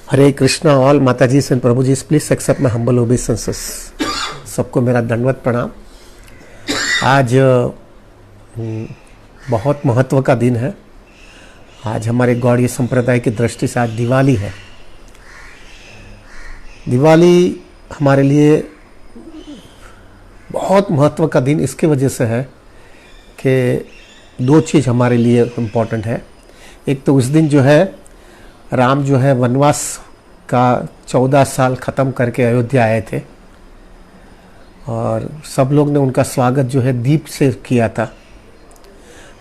Hare Krishna all mata ji and prabhu ji, please accept my humble obeisances. सबको मेरा दंडवत प्रणाम। आज बहुत महत्व का दिन है। आज हमारे गौड़ीय संप्रदाय की दृष्टि से आज दिवाली है। दिवाली हमारे लिए बहुत महत्व का दिन इसके वजह से है कि दो चीज़ हमारे लिए इम्पोर्टेंट है। एक तो उस दिन जो है राम जो है वनवास का 14 साल ख़त्म करके अयोध्या आए थे और सब लोग ने उनका स्वागत जो है दीप से किया था।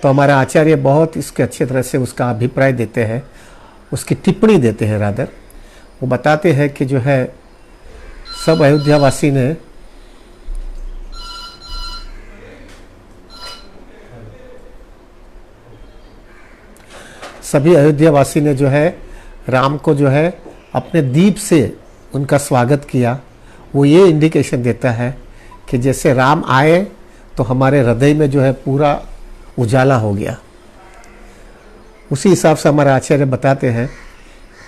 तो हमारे आचार्य बहुत इसके अच्छे तरह से उसका अभिप्राय देते हैं, उसकी टिप्पणी देते हैं। रादर वो बताते हैं कि जो है सब अयोध्यावासी ने सभी अयोध्यावासी ने जो है राम को जो है अपने दीप से उनका स्वागत किया। वो ये इंडिकेशन देता है कि जैसे राम आए तो हमारे हृदय में जो है पूरा उजाला हो गया। उसी हिसाब से हमारे आचार्य बताते हैं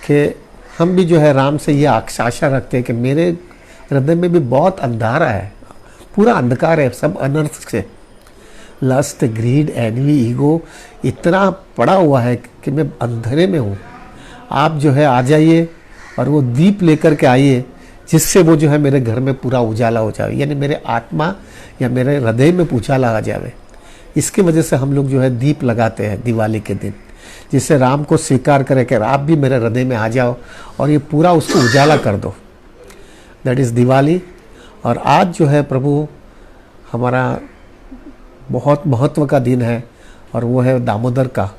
कि हम भी जो है राम से ये आशा रखते हैं कि मेरे हृदय में भी बहुत अंधारा है, पूरा अंधकार है, सब अनर्थ से, लस्ट, ग्रीड, एनवी, ईगो इतना पड़ा हुआ है कि मैं अंधेरे में हूँ। आप जो है आ जाइए और वो दीप लेकर के आइए जिससे वो जो है मेरे घर में पूरा उजाला हो जाए, यानी मेरे आत्मा या मेरे हृदय में उजाला आ जाए। इसकी वजह से हम लोग जो है दीप लगाते हैं दिवाली के दिन, जिससे राम को स्वीकार करें कि आप भी मेरे हृदय में आ जाओ और ये पूरा उसको उजाला कर दो। That is Diwali. और आज जो है प्रभु हमारा बहुत महत्व का दिन है और वो है दामोदर का।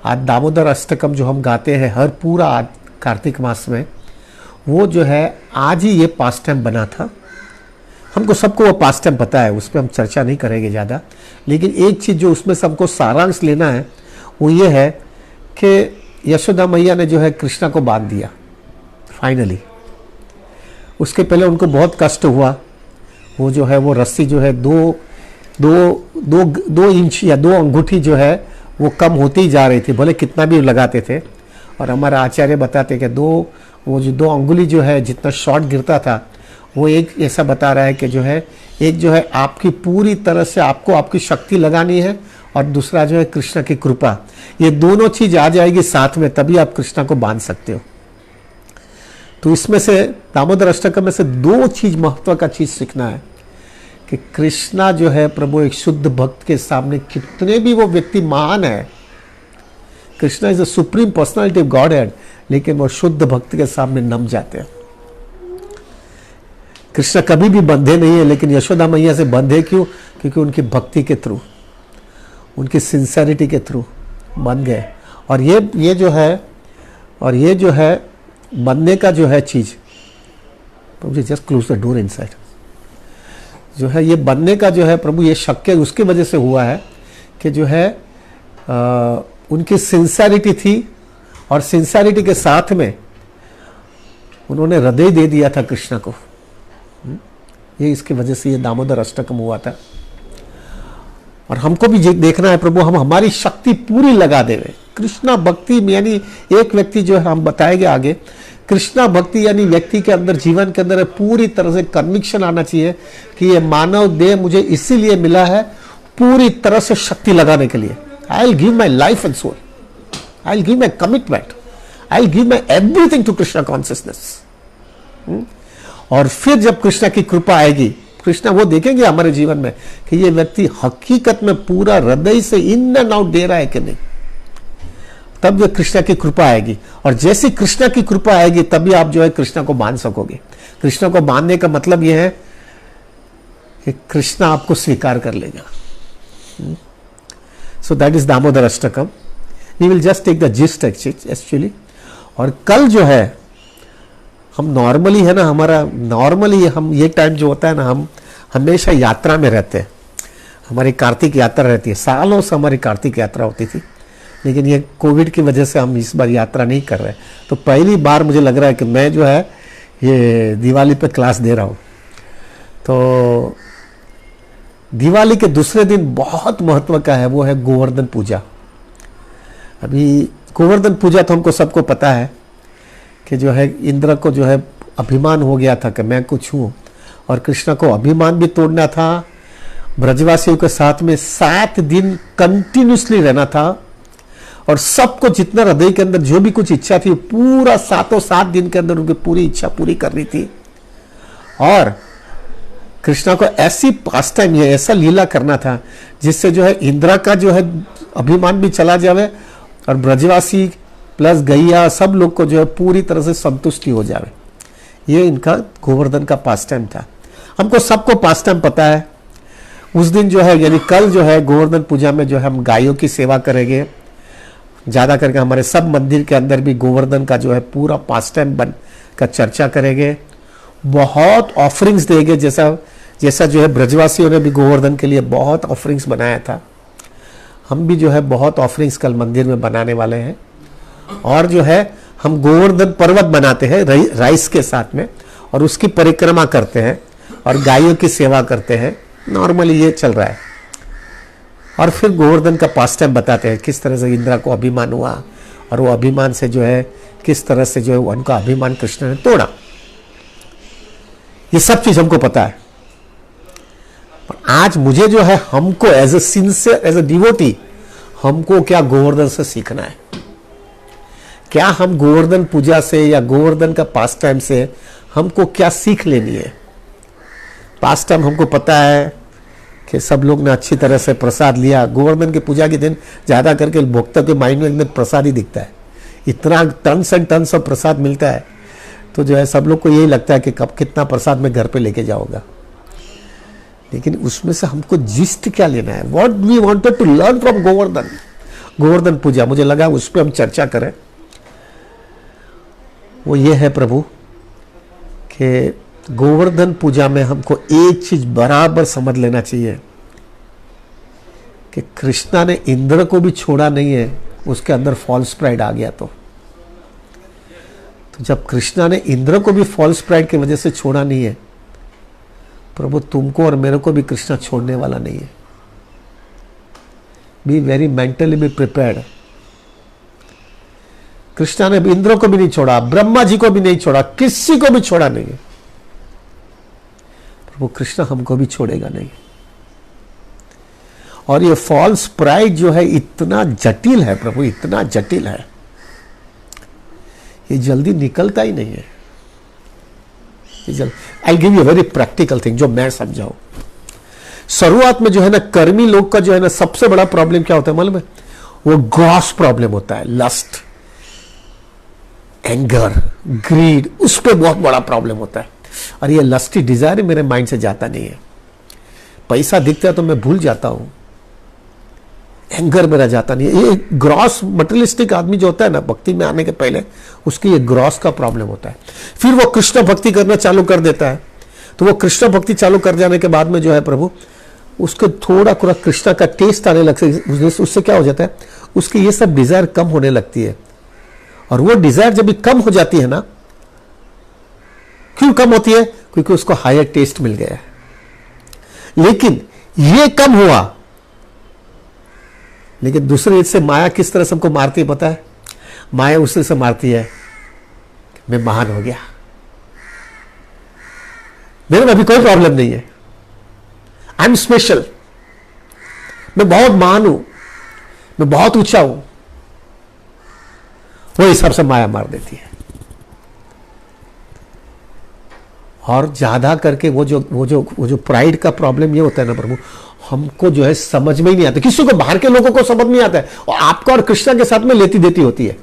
आज दामोदर अष्टकम जो हम गाते हैं हर पूरा कार्तिक मास में, वो जो है आज ही ये पास्ट टाइम बना था। हमको सबको वो पास्ट टाइम पता है, उस पर हम चर्चा नहीं करेंगे ज़्यादा। लेकिन एक चीज़ जो उसमें सबको सारांश लेना है वो ये है कि यशोदा मैया ने जो है कृष्णा को बांध दिया फाइनली। उसके पहले उनको बहुत कष्ट हुआ। वो जो है वो रस्सी जो है दो इंच या 2 अंगूठी जो है वो कम होती ही जा रही थी, भले कितना भी लगाते थे। और हमारे आचार्य बताते कि वो जो 2 अंगुली जो है जितना शॉर्ट गिरता था, वो एक ऐसा बता रहा है कि जो है एक जो है आपकी पूरी तरह से आपको आपकी शक्ति लगानी है और दूसरा जो है कृष्ण की कृपा। ये दोनों चीज आ जाएगी साथ में, तभी आप कृष्ण को बांध सकते हो। तो इसमें से दामोदर अष्टकम में से 2 चीज महत्व का चीज सीखना है कि कृष्णा जो है प्रभु एक शुद्ध भक्त के सामने कितने भी वो व्यक्ति महान है, Krishna is a supreme personality of God head, लेकिन वो शुद्ध भक्त के सामने नम जाते हैं। कृष्ण कभी भी बंधे नहीं है, लेकिन यशोदा मैया से बंधे क्यों? क्योंकि उनकी भक्ति के थ्रू, उनकी सिंसेरिटी के थ्रू बन गए। और ये जो है बनने का जो है चीज, prabhu just close the door inside, जो है ये बनने का जो है प्रभु ये शक्य उसकी वजह से हुआ है कि जो है उनकी सिंसेरिटी थी और सिंसेरिटी के साथ में उन्होंने हृदय दे दिया था कृष्ण को। ये इसकी वजह से ये दामोदर अष्टकम हुआ था। और हमको भी देखना है प्रभु हम हमारी शक्ति पूरी लगा देवे कृष्णा भक्ति में। यानी एक व्यक्ति जो है हम बताएंगे आगे, कृष्णा भक्ति यानी व्यक्ति के अंदर, जीवन के अंदर पूरी तरह से कन्विक्शन आना चाहिए कि ये मानव देह मुझे इसीलिए मिला है पूरी तरह से शक्ति लगाने के लिए। I will give my life and soul, I will give my commitment, I will give my everything to Krishna consciousness. और फिर जब कृष्णा की कृपा आएगी, कृष्णा वो देखेंगे हमारे जीवन में कि ये व्यक्ति हकीकत में पूरा हृदय से इन एंड आउट दे रहा है कि नहीं, तब जो कृष्णा की कृपा आएगी। और जैसे कृष्णा की कृपा आएगी तभी आप जो है कृष्णा को बांध सकोगे। कृष्णा को बांधने का मतलब यह है कि कृष्णा आपको स्वीकार कर लेगा। So that is Damodar Ashtakam. We will just take the gist actually. और कल जो है हम नॉर्मली है ना, हमारा नॉर्मली हम ये टाइम जो होता है ना, हम हमेशा यात्रा में रहते हैं। हमारी कार्तिक यात्रा रहती है, सालों से हमारी कार्तिक यात्रा होती थी, लेकिन ये कोविड की वजह से हम इस बार यात्रा नहीं कर रहे। तो पहली बार मुझे लग रहा है कि मैं जो है ये दिवाली पे क्लास दे रहा हूँ। तो दिवाली के दूसरे दिन बहुत महत्व का है, वो है गोवर्धन पूजा। अभी गोवर्धन पूजा तो हमको सबको पता है कि जो है इंद्र को जो है अभिमान हो गया था कि मैं कुछ हूँ, और कृष्ण को अभिमान भी तोड़ना था। ब्रजवासियों के साथ में 7 दिन कंटिन्यूसली रहना था, और सबको जितना हृदय के अंदर जो भी कुछ इच्छा थी पूरा 7 दिन के अंदर उनकी पूरी इच्छा पूरी करनी थी। और कृष्णा को ऐसी पास टाइम है, ऐसा लीला करना था जिससे जो है इंद्र का जो है अभिमान भी चला जावे और ब्रजवासी प्लस गैया सब लोग को जो है पूरी तरह से संतुष्टि हो जावे। ये इनका गोवर्धन का पास टाइम था। हमको सबको पास टाइम पता है। उस दिन जो है यानी कल जो है गोवर्धन पूजा में जो है हम गायों की सेवा करेंगे। ज़्यादा करके हमारे सब मंदिर के अंदर भी गोवर्धन का जो है पूरा पास टाइम बन का चर्चा करेंगे। बहुत ऑफरिंग्स देंगे, जैसा जो है ब्रजवासियों ने भी गोवर्धन के लिए बहुत ऑफरिंग्स बनाया था। हम भी जो है बहुत ऑफरिंग्स कल मंदिर में बनाने वाले हैं। और जो है हम गोवर्धन पर्वत बनाते हैं राइस के साथ में, और उसकी परिक्रमा करते हैं और गायों की सेवा करते हैं। नॉर्मली ये चल रहा है। और फिर गोवर्धन का पास टाइम बताते हैं किस तरह से इंद्र को अभिमान हुआ, और वो अभिमान से जो है किस तरह से जो है उनका अभिमान कृष्ण ने तोड़ा। ये सब चीज हमको पता है। पर आज मुझे जो है हमको as a sincere as a devotee हमको क्या गोवर्धन से सीखना है। क्या हम गोवर्धन पूजा से या गोवर्धन का पास टाइम से हमको क्या सीख लेनी है। पास टाइम हमको पता है कि सब लोग ने अच्छी तरह से प्रसाद लिया। गोवर्धन की पूजा के दिन ज्यादा करके भक्तों के माइंड में एकदम प्रसाद ही दिखता है। इतना टन्स एंड टन्स ऑफ प्रसाद मिलता है, तो जो है सब लोग को यही लगता है कि कब कितना प्रसाद मैं घर पे लेके जाऊंगा। लेकिन उसमें से हमको जिस्ट क्या लेना है, what we wanted to learn from Govardhan. Govardhan Puja मुझे लगा उस पर हम चर्चा करें। वो ये है प्रभु कि गोवर्धन पूजा में हमको एक चीज बराबर समझ लेना चाहिए कि कृष्णा ने इंद्र को भी छोड़ा नहीं है, उसके अंदर फॉल्स प्राइड आ गया। तो जब कृष्णा ने इंद्र को भी फॉल्स प्राइड की वजह से छोड़ा नहीं है, प्रभु तुमको और मेरे को भी कृष्णा छोड़ने वाला नहीं है। Be very mentally be prepared. Krishna ने इंद्र को भी नहीं छोड़ा, ब्रह्मा जी को भी नहीं छोड़ा, किसी को भी छोड़ा नहीं है। प्रभु कृष्णा हमको भी छोड़ेगा नहीं। और ये फॉल्स प्राइड जो है इतना जटिल है प्रभु, इतना जटिल है, ये जल्दी निकलता ही नहीं है। आई give you very practical thing जो मैं समझाऊं। शुरुआत में जो है ना कर्मी लोग का जो है ना सबसे बड़ा प्रॉब्लम क्या होता है मालूम है? वो ग्रॉस प्रॉब्लम होता है। लस्ट, एंगर, ग्रीड, उस पर बहुत बड़ा प्रॉब्लम होता है। और ये लस्टी डिजायर मेरे माइंड से जाता नहीं है। पैसा दिखता है तो मैं भूल जाता हूं, एंगर मेरा जाता नहीं है। ये ग्रॉस मटेरियलिस्टिक आदमी जो होता है ना भक्ति में आने के पहले, उसकी ये ग्रॉस का प्रॉब्लम होता है। फिर वो कृष्ण भक्ति करना चालू कर देता है, तो वो कृष्ण भक्ति चालू कर जाने के बाद में जो है प्रभु उसको थोड़ा थोड़ा कृष्ण का टेस्ट आने लगता है। उससे क्या हो जाता है, उसकी ये सब डिजायर कम होने लगती है। और वो डिजायर जब भी कम हो जाती है ना, क्यों कम होती है? क्योंकि उसको हायर टेस्ट मिल गया है। लेकिन ये कम हुआ, लेकिन दूसरे रीत से माया किस तरह से हमको मारती है पता है? माया उस तरह से मारती है, मैं महान हो गया, मेरे में अभी कोई प्रॉब्लम नहीं है, आई एम स्पेशल, मैं बहुत महान हूं, मैं बहुत ऊंचा हूं। वो हिसाब से माया मार देती है। और ज्यादा करके वो जो प्राइड का प्रॉब्लम ये होता है ना प्रभु, हमको जो है समझ में ही नहीं आता। किसी को बाहर के लोगों को समझ नहीं आता है, और आपका और कृष्णा के साथ में लेती देती होती है।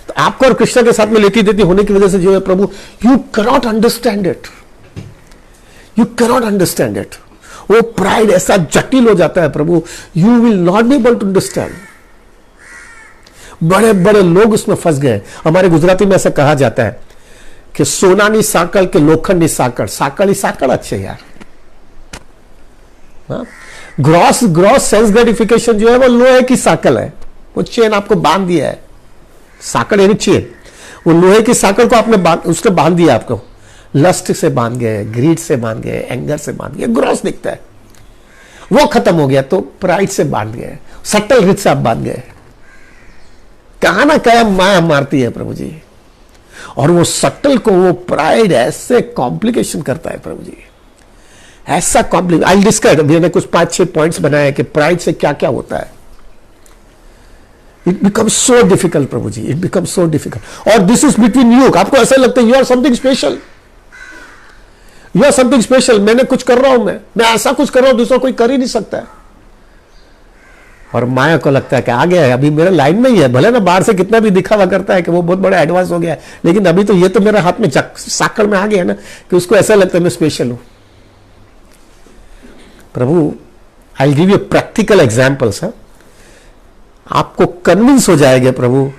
तो आपका और कृष्णा के साथ में लेती देती होने की वजह से जो है प्रभु, you cannot understand it, you cannot understand it. वो प्राइड ऐसा जटिल हो जाता है प्रभु, you will not be able to understand. बड़े बड़े लोग उसमें फंस गए। हमारे गुजराती में ऐसा कहा जाता है कि सोनानी साकड़ के लोखंडी साकड़, साकड़ ही साकड़ अच्छे यार। ग्रॉस सेंस ग्रेटिफिकेशन जो है वो लोहे की साकड़ है, वो चेन आपको बांध दिया है। साकड़ यानी चेन, वो लोहे की साकड़ को आपने उसने बांध दिया आपको। लस्ट से बांध गए, ग्रीड से बांध गए, एंगर से बांध गए, ग्रॉस दिखता है, वो खत्म हो गया। तो प्राइड से बांध गए, सटल रित से आप बांध गए। कहां ना कहा माया मारती है प्रभु जी। और वो सटल को वो प्राइड ऐसे कॉम्प्लिकेशन करता है प्रभु जी, ऐसा कॉम्प्लिकेट। आई डिस्कस, मैंने कुछ 5-6 पॉइंट्स बनाए कि प्राइड से क्या क्या होता है। It becomes so difficult Prabhu ji, it becomes so difficult. और दिस इज बिटवीन यू, आपको ऐसा लगता है you are something special, you are something special. मैंने कुछ कर रहा हूं, मैं ऐसा कुछ कर रहा हूं दूसरा कोई कर ही नहीं सकता है। और माया को लगता है कि आ गया है, अभी मेरा लाइन में ही है, भले ना बाहर से कितना भी दिखावा करता है कि वो बहुत बड़ा एडवांस हो गया है, लेकिन अभी तो ये तो मेरे हाथ में साकड़ में आ गया ना कि उसको ऐसा लगता है मैं स्पेशल हूं। प्रभु, I give you practical examples, आपको कन्विंस हो जाएगा प्रभु,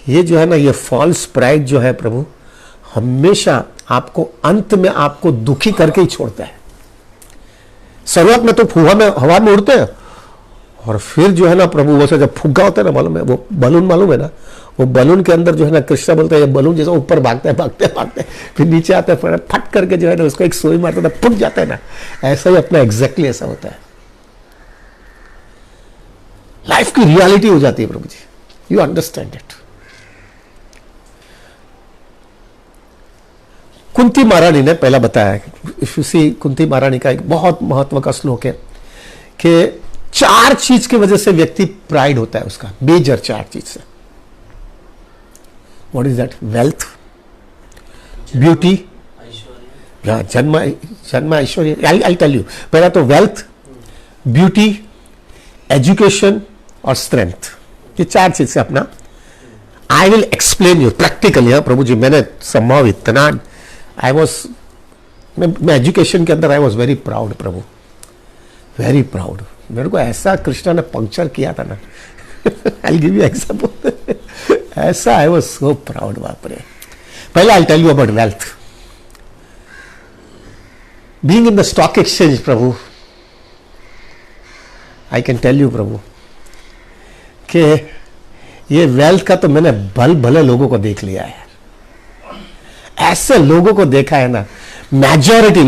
ये जो है ना, ये फॉल्स प्राइड जो है प्रभु, हमेशा आपको अंत में आपको दुखी करके ही छोड़ता है। शुरुआत में तो हवा में उड़ते हैं, और फिर जो है ना प्रभु, वो से जब फुग्गा होता है ना, मालूम है वो बलून, मालूम है ना, वो बलून के अंदर जो है ना, कृष्णा बोलता है ये बलून जैसा ऊपर भागते हैं भागते हैं भागते हैं, फिर नीचे आता है, फिर फट करके जो है ना उसको एक सोई मारता है, फुट जाता है ना, ऐसा ही अपना एग्जैक्टली ऐसा होता है। लाइफ की रियलिटी हो जाती है प्रभु जी, यू अंडरस्टैंड इट। कुंती महारानी ने पहला बताया, इफ यू सी, कुंती महारानी का एक बहुत महत्व का श्लोक है कि 4 चीज की वजह से व्यक्ति प्राइड होता है उसका, मेजर 4 चीज से। What is that? Wealth, beauty, जन्म ऐश्वर्य। आई टेल यू, पहला तो वेल्थ, ब्यूटी, एजुकेशन और स्ट्रेंथ, ये 4 चीज से अपना। I will explain you practically. प्रभु जी, मैंने संभव इतना मैं एजुकेशन के अंदर आई वॉज वेरी प्राउड प्रभु, वेरी प्राउड। मेरे को ऐसा कृष्णा ने पंक्चर किया था ना, आई गिव यू एग्जांपल, ऐसा आई वॉज सो प्राउड, बाप रे। पहले I tell you about wealth. Being in the stock exchange प्रभु, आई कैन टेल यू प्रभु कि ये वेल्थ का तो मैंने भले लोगों को देख लिया है, ऐसे लोगों को देखा है ना, मेजॉरिटी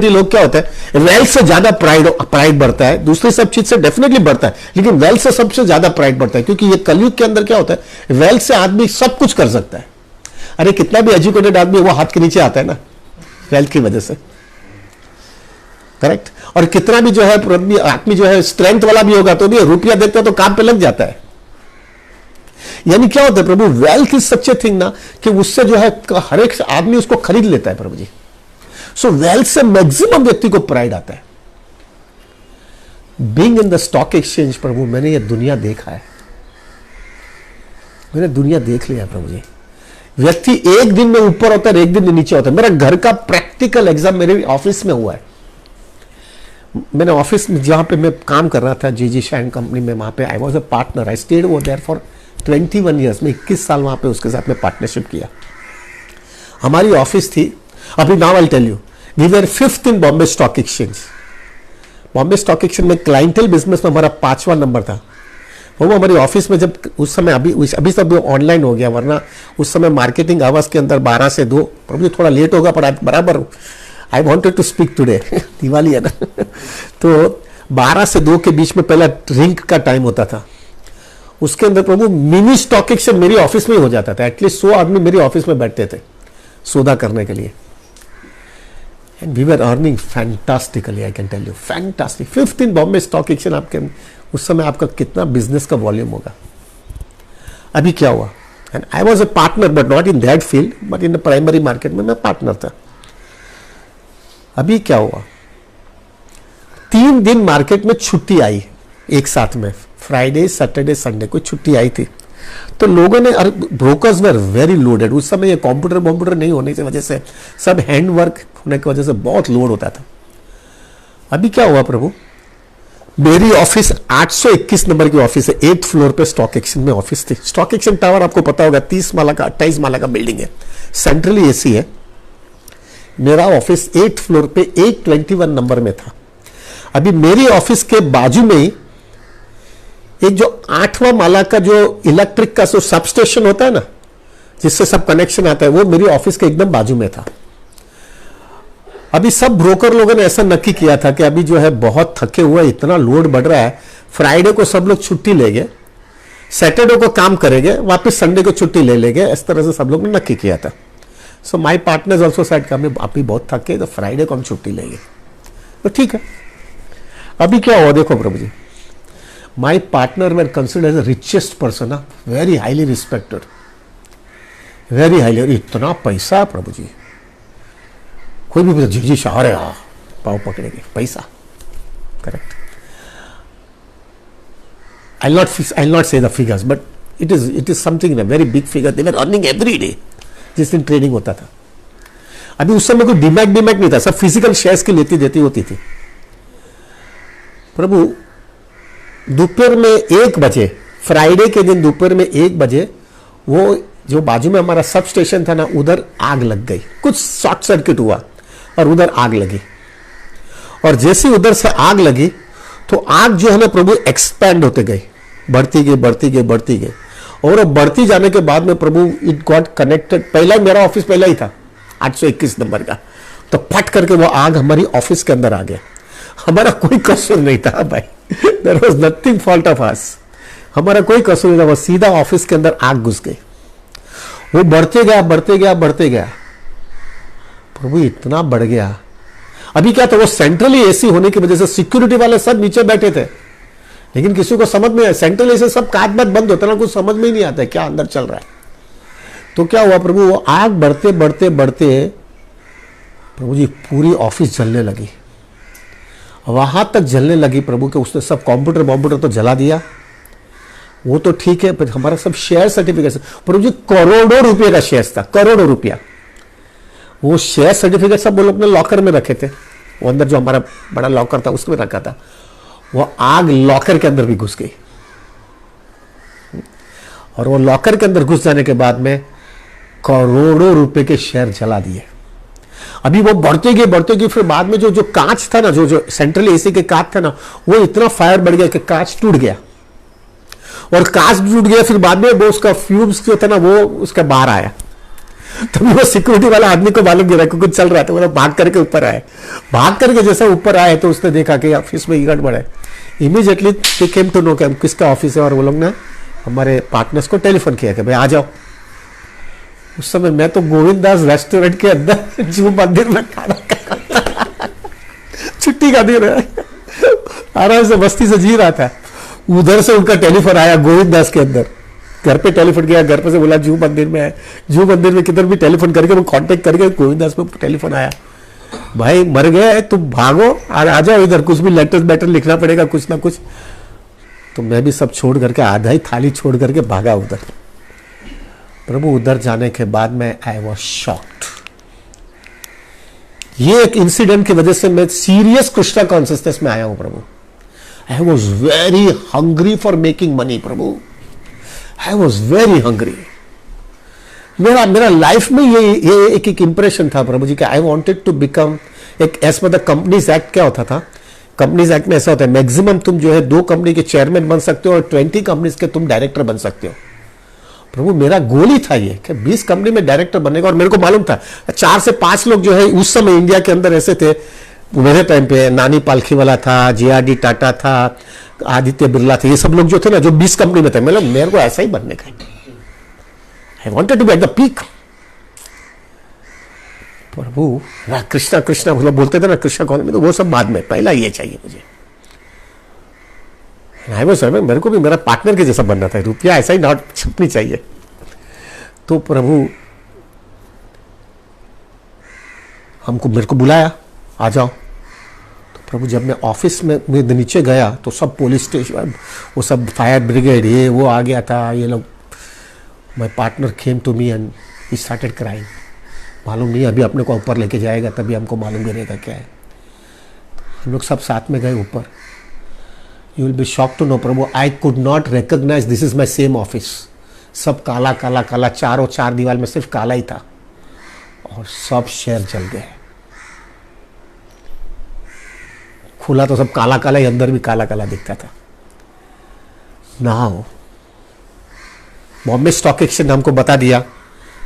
लोग क्या होता है, वेल्थ से ज्यादा प्राइड बढ़ता है, दूसरी सब चीज से डेफिनेटली बढ़ता है, लेकिन वेल्थ से सबसे ज्यादा प्राइड बढ़ता है, क्योंकि ये कलयुग के अंदर क्या होता है, वेल्थ से आदमी सब कुछ कर सकता है। अरे कितना भी एजुकेटेड आदमी वो हाथ के नीचे आता है ना, वेल्थ की वजह से, करेक्ट। और कितना भी जो है आदमी जो है स्ट्रेंथ वाला भी होगा तो भी रुपया देखता तो काम पे लग जाता है। यानी क्या होता है प्रभु, wealth is such a thing ना कि उससे जो है हर एक आदमी उसको खरीद लेता है प्रभु जी। सो वेल्थ से मैक्सिमम व्यक्ति को प्राइड आता है। Being in the stock exchange प्रभु, मैंने ये दुनिया देखा है, मैंने दुनिया देख लिया है प्रभु जी। व्यक्ति एक दिन में ऊपर होता है, एक दिन में नीचे होता है। मेरा घर का प्रैक्टिकल एग्जाम मेरे ऑफिस में हुआ है। मैंने ऑफिस में जहां पे मैं काम कर रहा था, जी शाइन कंपनी में, वहां पे I was a partner. I stayed over there for 21 years में, 21 साल वहां पे उसके साथ में पार्टनरशिप किया। हमारी ऑफिस थी, अभी now I tell you, we were 5th in Bombay stock exchange. Bombay stock exchange में क्लाइंटल बिजनेस में हमारा 5वां नंबर था। वो हमारी ऑफिस में जब उस समय, अभी सब ऑनलाइन हो गया, वरना उस समय मार्केटिंग आवर्स के अंदर 12 से 2, प्रभु थोड़ा लेट होगा पर बराबर I wanted to speak today, Diwali है ना तो 12 से 2 के बीच में पहला ड्रिंक का टाइम होता था। उसके अंदर प्रभु मिनी स्टॉक एक्सचेंज मेरी ऑफिस में ही हो जाता था। एटलीस्ट 100 आदमी मेरी ऑफिस में बैठते थे सौदा करने के लिए। And we were earning fantastically, I can tell you, fantastic. 5th in Bombay stock exchange, आपके उस समय आपका कितना बिजनेस का वॉल्यूम होगा। अभी क्या हुआ, and I was a partner but not in that field, but in the primary market में मैं पार्टनर था। अभी क्या हुआ, 3 दिन मार्केट में छुट्टी आई एक साथ में, फ्राइडे सैटरडे संडे कोई छुट्टी आई थी। तो लोगों ने, ब्रोकर्स वर वेरी लोडेड। उस समय ये कंप्यूटर नहीं होने की वजह से, सब हैंड वर्क होने की वजह से बहुत लोड होता था। अभी क्या हुआ प्रभु, मेरी ऑफिस 821 नंबर की ऑफिस है, 8th फ्लोर पे स्टॉक एक्सचेंज में ऑफिस थी। स्टॉक एक्सचेंज टावर आपको पता होगा 30 माला का 28 माला का बिल्डिंग है, सेंट्रली एसी है। मेरा ऑफिस 8th फ्लोर पे 821 नंबर में था। अभी मेरी ऑफिस के बाजू में ही एक जो 8वां माला का जो इलेक्ट्रिक का जो सबस्टेशन होता है ना, जिससे सब कनेक्शन आता है, वो मेरी ऑफिस के एकदम बाजू में था। अभी सब ब्रोकर लोगों ने ऐसा नक्की किया था कि अभी जो है बहुत थके हुए, इतना लोड बढ़ रहा है, फ्राइडे को सब लोग छुट्टी ले गए, सैटरडे को काम करेंगे, वापस संडे को छुट्टी ले लेंगे, इस तरह से सब लोग ने नक्की किया था। सो माई पार्टनर्स ऑल्सो सेड कि हमें आप ही बहुत थके, तो फ्राइडे को हम छुट्टी लेंगे। तो ठीक है। अभी क्या हुआ देखो प्रभु जी, my partner were considered as the richest person, very highly respected, very highly. और इतना पैसा प्रभु जी, कोई भी जी जी शाह है, पाव पकड़ेंगे पैसा, correct. I'll not say the figures, but it is something in a very big figure. They were earning every day जिस दिन ट्रेनिंग होता था। अभी उस समय कोई डीमैट नहीं था, सब फिजिकल शेयर्स की लेती देती होती थी। प्रभु दोपहर में 1 बजे, फ्राइडे के दिन दोपहर में 1 बजे, वो जो बाजू में हमारा सब स्टेशन था ना, उधर आग लग गई, कुछ शॉर्ट सर्किट हुआ और उधर आग लगी। और जैसे उधर से आग लगी तो आग जो है ना प्रभु एक्सपैंड होते गई, बढ़ती गई। और बढ़ती जाने के बाद में प्रभु इट गॉट कनेक्टेड। पहला मेरा ऑफिस पहला ही था 821 नंबर का, तो फट करके वो आग हमारी ऑफिस के अंदर आ गया। हमारा कोई कसूर नहीं था भाई, there was nothing fault of us, हमारा कोई कसूर नहीं था, वो सीधा ऑफिस के अंदर आग घुस गई। वो बढ़ते गया प्रभु, इतना बढ़ गया। अभी क्या था, वो सेंट्रली एसी होने की वजह से सिक्योरिटी वाले सब नीचे बैठे थे, लेकिन किसी को समझ में, सेंट्रल एसी सब काट बात बंद होता ना, कुछ समझ में ही नहीं आता है क्या अंदर चल रहा है। तो क्या हुआ प्रभु, वो आग बढ़ते प्रभु जी पूरी ऑफिस जलने लगी, वहां तक जलने लगी प्रभु के उसने सब कंप्यूटर तो जला दिया। वो तो ठीक है, पर हमारा सब शेयर सर्टिफिकेट प्रभु जी करोड़ों रुपए का शेयर था, करोड़ों रुपया। वो शेयर सर्टिफिकेट सब वो लोग ने लॉकर में रखे थे, वो अंदर जो हमारा बड़ा लॉकर था उसमें रखा था। वो आग लॉकर के अंदर भी घुस गई, और वो लॉकर के अंदर घुस जाने के बाद में करोड़ों रुपए के शेयर जला दिए। अभी वो बढ़ते गए, फिर बाद में जो कांच था ना, जो सेंट्रल एसी के कांच था ना, वो इतना फायर बढ़ गया कि कांच टूट गया, और कांच टूट गया। फिर बाद में वो उसका फ्यूम्स जो था ना, वो उसका बाहर आया। तभी वो सिक्योरिटी वाला आदमी को मालूम गिरा कि कुछ चल रहा था, वो भाग करके ऊपर आए। भाग करके जैसा ऊपर आए तो उसने देखा कि ऑफिस में गड़बड़ है। Immediately they came to know कि किसका ऑफिस है, और वो लोग ने हमारे पार्टनर्स को टेलीफोन किया कि भाई आ जाओ। उस समय मैं तो गोविंद दास रेस्टोरेंट के अंदर जीव मंदिर में खाना छुट्टी का दिन है, आराम से मस्ती से जी रहा था। उधर से उनका टेलीफोन आया गोविंद दास के अंदर, घर पे टेलीफोन किया, घर पे से बोला जू मंदिर में है, जू मंदिर में किधर भी टेलीफोन करके वो कांटेक्ट करके गोविंद दास पे टेलीफोन आया, भाई मर गए तुम, भागो और आ जाओ इधर, कुछ भी लेटर लिखना पड़ेगा कुछ ना कुछ। तो मैं भी सब छोड़ करके, आधा ही थाली छोड़ करके भागा उधर। प्रभु उधर जाने के बाद में आई वॉज शॉक्ड। ये एक इंसिडेंट की वजह से मैं सीरियस कृष्णा कॉन्सियसनेस में आया हूं प्रभु। I was very hungry for making money प्रभु, आई वॉज वेरी हंग्री। मेरा लाइफ में ये एक इंप्रेशन था प्रभु जी कि आई वांटेड टू बिकम एक, एज पर द कंपनीज एक्ट क्या होता था, कंपनीज एक्ट में ऐसा होता है मैक्सिमम तुम जो है 2 कंपनी के चेयरमैन बन सकते हो और 20 कंपनीज के तुम डायरेक्टर बन सकते हो। प्रभु मेरा गोल ही था ये कि 20 कंपनी में डायरेक्टर बनेगा। और मेरे को मालूम था 4 से 5 लोग जो है उस समय इंडिया के अंदर ऐसे थे, मेरे टाइम पे नानी पालखीवाला था, JRD टाटा था, आदित्य बिरला थे, ये सब लोग जो थे ना जो 20 कंपनी में थे। मतलब मेरे को ऐसा ही बनने का, I wanted to be at the peak. प्रभु कृष्णा कृष्णा मतलब बोलते थे ना कृष्णा कौन में, तो वो सब बाद में, पहला ये चाहिए मुझे। मेरे को भी मेरा पार्टनर के जैसा बनना था, रुपया ऐसा ही नोट छपनी चाहिए। तो प्रभु मेरे को बुलाया, आ जाओ। तो प्रभु जब मैं ऑफिस में नीचे गया तो सब पुलिस स्टेशन, वो सब फायर ब्रिगेड, ये वो आ गया था, ये लोग। My partner came to me and he started crying. मालूम नहीं अभी अपने को ऊपर लेके जाएगा तभी हमको मालूम गिरेगा क्या है। हम लोग सब साथ में गए ऊपर। You will be shock to know Prabhu, I could not recognise this is my same office. सब काला काला काला, चारों 4 दीवार में सिर्फ काला ही था, और सब शेयर जल गए। खुला तो सब काला काला ही, अंदर भी काला काला दिखता था। नाउ बॉम्बे स्टॉक एक्सचेंज ने हमको बता दिया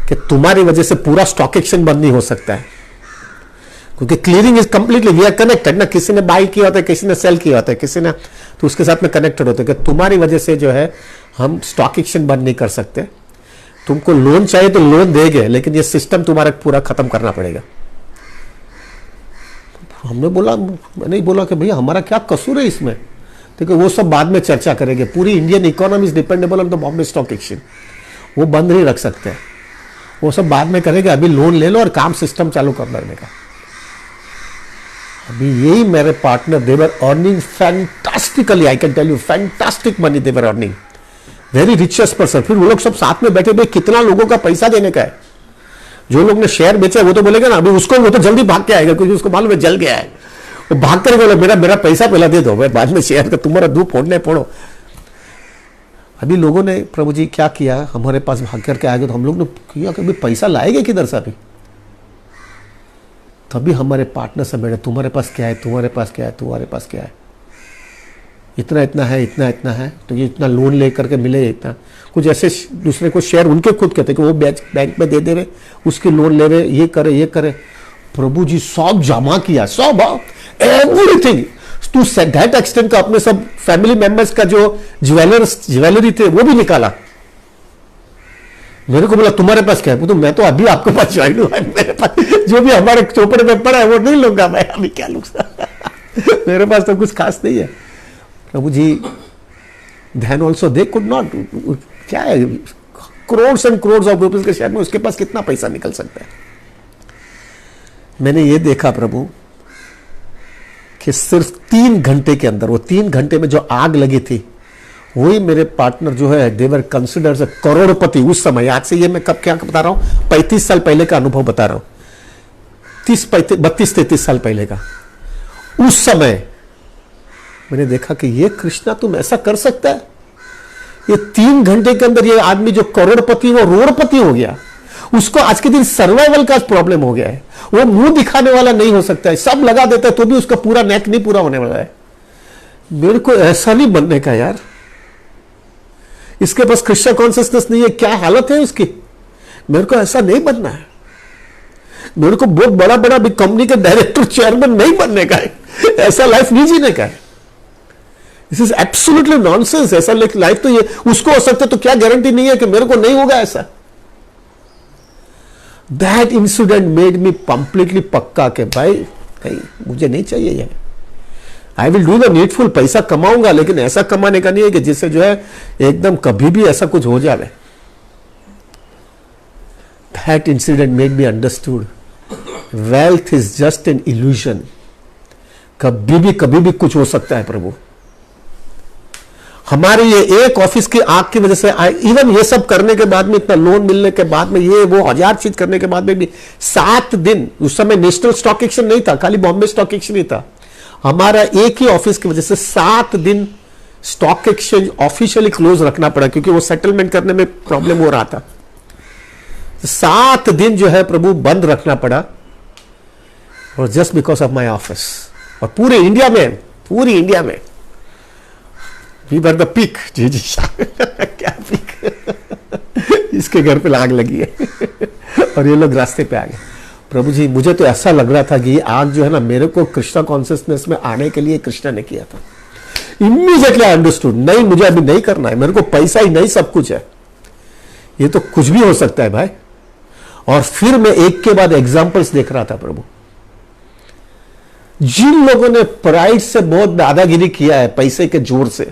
कि तुम्हारी वजह से पूरा स्टॉक एक्सचेंज बंद नहीं हो सकता है, क्योंकि clearing is completely, we are connected ना। किसी ने बाई किया होता है, किसी ने सेल किया होता है, किसी ने तो उसके साथ में कनेक्टेड होते हैं कि तुम्हारी वजह से जो है हम स्टॉक एक्सचेंज बंद नहीं कर सकते। तुमको लोन चाहिए तो लोन देंगे, लेकिन ये सिस्टम तुम्हारा पूरा खत्म करना पड़ेगा। हमने बोला, मैंने बोला कि भैया हमारा क्या कसूर है इसमें, देखो वो सब बाद में चर्चा करेंगे। पूरी Indian economy is dependable on the Bombay stock exchange, वो बंद नहीं रख सकते, वो सब बाद में करेंगे। अभी लोन ले लो और काम सिस्टम चालू कर लेने का। अभी यही मेरे partner, they were earning fantastically, I can tell you, fantastic money they were earning, very richest person. फिर वो लोग सब साथ में बैठे हुए, कितना लोगों का पैसा देने का है। जो लोग ने शेयर बेचा है वो तो बोलेगा ना, अभी उसको, वो तो जल्दी भाग के आएगा क्योंकि उसको मालूम है जल गया है, वो भाग कर बोले मेरा पैसा पहला दे दो, बाद में शेयर का तुम्हारा दूध फोड़ने पड़ो। अभी लोगों ने प्रभु जी क्या किया, हमारे पास भाग करके आ गए, तो हम लोग ने किया कि अभी पैसा लाएंगे किधर से अभी। तभी हमारे पार्टनर से बैठे, तुम्हारे पास क्या है, तुम्हारे पास क्या है, तुम्हारे पास क्या है, इतना इतना है, इतना इतना है, तो ये इतना लोन ले करके मिले इतना। कुछ ऐसे दूसरे को शेयर उनके खुद कहते कि वो बैंक में दे दे रहे, उसके लोन ले रहे, ये करे ये करे। प्रभु जी सब जमा किया, सब एवरीथिंग टू दैट एक्सटेंट का। अपने सब फैमिली मेंबर्स का जो ज्वेलरी थे वो भी निकाला। मेरे को बोला तुम्हारे पास क्या है, तो मैं तो अभी आपके पास ज्वाइन हुआ है, मेरे पास जो भी हमारे चौपड़े में पड़ा है वो नहीं लूंगा मैं, अभी क्या लूंगा मेरे पास तो कुछ खास नहीं है। प्रभु जी then also they could not, क्या है, crores and crores of rupees के शेयर में उसके पास कितना पैसा निकल सकता है। मैंने ये देखा प्रभु कि सिर्फ 3 घंटे के अंदर, वो 3 घंटे में जो आग लगी थी, वही मेरे पार्टनर जो है देवर कंसिडर्स अ करोड़पति उस समय। आज से ये मैं कब क्या बता रहा हूं, 35 साल पहले का अनुभव बता रहा हूं, 32-33 साल पहले का। उस समय मैंने देखा कि ये कृष्णा तुम ऐसा कर सकता है। ये 3 घंटे के अंदर ये आदमी जो करोड़पति वो रोड़पति हो गया। उसको आज के दिन सर्वाइवल का प्रॉब्लम हो गया है, वो मुंह दिखाने वाला नहीं हो सकता है, सब लगा देता है तो भी उसका पूरा नेक नहीं पूरा होने वाला है। मेरे को ऐसा नहीं बनने का यार, इसके पास कृष्ण कॉन्शियसनेस नहीं है, क्या हालत है उसकी। मेरे को ऐसा नहीं बनना है, मेरे को बहुत बड़ा बड़ा भी कंपनी के डायरेक्टर चेयरमैन नहीं बनने का है, ऐसा लाइफ नहीं जीने का है। This is absolutely nonsense. ऐसा लाइफ तो ये उसको हो सकता है, तो क्या गारंटी नहीं है कि मेरे को नहीं होगा ऐसा। That incident made me completely पक्का कि भाई नहीं, मुझे नहीं चाहिए ये। I will do the needful, पैसा कमाऊंगा, लेकिन ऐसा कमाने का नहीं है कि जिससे जो है एकदम कभी भी ऐसा कुछ हो जाए। That incident made me understood wealth is just an illusion. कभी भी कुछ हो सकता है प्रभु। हमारे ये एक ऑफिस की आग की वजह से, इवन ये सब करने के बाद में, इतना लोन मिलने के बाद में, ये वो 1000 चीज करने के बाद में भी 7 दिन, उस समय नेशनल स्टॉक एक्सचेंज नहीं था, खाली बॉम्बे स्टॉक एक्सचेंज ही था। हमारा एक ही ऑफिस की वजह से 7 दिन स्टॉक एक्सचेंज ऑफिशियली क्लोज रखना पड़ा, क्योंकि वो सेटलमेंट करने में प्रॉब्लम हो रहा था। 7 दिन जो है प्रभु बंद रखना पड़ा, और just because of my office. और पूरे इंडिया में वी वर द पीक। जी क्या पीक इसके घर पे आग लगी है और ये लोग रास्ते पे आ गए। प्रभु जी मुझे तो ऐसा लग रहा था कि ये आग जो है ना, मेरे को कृष्णा कॉन्शियसनेस में आने के लिए कृष्णा ने किया था। इमीडिएटली आई अंडरस्टूड, नहीं मुझे अभी नहीं करना है, मेरे को पैसा ही नहीं सब कुछ है, ये तो कुछ भी हो सकता है भाई। और फिर मैं एक के बाद एग्जाम्पल्स देख रहा था प्रभु, जिन लोगों ने प्राइड से बहुत दादागिरी किया है पैसे के जोर से,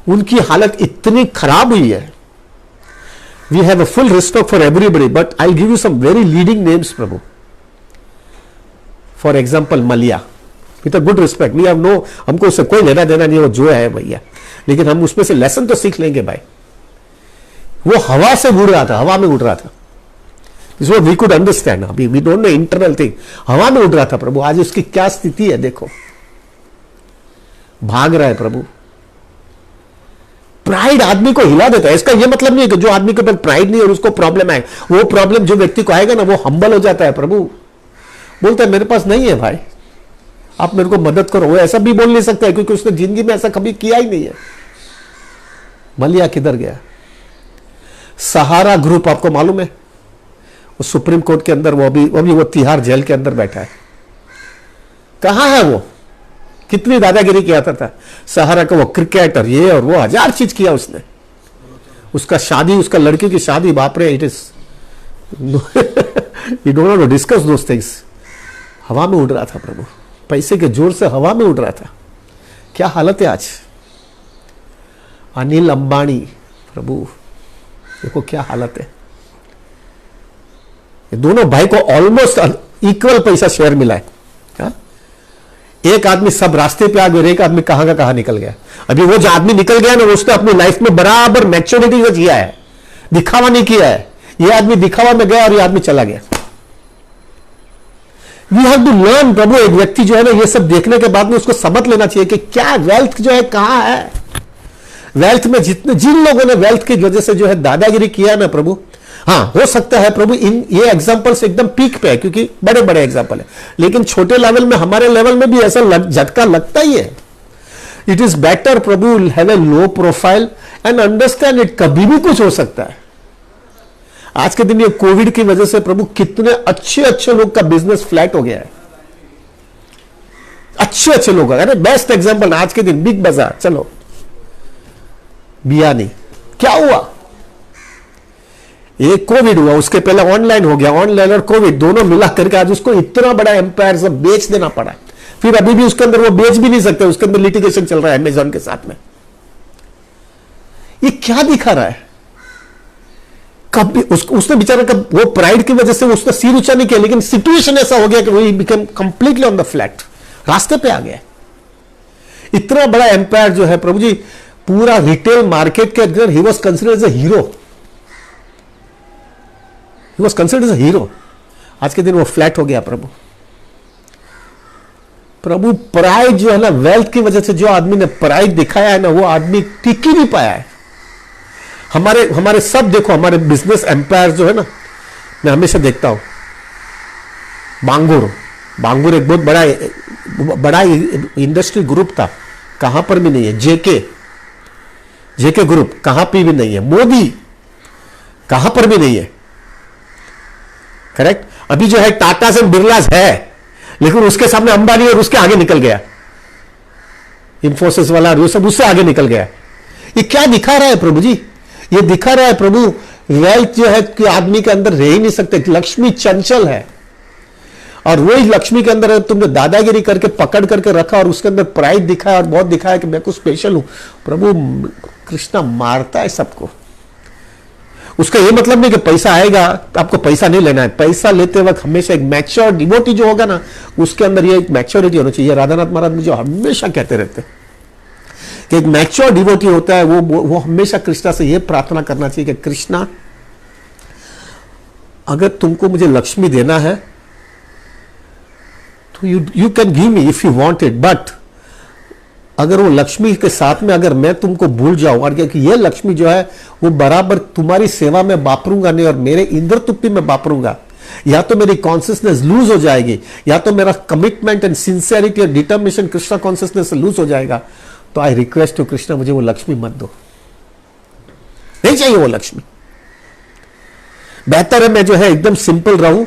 उनकी हालत इतनी खराब हुई है। We have a full respect for everybody, but I give you some very leading names प्रभु। For example Mallya, with a good respect, we have no, हमको उससे कोई लेना देना नहीं, वो जो है भैया, लेकिन हम उसमें से लेसन तो सीख लेंगे भाई। वो हवा से उड़ रहा था, हवा में उड़ रहा था, this what we could understand. अभी we don't know internal thing, हवा में उड़ रहा था प्रभु। आज उसकी क्या स्थिति है देखो, भाग रहा है प्रभु। प्राइड आदमी को हिला देता है। इसका यह मतलब नहीं है कि जो आदमी के पास प्राइड नहीं है और उसको प्रॉब्लम आए, वो प्रॉब्लम जो व्यक्ति को आएगा ना, वो हम्बल हो जाता है प्रभु। बोलता है मेरे पास नहीं है भाई, आप मेरे को मदद करो। वो ऐसा भी बोल नहीं सकता है, क्योंकि उसने जिंदगी में ऐसा कभी किया ही नहीं है। मलिया किधर गया? सहारा ग्रुप, आपको मालूम है, वो सुप्रीम कोर्ट के अंदर, वो तिहाड़ जेल के अंदर बैठा है। कहां है वो? कितनी दादागिरी किया था सहारा का वो क्रिकेटर, ये और वो, 1000 चीज किया उसने। उसका शादी, उसका लड़की की शादी, बाप रे, it is you don't want to discuss those things. हवा में उड़ रहा था प्रभु, पैसे के जोर से हवा में उड़ रहा था। क्या हालत है आज। अनिल अंबानी, प्रभु देखो क्या हालत है। ये दोनों भाई को ऑलमोस्ट इक्वल पैसा शेयर मिला है। हा? एक आदमी सब रास्ते पे आ गया, एक आदमी कहां का कहां निकल गया। अभी वो जो आदमी निकल गया ना, उसने अपनी लाइफ में बराबर मैच्योरिटी से जिया है, दिखावा नहीं किया है। ये आदमी दिखावा में गया और ये आदमी चला गया। वी हैव टू लर्न प्रभु। एक व्यक्ति जो है ना, ये सब देखने के बाद में उसको समझ लेना चाहिए कि क्या वेल्थ जो है कहां है। वेल्थ में जिन लोगों ने वेल्थ की वजह से जो है दादागिरी किया ना प्रभु, हाँ हो सकता है प्रभु इन ये एग्जांपल्स एकदम पीक पे है, क्योंकि बड़े बड़े एग्जांपल है, लेकिन छोटे लेवल में, हमारे लेवल में भी ऐसा झटका लगता ही है। It is better Prabhu have a low profile and understand it. कभी भी कुछ हो सकता है। आज के दिन ये कोविड की वजह से प्रभु कितने अच्छे अच्छे लोग का बिजनेस फ्लैट हो गया है। अच्छे अच्छे लोग, अरे बेस्ट एग्जांपल आज के दिन बिग बाजार, चलो बियानी, क्या हुआ, एक कोविड हुआ, उसके पहले ऑनलाइन हो गया, ऑनलाइन और कोविड दोनों मिला करके आज उसको इतना बड़ा एम्पायर सब बेच देना पड़ा। फिर अभी भी उसके अंदर वो बेच भी नहीं सकते, उसके अंदर लिटिगेशन चल रहा है अमेजॉन के साथ में। ये क्या दिखा रहा है। कभी उसने बेचारा कब वो प्राइड की वजह से उसने सिर ऊंचा नहीं किया, लेकिन सिचुएशन ऐसा हो गया कि वो become completely on the flat, रास्ते पे आ गया। इतना बड़ा एम्पायर जो है प्रभु जी, पूरा रिटेल मार्केट के अंदर he was considered as a hero, he was considered as a hero. आज के दिन वो फ्लैट हो गया प्रभु। प्रभु प्राइड जो है ना, वेल्थ की वजह से जो आदमी ने प्राइड दिखाया है ना, वो आदमी टिक ही नहीं पाया है। हमारे सब देखो, हमारे बिजनेस एम्पायर जो है ना, मैं हमेशा देखता हूं, बांगुर एक बहुत बड़ा इंडस्ट्री ग्रुप था, कहां पर भी नहीं है। जेके ग्रुप कहां पर भी नहीं है। मोदी कहां पर भी नहीं है, करेक्ट। अभी जो है टाटा से बिरलास है, लेकिन उसके सामने अंबानी और उसके आगे निकल गया, इंफोसिस वाला वो सब उससे आगे निकल गया। ये क्या दिखा रहा है प्रभु जी। ये दिखा रहा है प्रभु, वेल्थ जो है कि आदमी के अंदर रह ही नहीं सकते। लक्ष्मी चंचल है, और वही लक्ष्मी के अंदर तुमने दादागिरी करके पकड़ करके रखा और उसके अंदर प्राइड दिखाया और बहुत दिखाया कि मैं कुछ स्पेशल हूं। प्रभु कृष्णा मारता है सबको। उसका ये मतलब नहीं कि पैसा आएगा, आपको पैसा नहीं लेना है। पैसा लेते वक्त हमेशा एक मैच्योर डिवोटी जो होगा ना, उसके अंदर ये एक मैच्योरिटी होनी चाहिए। राधानाथ महाराज मुझे हमेशा कहते रहते हैं कि एक मैच्योर डिवोटी होता है, वो हमेशा कृष्णा से ये प्रार्थना करना चाहिए कि कृष्णा, अगर तुमको मुझे लक्ष्मी देना है तो you can give me if you want it, but अगर वो लक्ष्मी के साथ में अगर मैं तुमको भूल जाऊं, और कि ये लक्ष्मी जो है वो बराबर तुम्हारी सेवा में वापरूंगा नहीं, और मेरे इंद्र तुप्पी में वापरूंगा, या तो मेरी कॉन्सियसनेस लूज हो जाएगी, या तो मेरा कमिटमेंट एंड सिंसियरिटी और डिटर्मिनेशन कृष्णा कॉन्सियसनेस से लूज हो जाएगा, तो आई रिक्वेस्ट टू कृष्णा, मुझे वो लक्ष्मी मत दो, नहीं चाहिए वो लक्ष्मी। बेहतर है मैं जो है एकदम सिंपल रहूं,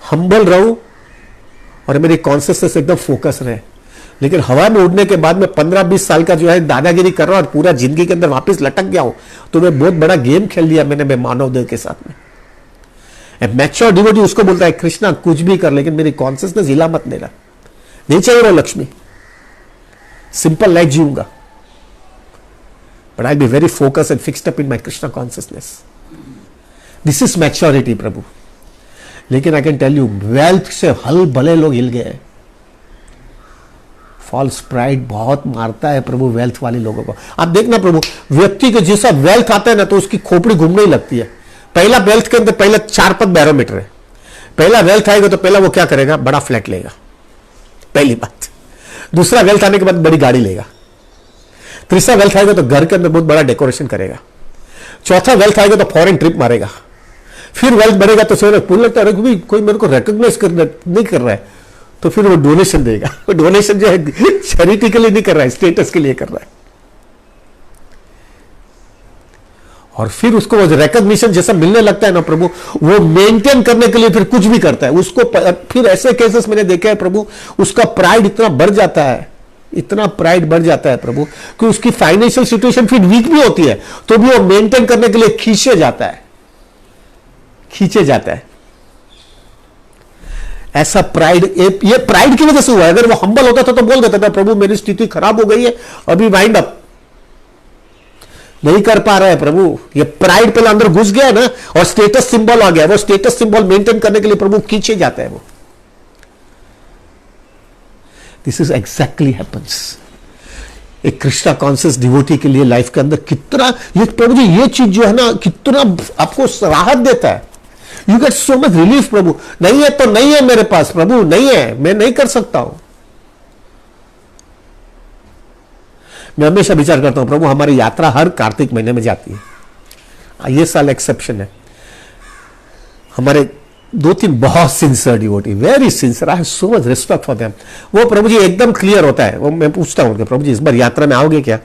हम्बल रहूं, और मेरी कॉन्सियसनेस एकदम फोकस रहे। लेकिन हवा में उड़ने के बाद में 15-20 साल का जो है दादागिरी कर रहा हूं और पूरा जिंदगी के अंदर वापस लटक गया हूं, तो मैं बहुत बड़ा गेम खेल लिया मैंने, मैं मानव देव के साथ में। मैच्योर डिवोटी उसको बोलता है कृष्णा कुछ भी कर, लेकिन मेरी कॉन्सियसनेस हिला मत देना, नहीं चाहिए वो लक्ष्मी। सिंपल लाइफ जीऊंगा, but I be very focus and fixed up in my Krishna consciousness. This is maturity प्रभु। लेकिन I can tell you, wealth से हल भले लोग हिल गए। फॉल्स प्राइड बहुत मारता है प्रभु वेल्थ वाले लोगों को। आप देखना प्रभु, व्यक्ति के जैसा वेल्थ आता है ना, तो उसकी खोपड़ी घूमने ही लगती है। पहला वेल्थ के अंदर पहला 4 पद बैरोमीटर है। पहला वेल्थ आएगा तो पहला वो क्या करेगा, बड़ा फ्लैट लेगा, पहली बात। दूसरा वेल्थ आने के बाद बड़ी गाड़ी लेगा। तीसरा वेल्थ आएगा तो घर के अंदर बहुत बड़ा डेकोरेशन करेगा। चौथा वेल्थ आएगा तो फॉरेन ट्रिप मारेगा। फिर वेल्थ बढ़ेगा तो फिर लगता है कोई मेरे को रिकॉग्नाइज नहीं कर रहा है, तो फिर वो डोनेशन देगा। वो डोनेशन जो है चैरिटी के लिए नहीं कर रहा है, स्टेटस के लिए कर रहा है। और फिर उसको वो रिकॉग्निशन जैसा मिलने लगता है ना प्रभु, वो मेंटेन करने के लिए फिर कुछ भी करता है उसको। फिर ऐसे केसेस मैंने देखे हैं प्रभु, उसका प्राइड इतना बढ़ जाता है, इतना प्राइड बढ़ जाता है प्रभु, कि उसकी फाइनेंशियल सिचुएशन फिर वीक भी होती है तो भी वो मेंटेन करने के लिए खींचे जाता है। ऐसा प्राइड, ये प्राइड की वजह से हुआ है। अगर वो हम्बल होता था तो बोल देता था प्रभु मेरी स्थिति खराब हो गई है, अभी वाइंड अप, नहीं कर पा रहा है प्रभु। ये प्राइड पहले अंदर घुस गया ना, और स्टेटस सिंबल आ गया, वो स्टेटस सिंबल मेंटेन करने के लिए प्रभु खींचे जाता है वो। दिस इज एग्जैक्टली हैपेंस एक कृष्णा कॉन्शियस डिवोटी के लिए लाइफ के अंदर। कितना ये प्रभु जी, ये चीज जो है ना, कितना आपको राहत देता है। You get so much relief. प्रभु नहीं है तो नहीं है मेरे पास, प्रभु नहीं है, मैं नहीं कर सकता हूं। मैं हमेशा विचार करता हूं प्रभु हमारी यात्रा हर कार्तिक महीने में जाती है, ये साल एक्सेप्शन है। हमारे 2-3 बहुत sincere devotee, very sincere, I have so much respect for them. वो प्रभु जी एकदम क्लियर होता है। वो मैं पूछता हूं प्रभु जी इस बार यात्रा में आओगे क्या?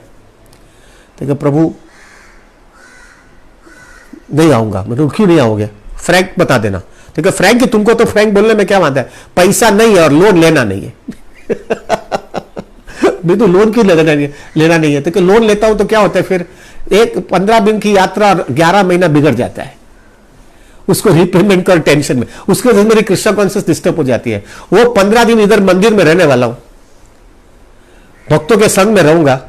तो प्रभु नहीं आऊंगा। मैं क्यों नहीं आओगे? फ्रैंक बता देना। ठीक है फ्रैंक, कि तुमको तो फ्रैंक बोलने में क्या बात है, पैसा नहीं है और लोन लेना नहीं है। मैं तो लोन क्यों लेना नहीं है? तो लोन लेता हूं तो क्या होता है फिर, एक 15 दिन की यात्रा 11 महीना बिगड़ जाता है, उसको रिपेमेंट कर टेंशन में, उसके वजह से मेरी कृष्णा कॉन्शियस डिस्टर्ब हो जाती है। वो 15 दिन इधर मंदिर में रहने वाला हूं, भक्तों के संग में रहूंगा,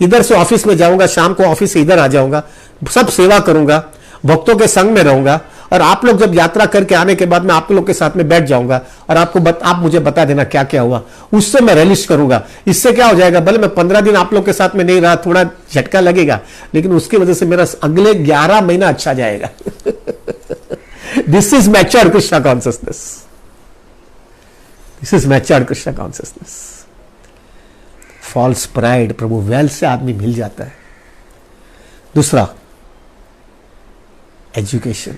इधर से ऑफिस में जाऊंगा, शाम को ऑफिस से इधर आ जाऊंगा, सब सेवा करूंगा, भक्तों के संग में रहूंगा, और आप लोग जब यात्रा करके आने के बाद मैं आप लोग के साथ में बैठ जाऊंगा और आप मुझे बता देना क्या क्या हुआ, उससे मैं रिलीज करूंगा। इससे क्या हो जाएगा, भले मैं 15 दिन आप लोग के साथ में नहीं रहा, थोड़ा झटका लगेगा, लेकिन उसकी वजह से मेरा अगले 11 महीना अच्छा जाएगा। This is matured Krishna consciousness, this is matured Krishna consciousness. False pride Prabhu well से आदमी मिल जाता है। दूसरा एजुकेशन।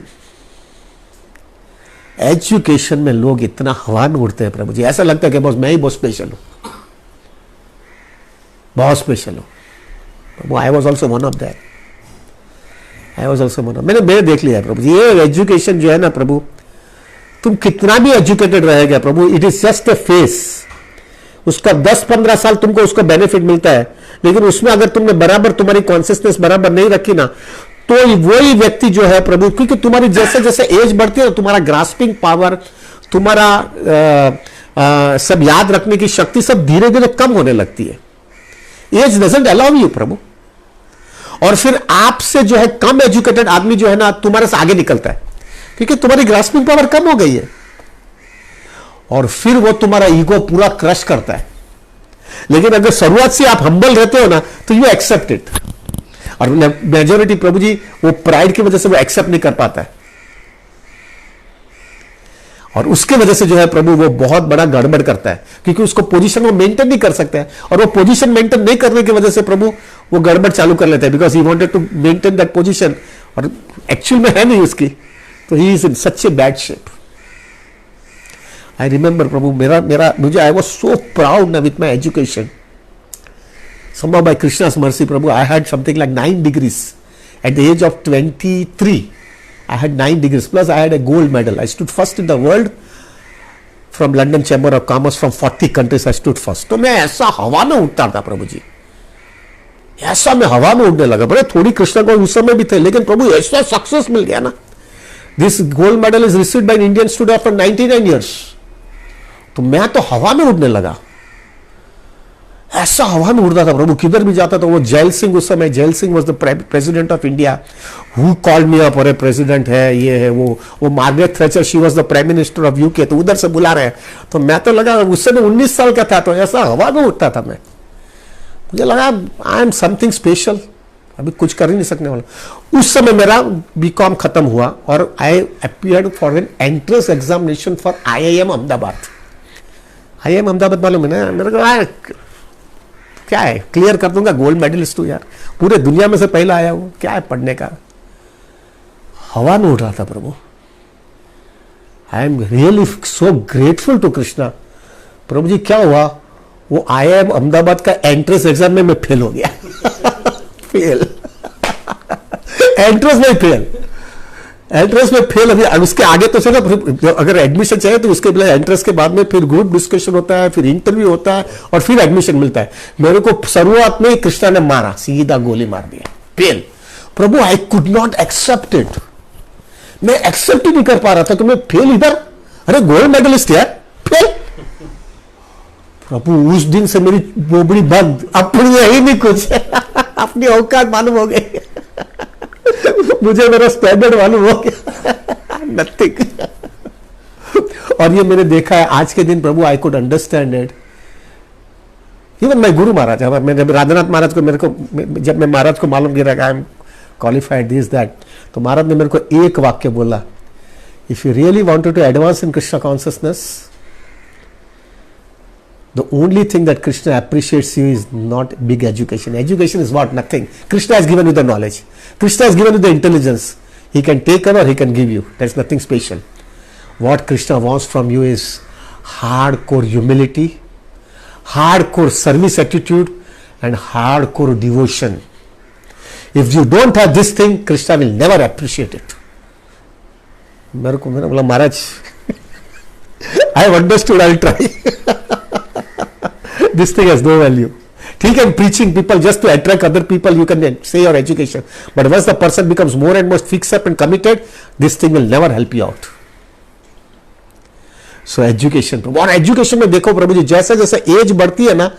एजुकेशन में लोग इतना हवा में उड़ते हैं प्रभु जी, ऐसा लगता है कि बस मैं ही बहुत स्पेशल हूं, बहुत स्पेशल हूं प्रभु। I was also one of that, I was also one of, मैंने देख लिया प्रभु जी। ये एजुकेशन जो है ना प्रभु, तुम कितना भी एजुकेटेड रहेगा प्रभु, it is just a face. उसका 10-15 साल तुमको उसका बेनिफिट मिलता है, लेकिन उसमें अगर तुमने बराबर तुम्हारी कॉन्सियसनेस बराबर नहीं रखी ना, तो वही व्यक्ति जो है प्रभु, क्योंकि तुम्हारी जैसे जैसे एज बढ़ती है तुम्हारा ग्रास्पिंग पावर, तुम्हारा सब याद रखने की शक्ति सब धीरे धीरे कम होने लगती है। एज डजंट अलाउ यू प्रभु। और फिर आपसे जो है कम एजुकेटेड आदमी जो है ना तुम्हारे से आगे निकलता है, क्योंकि तुम्हारी ग्रास्पिंग पावर कम हो गई है, और फिर वो तुम्हारा ईगो पूरा क्रश करता है। लेकिन अगर शुरुआत से आप हम्बल रहते हो ना, तो यू एक्सेप्ट इट। और मेजोरिटी प्रभु जी वो प्राइड की वजह से वो एक्सेप्ट नहीं कर पाता है, और उसके वजह से जो है प्रभु वो बहुत बड़ा गड़बड़ करता है, क्योंकि उसको पोजीशन वो मेंटेन नहीं कर सकता है, और वो पोजीशन मेंटेन नहीं करने की वजह से प्रभु वो गड़बड़ चालू कर लेता है, because he wanted to maintain that position, और एक्चुअल में है नहीं उसकी, तो he is in such a bad shape. I remember प्रभु मुझे आई वॉज सो प्राउड ना with my education. Somehow by Krishna's mercy, Prabhu, I had something like 9 degrees. At the age of 23, I had 9 degrees. Plus, I had a gold medal. I stood first in the world from London Chamber of Commerce. From 40 countries, I stood first. तो मैं ऐसा हवा में उठता था प्रभु जी, ऐसा मैं हवा में उड़ने लगा। बड़े थोड़ी कृष्णा को उस समय भी थे, लेकिन प्रभु ऐसा सक्सेस मिल गया ना। This gold medal is received by an Indian student after 99 years. तो मैं तो हवा में उड़ने लगा, ऐसा हवा में उड़ता था प्रभु। किधर भी जाता था वो जैल सिंह, उस समय gel Singh was the president of India, who called me up, अरे प्रेसिडेंट है, ये है वो Margaret Thatcher, she was the prime minister of UK, तो उधर से बुला रहे हैं। तो मैं तो लगा, उस समय 19 साल का था, तो ऐसा हवा में उठता था मैं, मुझे लगा आई एम समथिंग स्पेशल, अभी कुछ कर ही नहीं सकने वाला। उस समय मेरा बीकॉम खत्म हुआ और आई appeared for an entrance examination for IIM Ahmedabad. IIM Ahmedabad मालूम है ना मेरे को, क्या है, क्लियर कर दूंगा, गोल्ड मेडलिस्ट हूं यार, पूरे दुनिया में से पहला आया हूं, क्या है पढ़ने का। हवा में उठ रहा था प्रभु। I am really so grateful to Krishna. प्रभु जी क्या हुआ, वो IIM अहमदाबाद का एंट्रेंस एग्जाम में मैं फेल हो गया। फेल। एंट्रेंस में फेल, एंट्रेंस में फेल। अभी उसके आगे तो चलो, अगर एडमिशन चाहिए तो उसके पहले एंट्रेंस के बाद में फिर ग्रुप डिस्कशन होता है, फिर इंटरव्यू होता है और फिर एडमिशन मिलता है। मेरे को शुरुआत में कृष्णा ने मारा, सीधा गोली मार दिया, fail. Prabhu I could not accept it, मैं एक्सेप्ट ही नहीं कर पा रहा था कि मैं फेल इधर, अरे गोल्ड मेडलिस्ट है फेल। प्रभु उस दिन से मेरी बोबड़ी बंद, अपनी यही नहीं कुछ अपनी औकात मालूम हो गई मुझे मेरा स्टैंडर्ड मालूम हो गया नथिंग। और ये मैंने देखा है आज के दिन प्रभु, I could understand it. Even मैं गुरु महाराज, मैंने राधानाथ महाराज को, मेरे को जब मैं महाराज को मालूम गिरा I am qualified this that, तो महाराज ने मेरे को एक वाक्य बोला, if you really wanted to advance in Krishna consciousness, the only thing that Krishna appreciates you is not big education. Education is what? Nothing. Krishna has given you the knowledge. Krishna has given you the intelligence. He can take or he can give you. There's nothing special. What Krishna wants from you is hardcore humility, hardcore service attitude, and hardcore devotion. If you don't have this thing, Krishna will never appreciate it. मेरे को मैंने बोला महाराज I have understood, I will try. This thing has no value. ठीक है, preaching people just to attract other people, you can say your education, but once the person becomes more and more fixed up and committed, this thing will never help you out. So education, और education में देखो प्रभु जी, जैसे जैसे as बढ़ती है ना,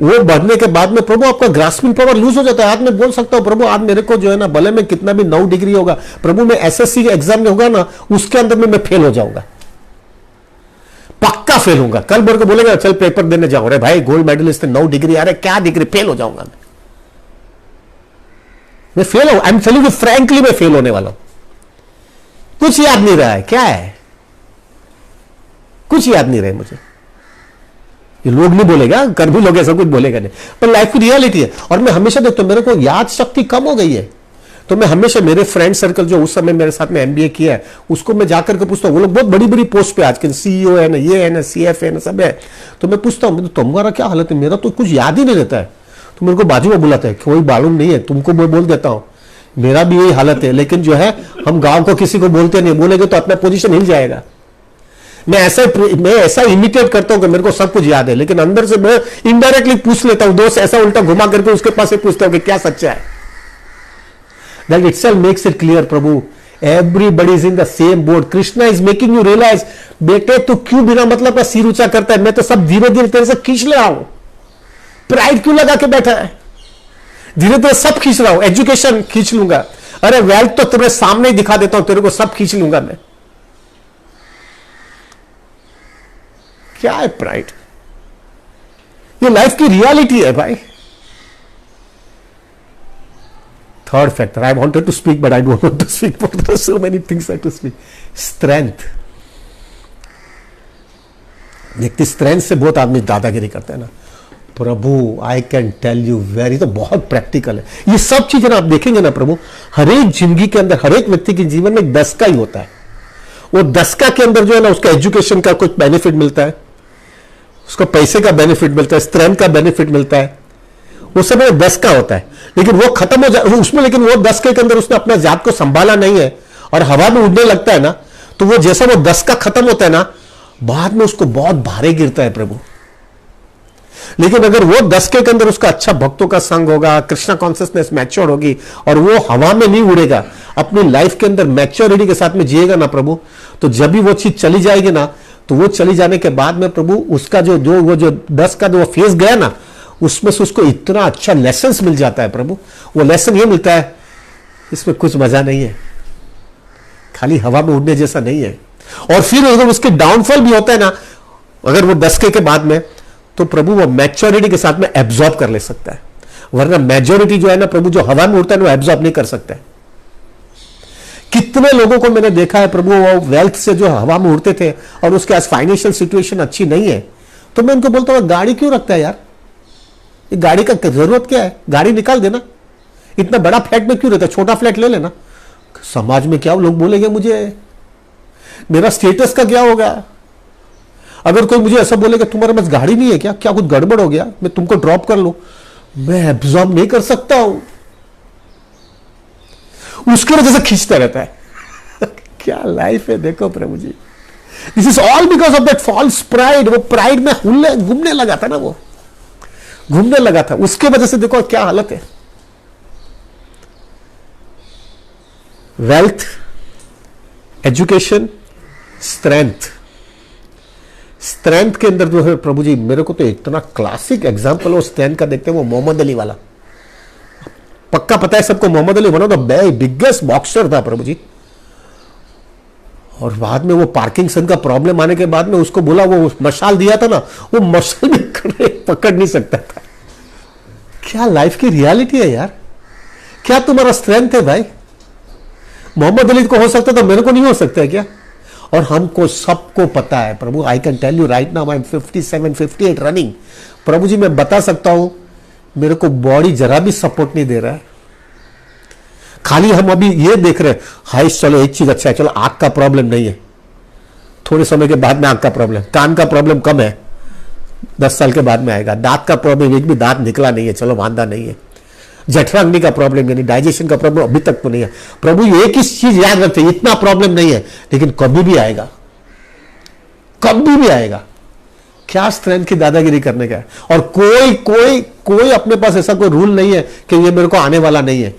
वो बढ़ने के बाद में प्रभु आपका ग्रास्पिंग पावर लूज हो जाता है। आज मैं बोल सकता हूं प्रभु, आज मेरे को जो है ना, भले में कितना भी 9 डिग्री होगा प्रभु, मैं एसएससी के एग्जाम में होगा ना, उसके अंदर में मैं फेल हो जाऊंगा, पक्का फेल होगा। कल मेरे को बोलेगा चल पेपर देने जाओ, अरे भाई गोल्ड मेडलिस्ट 9 डिग्री, अरे क्या डिग्री, फेल हो जाऊंगा मैं फेल हो, आई एम टेलिंग यू फ्रैंकली, मैं फेल होने वाला हूं। कुछ याद नहीं रहा है, क्या है, कुछ याद नहीं रहे मुझे। ये लोग नहीं बोलेगा, कर भी लोग ऐसा कुछ बोलेगा नहीं, पर लाइफ की रियलिटी है। और मैं हमेशा देखता हूं, मेरे को याद शक्ति कम हो गई है, तो मैं हमेशा मेरे फ्रेंड सर्कल जो उस समय मेरे साथ में एमबीए किया है, उसको मैं जाकर के पूछता हूँ, वो लोग बहुत बड़ी बड़ी पोस्ट पे आज के सीईओ है ना, ये है ना, सीएफ है ना, सब है। तो मैं पूछता हूँ तुम्हारा क्या हालत है, मेरा तो कुछ याद ही नहीं रहता है। तो मेरे को बाजू में बुलाता है, कोई मालूम नहीं है तुमको, मैं बोल देता हूँ मेरा भी यही हालत है, लेकिन जो है हम गाँव को किसी को बोलते नहीं, बोलेंगे तो अपना पोजिशन हिल जाएगा। मैं ऐसा इमिटेट करता हूं कि मेरे को सब कुछ याद है, लेकिन अंदर से मैं इनडायरेक्टली पूछ लेता हूं, दोस्त ऐसा उल्टा घुमा करके उसके पास से पूछता हूं कि क्या सच्चा है। That itself makes it clear Prabhu, everybody is in the same boat. Krishna is making you realise, बेटे तू क्यों बिना मतलब का सिर ऊंचा करता है, मैं तो सब धीरे धीरे तेरे से खींच ले रहा हूं, प्राइड क्यों लगा के बैठा है, धीरे धीरे सब खींच रहा हूं, एजुकेशन खींच लूंगा, अरे वेल्थ तो तेरे सामने ही दिखा देता हूं, तेरे को सब खींच लूंगा मैं। क्या है प्राइड, ये लाइफ की रियलिटी है भाई। Third factor, I wanted to speak but I don't want to speak, but so many things I to speak. Strength, देखते स्ट्रेंथ से बहुत आदमी दादागिरी करते हैं ना। प्रभु I can tell you very, तो बहुत प्रैक्टिकल है ये सब चीजें ना। आप देखेंगे ना प्रभु, हर एक जिंदगी के अंदर, हर एक व्यक्ति के जीवन में 10 का ही होता है। वो 10 का के अंदर जो है ना, उसका एजुकेशन का कुछ बेनिफिट मिलता है, उसको पैसे का बेनिफिट मिलता है, स्ट्रेंथ का बेनिफिट मिलता है, वो सब 10 का होता है। लेकिन वो खत्म हो जाए उसमें, लेकिन वो 10 के अंदर उसने अपना जात को संभाला नहीं है और हवा में उड़ने लगता है ना, तो वो जैसा वो 10 का खत्म होता है ना, बाद में उसको बहुत भारे गिरता है प्रभु। लेकिन अगर वो 10 के अंदर उसका अच्छा भक्तों का संग होगा, कृष्णा कॉन्शियसनेस मैच्योर होगी और वो हवा में नहीं उड़ेगा, अपनी लाइफ के अंदर मैच्योरिटी के साथ में जिएगा ना प्रभु, तो जब भी वो चीज चली जाएगी ना, तो वो चली जाने के बाद में प्रभु उसका जो 10 का जो फेज गया ना, उसमें से उसको इतना अच्छा लेसन मिल जाता है प्रभु। वो लेसन ये मिलता है, इसमें कुछ मजा नहीं है, खाली हवा में उड़ने जैसा नहीं है। और फिर अगर उसके डाउनफॉल भी होता है ना, अगर वो 10 के बाद में, तो प्रभु वो मैच्योरिटी के साथ में एब्जॉर्ब कर ले सकता है, वरना मेजोरिटी जो है ना प्रभु, जो हवा में उड़ता है ना, वो एब्जॉर्ब नहीं कर सकता है। कितने लोगों को मैंने देखा है प्रभु, वो वेल्थ से जो हवा में उड़ते थे और उसके आज फाइनेंशियल सिचुएशन अच्छी नहीं है, तो मैं उनको बोलता हूं गाड़ी क्यों रखता है यार, ये गाड़ी का जरूरत क्या है, गाड़ी निकाल देना, इतना बड़ा फ्लैट में क्यों रहता है, छोटा फ्लैट ले लेना। समाज में क्या लोग बोलेंगे मुझे, मेरा स्टेटस का क्या होगा। अगर कोई मुझे ऐसा बोलेगा तुम्हारे पास गाड़ी नहीं है क्या, क्या कुछ गड़बड़ हो गया, मैं तुमको ड्रॉप कर लूं, मैं एब्जॉर्ब नहीं कर सकता हूं। उसकी वजह से खींचता रहता है। क्या लाइफ है देखो प्रभु जी। This is all because of that false pride. वो प्राइड में घूमने लगा था ना, वो घूमने लगा था, उसके वजह से देखो क्या हालत है। Wealth, education, strength. स्ट्रेंथ के अंदर जो है प्रभु जी, मेरे को तो इतना क्लासिक एग्जांपल वो स्ट्रेंथ का देखते हैं, वो मोहम्मद अली वाला। पक्का पता है सबको, मोहम्मद अली बना तो बिगेस्ट बॉक्सर था प्रभु जी। और बाद में वो पार्किंसन का प्रॉब्लम आने के बाद में उसको बोला, वो मशाल दिया था ना, वो मशाल भी पकड़ नहीं सकता था। क्या लाइफ की रियलिटी है यार। क्या तुम्हारा स्ट्रेंथ है भाई? मोहम्मद अली को हो सकता था, मेरे को नहीं हो सकता है क्या? और हमको सबको पता है प्रभु। I can tell you right now, I am 57, 58 running. प्रभु जी मैं बता सकता हूं, मेरे को बॉडी जरा भी सपोर्ट नहीं दे रहा है। खाली हम अभी ये देख रहे हैं, हाई चलो एक चीज अच्छा है, चलो आंख का प्रॉब्लम नहीं है, थोड़े समय के बाद में आंख का प्रॉब्लम, कान का प्रॉब्लम कम है, 10 साल के बाद में आएगा, दांत का प्रॉब्लम एक भी दांत निकला नहीं है, चलो वांदा नहीं है, जठराग्नि का प्रॉब्लम यानी डाइजेशन का प्रॉब्लम अभी तक तो नहीं है। प्रभु एक ही चीज याद रखते, इतना प्रॉब्लम नहीं है, लेकिन कभी भी आएगा, कभी भी आएगा। क्या स्ट्रेंथ की दादागिरी करने का है? और कोई कोई कोई अपने पास ऐसा कोई रूल नहीं है कि ये मेरे को आने वाला नहीं है,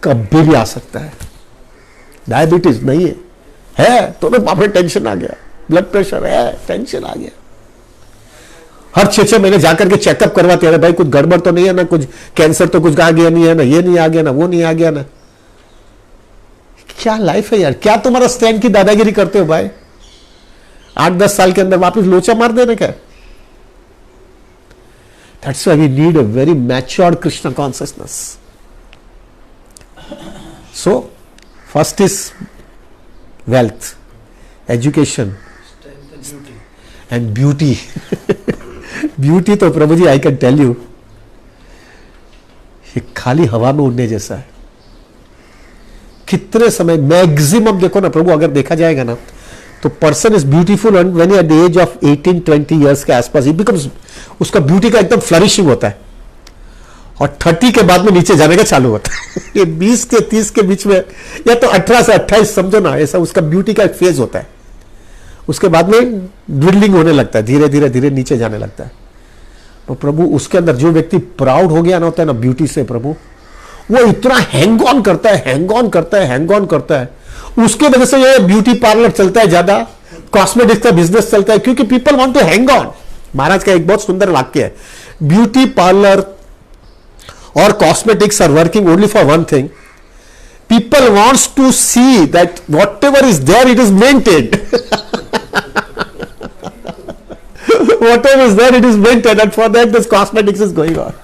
कभी भी आ सकता है। डायबिटीज नहीं है तो बाप रे टेंशन आ गया, ब्लड प्रेशर है, टेंशन आ गया। हर 6-6 महीने जाकर के चेकअप करवाते हैं, भाई कुछ गड़बड़ तो नहीं है ना, कुछ कैंसर तो कुछ आ गया नहीं है ना, ये नहीं आ गया ना, वो नहीं आ गया ना। क्या लाइफ है यार। क्या तुम्हारा स्ट्रेंथ की दादागिरी करते हो भाई? 8-10 साल के अंदर वापस लोचा मार देने का। That's why we need a very matured Krishna consciousness. So, first is wealth, education, and beauty. Beauty तो प्रभु जी I can tell you, ये खाली हवा में उड़ने जैसा है। कितने समय मैक्सिमम देखो ना प्रभु, अगर देखा जाएगा ना तो person is beautiful when at the age of 18-20 years के आसपास ही बिकम्स, उसका ब्यूटी का एकदम फ्लरिशिंग होता है, और 30 के बाद में नीचे जाने का चालू होता है। ये 20 के 30 के बीच में, या तो 18 से 28 समझो ना, ऐसा उसका ब्यूटी का एक फेज होता है। उसके बाद में ड्रिडलिंग होने लगता है, धीरे धीरे धीरे नीचे जाने लगता है। तो प्रभु उसके अंदर जो व्यक्ति प्राउड हो गया ना होता है ना ब्यूटी से, प्रभु वो इतना हैंग ऑन करता है, हैंग ऑन करता है, हैंग ऑन करता है। उसके वजह से ये ब्यूटी पार्लर चलता है ज्यादा, कॉस्मेटिक्स का बिजनेस चलता है, क्योंकि people want to hang on. Maharaj का एक बहुत सुंदर वाक्य है, ब्यूटी पार्लर और cosmetics are working only for one thing, people wants to see that whatever is there it is maintained. Whatever is there, it is maintained, and for that this cosmetics is going on.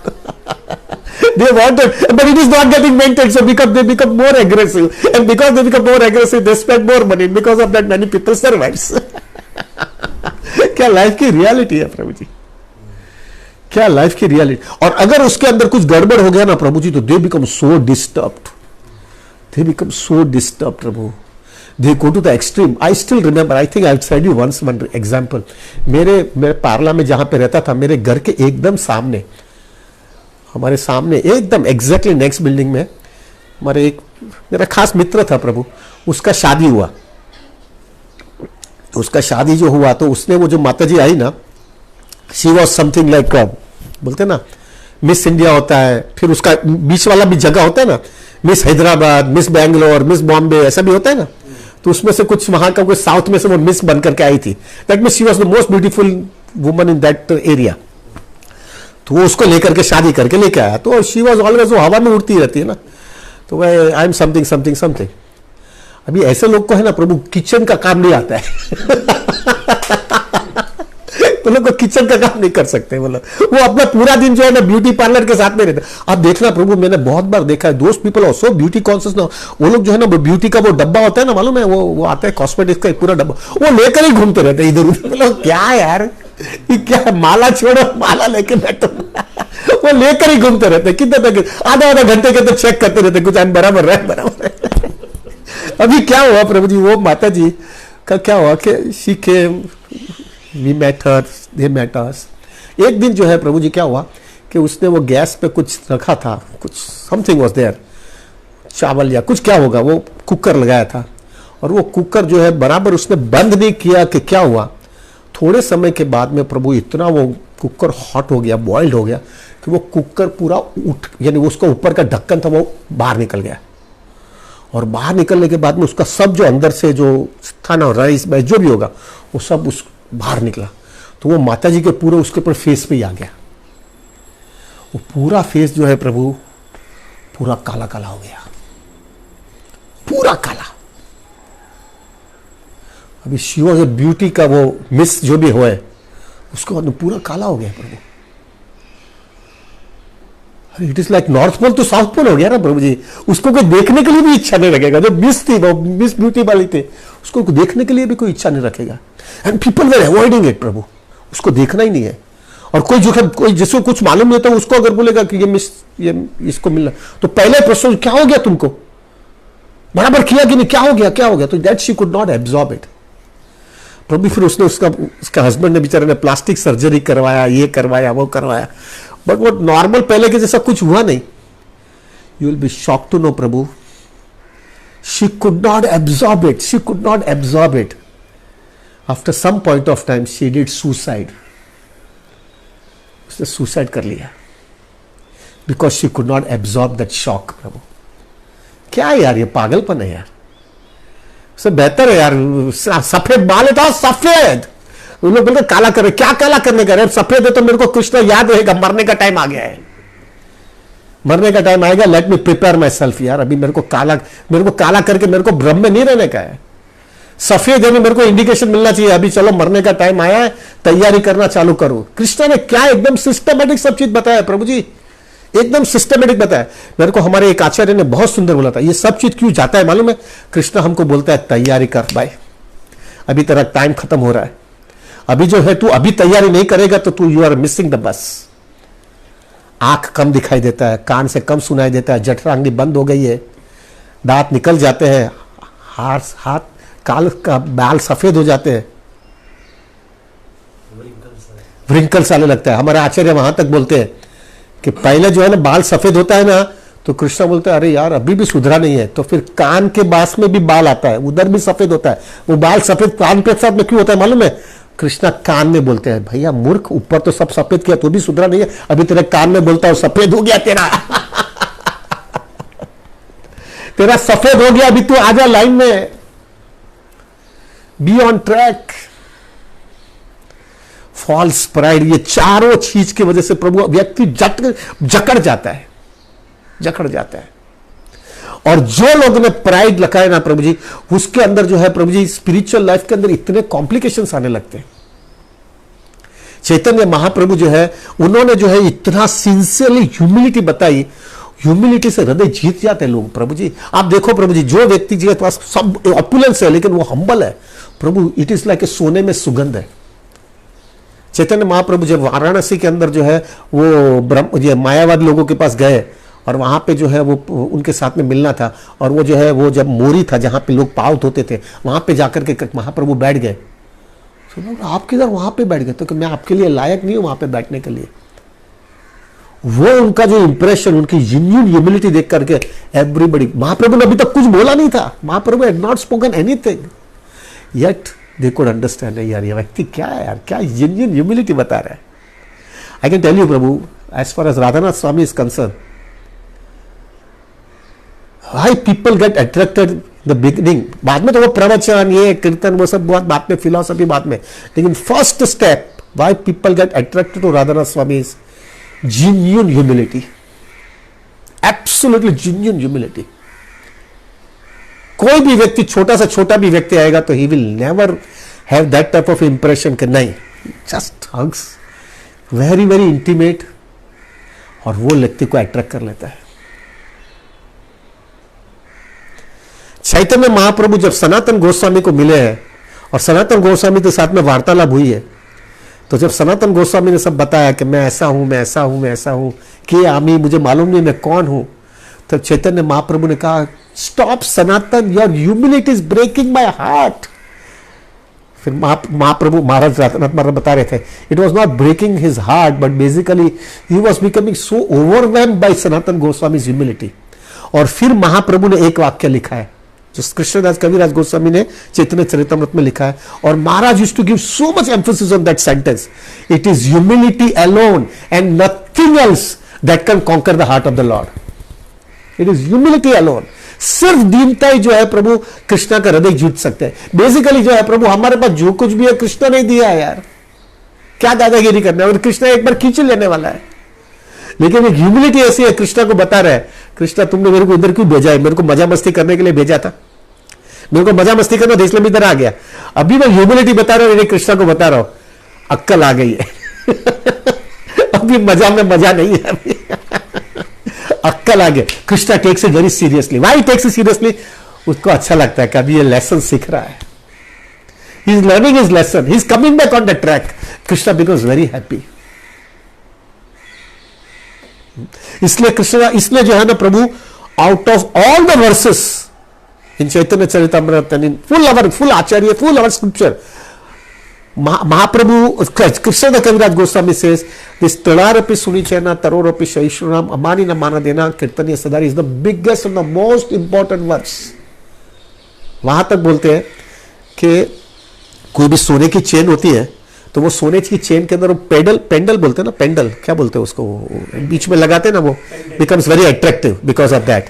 They want it, but it is not getting maintained, so because they become more aggressive, and because they become more aggressive, they spend more money. Because of that, many people survives. क्या life की reality है प्रभु जी, क्या life की reality. और अगर उसके अंदर कुछ गड़बड़ हो गया ना प्रभु जी, तो they become so disturbed, they become so disturbed Prabhu. They go to the extreme. I still remember, I think I've said you once one example. मेरे पार्ला में जहां पे रहता था, मेरे घर के एकदम सामने, हमारे सामने एकदम एग्जैक्टली नेक्स्ट बिल्डिंग में हमारे एक मेरा खास मित्र था प्रभु, उसका शादी हुआ। उसका शादी जो हुआ तो उसने वो जो माता जी आई ना, शी वॉज समथिंग लाइक, बोलते ना मिस इंडिया होता है, फिर उसका बीच वाला भी जगह होता है ना, miss Hyderabad, miss Bangalore, miss Bombay, ऐसा भी होता है ना। तो उसमें से कुछ वहां का कोई साउथ में से वो मिस बन करके आई थी। That means she was the most beautiful woman in that area. तो वो उसको लेकर के शादी करके लेके आया, तो शी वाज ऑलवेज, वो हवा में उड़ती रहती है ना, तो वह I am something something something. अभी ऐसे लोग को है ना प्रभु किचन का काम नहीं आता है। तो लोग को किचन का काम नहीं कर सकते, मतलब वो अपना पूरा दिन जो है ना ब्यूटी पार्लर के साथ में रहते। आप देखना प्रभु, मैंने बहुत बार देखा है, दोस्त people are so beauty conscious ना, वो लोग जो है ना ब्यूटी का वो डब्बा होता है ना, मालूम है, वो आता है कॉस्मेटिक्स का एक पूरा डब्बा, वो लेकर ही घूमते रहते इधर उधर। मतलब क्या यार, ये क्या माला छोड़ो, माला लेके बैठो। वो लेकर ही घूमते रहते, कितने तक आधा घंटे के तो चेक करते रहते, कुछ बराबर है, बराबर है। अभी क्या हुआ प्रभु जी, वो माता जी का क्या हुआ कि she came, we met her, they met us। एक दिन जो है प्रभु जी क्या हुआ कि उसने वो गैस पे कुछ रखा था, कुछ समथिंग वाज देयर, चावल या कुछ क्या होगा, वो कुकर लगाया था, और वो कुकर जो है बराबर उसने बंद नहीं किया कि क्या हुआ, थोड़े समय के बाद में प्रभु इतना वो कुकर हॉट हो गया, बॉइल्ड हो गया कि वो कुकर पूरा उठ, यानी उसका ऊपर का ढक्कन था वो बाहर निकल गया। और बाहर निकलने के बाद में उसका सब जो अंदर से जो था ना, राइस में जो भी होगा वो सब उस बाहर निकला। तो वो माता जी के पूरे उसके ऊपर फेस पे ही आ गया। वो पूरा फेस जो है प्रभु पूरा काला काला हो गया, पूरा काला। अभी शी वॉज ए ब्यूटी का वो मिस जो भी हो है, उसके बाद पूरा काला हो गया प्रभु। It is like north pole तो साउथ पोल हो गया ना प्रभु जी। उसको कोई देखने के लिए भी इच्छा नहीं रखेगा। जो मिस थी, वो मिस ब्यूटी वाली थी, उसको देखने के लिए भी कोई इच्छा नहीं रखेगा। And people were avoiding it प्रभु, उसको देखना ही नहीं है। और कोई जो है, कोई जिसको कुछ मालूम नहीं होता उसको अगर बोलेगा कि ये मिस, ये इसको मिलना, तो पहले प्रश्न क्या हो गया तुमको, बराबर किया कि नहीं, क्या हो गया, क्या हो गया। तो that she could not absorb it प्रभु। फिर उसने उसका हस्बैंड ने बेचारे ने प्लास्टिक सर्जरी करवाया, ये करवाया, वो करवाया, बट वो नॉर्मल पहले के जैसा कुछ हुआ नहीं। You will be shock to know प्रभु, she could not absorb it, she could not absorb it. After some point of time she did suicide, उसने सुसाइड कर लिया, because she could not absorb that shock. प्रभु क्या है यार, ये पागलपन है यार। उससे बेहतर है यार, सफेद बाल था, सफेद, उन लोग बोलते काला करे, क्या काला करने का, सफेद है तो मेरे को कृष्ण याद रहेगा, मरने का टाइम आ गया है, मरने का टाइम आएगा, let me prepare my self. यार अभी मेरे को काला करके मेरे को भ्रम में नहीं रहने का है। सफेद है, मेरे को इंडिकेशन मिलना चाहिए, अभी चलो मरने का टाइम आया है, तैयारी करना चालू करो। कृष्ण ने क्या एकदम सिस्टमेटिक सब चीज बताया प्रभु जी, एकदम सिस्टमेटिक बताया। मेरे को हमारे एक आचार्य ने बहुत सुंदर बोला था, ये सब चीज क्यों जाता है मालूम है, कृष्ण हमको बोलता है तैयारी कर भाई, अभी तेरा टाइम खत्म हो रहा है, अभी जो है तू अभी तैयारी नहीं करेगा तो तू you are missing the bus. आंख कम दिखाई देता है, कान से कम सुनाई देता है, जठराग्नि बंद हो गई है, दांत निकल जाते हैं, हाथ काल का बाल सफेद हो जाते हैं, व्रिंकल्स आने लगता है। हमारे आचार्य वहां तक बोलते हैं कि पहले जो है ना बाल सफेद होता है ना, तो कृष्ण बोलते हैं अरे यार अभी भी सुधरा नहीं है, तो फिर कान के पास में भी बाल आता है, उधर भी सफेद होता है। वो बाल सफेद कान के साथ में क्यों होता है मालूम है, कृष्णा कान में बोलते हैं भैया मूर्ख, ऊपर तो सब सफेद किया तो भी सुधरा नहीं है, अभी तेरे कान में बोलता हूं सफेद हो गया तेरा तेरा सफेद हो गया, अभी तू आजा लाइन में, be on track. False pride, ये चारों चीज की वजह से प्रभु व्यक्ति जकड़ जाता है, जकड़ जाता है। और जो लोग ने प्राइड लगाए ना प्रभु जी, उसके अंदर जो है प्रभु जी स्पिरिचुअल लाइफ के अंदर इतने कॉम्प्लिकेशंस आने लगते हैं। चैतन्य महाप्रभु जो है उन्होंने जो है इतना सिंसियरली ह्यूमिलिटी बताई, ह्यूमिलिटी से हृदय जीत जाते हैं लोग प्रभु जी। आप देखो प्रभु जी, जो व्यक्ति जी के पास सब ऑपुलेंस है लेकिन वो हम्बल है प्रभु, इट इज लाइक सोने में सुगंध है। चैतन्य महाप्रभु जब वाराणसी के अंदर जो है वो ब्रह्म मायावादी लोगों के पास गए और वहां पे जो है वो उनके साथ में मिलना था, और वो जो है वो जब मोरी था जहां पे लोग पाव धोते थे, वहां पे जाकर के महाप्रभु बैठ गए। तो लोग आप किधर वहां पे बैठ गए, तो कि मैं आपके लिए लायक नहीं हूं वहां पे बैठने के लिए। वो उनका जो इंप्रेशन, उनकी जेन्युइन ह्यूमिलिटी देख करके एवरीबडी, महाप्रभु ने अभी तक कुछ बोला नहीं था, Mahaprabhu had not spoken anything, yet they could understand यार ये व्यक्ति क्या है यार, क्या जेन्युइन ह्यूमिलिटी बता रहा है। I can tell you Prabhu, as far as Radhanath Swami is concern, why people get attracted the beginning, बाद में तो वो प्रवचन ये कीर्तन वो सब बहुत बाद में, फिलोसफी बाद में, लेकिन first step why people get attracted to Radhanath Swami is genuine humility, absolutely genuine humility। कोई भी व्यक्ति, छोटा से छोटा भी व्यक्ति आएगा तो he will never have that type of impression कि नहीं, just hugs, very very intimate, और वो व्यक्ति को अट्रैक्ट कर लेता है। चैतन्य महाप्रभु जब सनातन गोस्वामी को मिले हैं और सनातन गोस्वामी के साथ में वार्तालाप हुई है, तो जब सनातन गोस्वामी ने सब बताया कि मैं ऐसा हूं, मैं ऐसा हूं, मैं ऐसा हूं, कि आमी मुझे मालूम नहीं मैं कौन हूं, तो चैतन्य महाप्रभु ने कहा stop Sanatan, your humility is breaking my heart. फिर महाप्रभु महाराज राधानाथ महाराज बता रहे थे, it was not breaking his heart but basically he was becoming so overwhelmed by Sanatan Goswami humility. और फिर महाप्रभु ने एक वाक्य लिखा है जो कृष्णदास कविराज गोस्वामी ने चैतन्य चरितमृत में लिखा है, और Maharaj used to give so much emphasis on that sentence, it is humility alone and nothing else that can conquer the heart of the lord. It is humility alone, सिर्फ दीनता ही जो है प्रभु कृष्णा का हृदय जीत सकते हैं। बेसिकली जो है प्रभु हमारे पास जो कुछ भी है कृष्णा ने दिया है यार, क्या दादागिरी करना है, और कृष्णा एक बार खींच लेने वाला है। लेकिन एक ह्यूमिलिटी ऐसी है, कृष्णा को बता रहा है, कृष्णा तुमने मेरे को इधर क्यों भेजा है, मेरे को मजा मस्ती करने के लिए भेजा था, मेरे को मजा मस्ती करना था इसलिए मैं इधर आ गया। अभी मैं ह्यूमिलिटी बता रहा हूं, कृष्णा को बता रहा हूं, अक्कल आ गई है अभी मजा में मजा नहीं है, अभी अक्कल आ गया। Krishna takes it very seriously. Why takes it seriously? उसको अच्छा लगता है कि अभी ये लेसन सीख रहा है, he is learning his lesson, he is coming back on the track. Krishna becomes very happy. इसलिए कृष्णा, इसलिए जो है ना प्रभु, out of all the verses in Chaitanya Charitamrita and in full आचार्य, full our scripture, Mahaprabhu Krishna Kaviraj Goswami says this तड़ारपि सुनिचैना तरोरपि शैश्वराम अमानी न माना देना कीर्तनीय सदारी is the biggest and the most important words. वहां तक बोलते हैं कि कोई भी सोने की चेन होती है तो वो सोने की चेन के अंदर पेंडल बोलते हैं ना, पेंडल क्या बोलते हैं उसको, बीच में लगाते हैं ना, वो becomes very attractive because of that.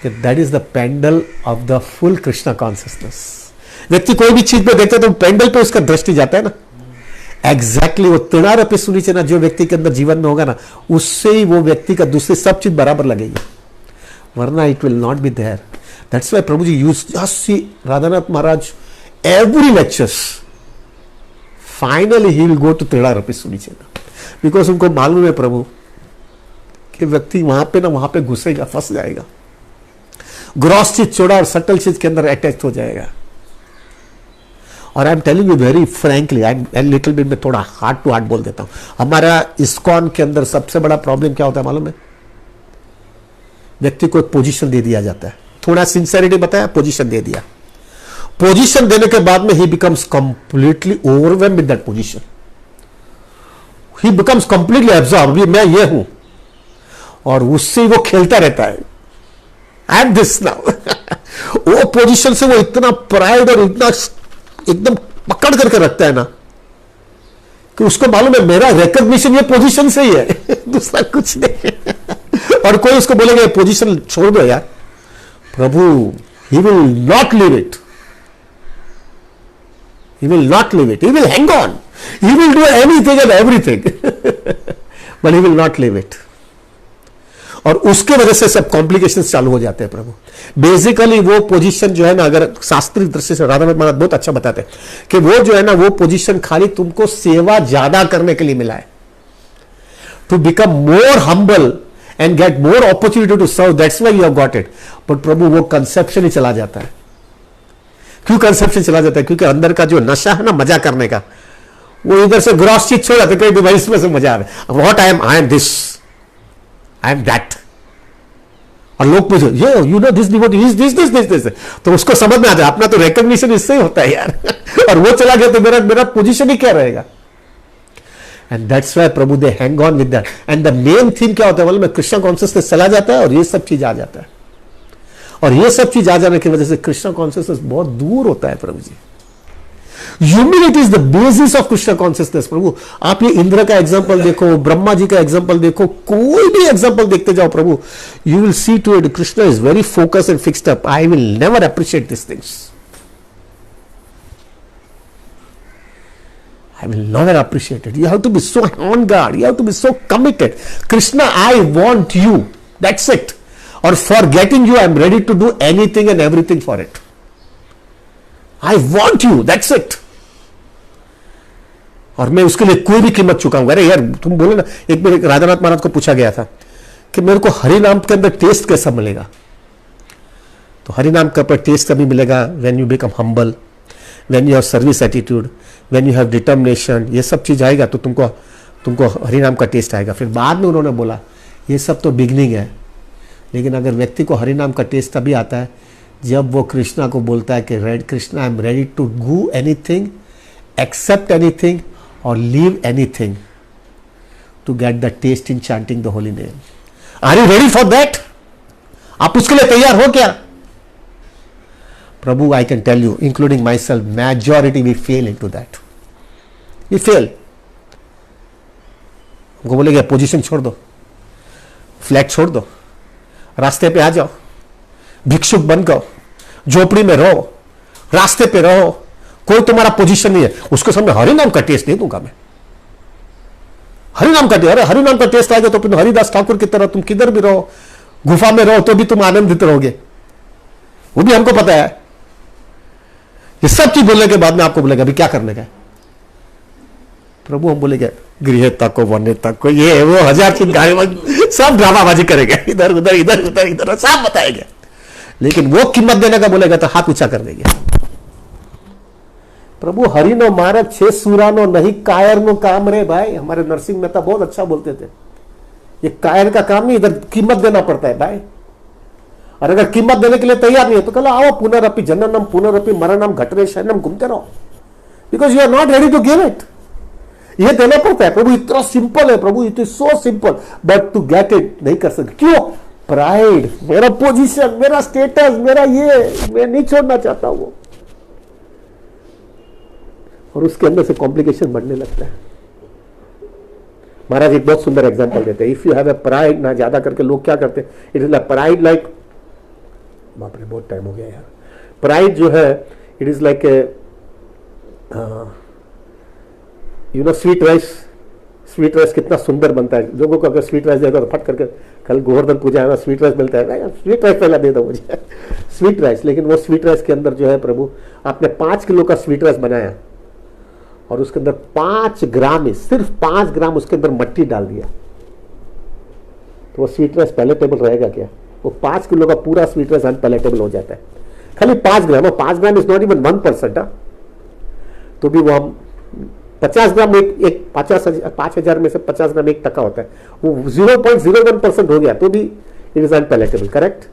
That is the पेंडल of the full Krishna consciousness. व्यक्ति कोई भी चीज पे देखते तो पेंडल पे उसका दृष्टि जाता है ना, एग्जैक्टली वो तिनार पे सुनी चेना जो व्यक्ति के अंदर जीवन में होगा ना, उससे ही वो व्यक्ति का दूसरी सब चीज बराबर लगेगी, वरना it will not be there. That's why प्रभु जी use just see Radhanath Maharaj every lectures, finally he will go to तिनार सुनी चेना, बिकॉज उनको मालूम है प्रभु कि व्यक्ति वहां पे ना वहां पे घुसेगा, फंस जाएगा, ग्रॉस चीज छोड़ा और सटल चीज के अंदर अटैच हो जाएगा। और आई am telling you very frankly, I am little bit में थोड़ा हार्ट टू हार्ट बोल देता हूं, हमारा इस्कॉन के अंदर सबसे बड़ा प्रॉब्लम क्या होता है मालूम है? व्यक्ति को एक पोजीशन दे दिया जाता है, थोड़ा सिंसियरिटी बताया, पोजीशन दे दिया, पोजीशन देने के बाद में ही becomes completely overwhelm with that position, he becomes completely absorb, मैं ये हूं, और उससे वो खेलता रहता है, आई एम दिस नाउ वो पोजीशन से वो इतना प्राइड और इतना एकदम पकड़ करके रखता है ना कि उसको मालूम है मेरा रिकॉग्निशन ये पोजीशन से ही है दूसरा कुछ नहीं और कोई उसको बोलेगा ये पोजीशन छोड़ दो यार, प्रभु he will not leave it, he will not leave it, he will hang on, he will do anything and everything but he will not leave it। और उसके वजह से सब कॉम्प्लिकेशंस चालू हो जाते हैं प्रभु। बेसिकली वो पोजीशन जो है ना, अगर शास्त्रीय दृष्टि से राधा महाराज बहुत अच्छा बताते हैं कि वो जो है ना, वो पोजीशन खाली तुमको सेवा ज्यादा करने के लिए मिला है, to become more humble and get more opportunity to serve, that's why you have got it. But प्रभु वो कंसेप्शन ही चला जाता है। क्यों कंसेप्शन चला जाता है? क्योंकि अंदर का जो नशा है ना मजा करने का, वो इधर से ग्रॉस चीज छोड़ जाते, कई डिवाइस में से मजा आ रहा है, what I am this, I am that, और लोग पूछो ये you know this devotee is this, तो उसको समझ में आ जाए अपना तो रिकॉग्निशन इससे ही होता है यार और वो चला गया तो मेरा पोजीशन ही क्या रहेगा। And that's why Prabhu they hang on with that. And the main theme क्या होता है मालूम है? कृष्णा कॉन्शियसनेस चला जाता है और ये सब चीज आ जाता है, और ये सब चीज आ जाने की वजह से कृष्णा कॉन्शियसनेस बहुत दूर होता है प्रभु जी। Humility is the basis of Krishna consciousness प्रभु। आप ये इंद्र का एग्जांपल देखो, ब्रह्मा जी का एग्जांपल देखो, कोई भी एग्जांपल देखते जाओ प्रभु, you will see to it Krishna is very focused and fixed up. I will never appreciate this things, I will never appreciate it. You have to be so on guard. You have to be so committed. Krishna, I want you. That's it. Or for getting you, I am ready to do anything and everything for it. I want you. That's it. और मैं उसके लिए कोई भी कीमत चुकाऊंगा। अरे यार तुम बोले ना, एक बार राधानाथ महाराज को पूछा गया था कि मेरे को हरि नाम के अंदर टेस्ट कैसा मिलेगा? तो हरि नाम का पर टेस्ट कभी मिलेगा when you become humble, when you have service attitude, when you have determination, ये सब चीज आएगा तो तुमको हरि नाम का टेस्ट आएगा। फिर बाद में उन्होंने बोला ये सब तो बिगनिंग है, लेकिन अगर व्यक्ति को हरि नाम का टेस्ट तभी आता है जब वो कृष्णा को बोलता है कि Krishna I am ready to do anything, except anything और leave anything to get the taste in chanting the holy name. Are you ready for that? आप उसके लिए तैयार हो क्या? प्रभु, I can tell you, including myself, majority we fail in to that, we fail. हमको बोलेगा position छोड़ दो, फ्लैट छोड़ दो, रास्ते पे आ जाओ, भिक्षुक बन जाओ, झोपड़ी में रहो, रास्ते पे रहो, कोई तुम्हारा पोजीशन नहीं है। उसके सामने हरि नाम का टेस्ट नहीं दूंगा मैं। हरि नाम का टेस्ट, अरे हरि नाम का टेस्ट आएगा तो फिर हरिदास ठाकुर की तरह तुम किधर भी रहो, गुफा में रहो तो भी तुम आनंदित रहोगे, वो भी हमको पता है। ये सब चीज बोलने के बाद में आपको बोलेगा अभी क्या करने का है? प्रभु हम बोलेंगे गृहता को, वन्यता को, ये वो 1000 चीज गाने सब ड्रामाबाजी करेंगे, इधर उधर इधर उधर इधर सब बताएंगे, लेकिन वो कीमत देने का बोलेगा तो हाथ ऊंचा कर देंगे। प्रभु हरिनो मारक 6 सूरानो नहीं कायर नो काम रे भाई। हमारे नरसिंह मेहता बहुत अच्छा बोलते थे, ये कायर का काम नहीं, इधर कीमत देना पड़ता है भाई। और अगर कीमत देने के लिए तैयार नहीं है तो कल आओ पुनरअपि जननम पुनरअपि मरणम घटरे शरणम घूमते रहो, because you are not ready to give it. ये देना पड़ता है। प्रभु इतना सिंपल है, प्रभु it is so simple, but to get it नहीं कर सकते। क्यों? प्राइड, मेरा पोजीशन, मेरा स्टेटस, मेरा ये, मैं नहीं छोड़ना चाहता वो, और उसके अंदर से कॉम्प्लिकेशन बढ़ने लगता है। महाराज एक बहुत सुंदर एग्जांपल देते हैं, if you have a pride, ना ज्यादा करके लोग क्या करते हैं, it is like pride like, बाप रे बहुत टाइम हो गया यार। प्राइड जो है it is like a you know sweet rice. Sweet rice कितना सुंदर बनता है, लोगों को अगर स्वीट राइस देगा तो फट करके, कल गोवर्धन पूजा है ना, स्वीट राइस मिलता है, स्वीट राइस पहला दे दो मुझे स्वीट राइस। लेकिन वो स्वीट राइस के अंदर जो है प्रभु आपने 5 किलो का स्वीट राइस बनाया और उसके अंदर 5 ग्राम, सिर्फ 5 ग्राम उसके अंदर मट्टी डाल दिया, तो वो स्वीट राइस पैलेटेबल रहेगा क्या? वो 5 किलो का पूरा स्वीट राइस अनपैलेटेबल हो जाता है। खाली 5 ग्राम, और 5 ग्राम इज नॉट इवन 1%, तो भी वो हम 50 ग्राम एक 5,000 में से 50 ग्राम 1% होता है, वो 0.01% हो गया तो भी इट इज अनपैलेटेबल। करेक्ट?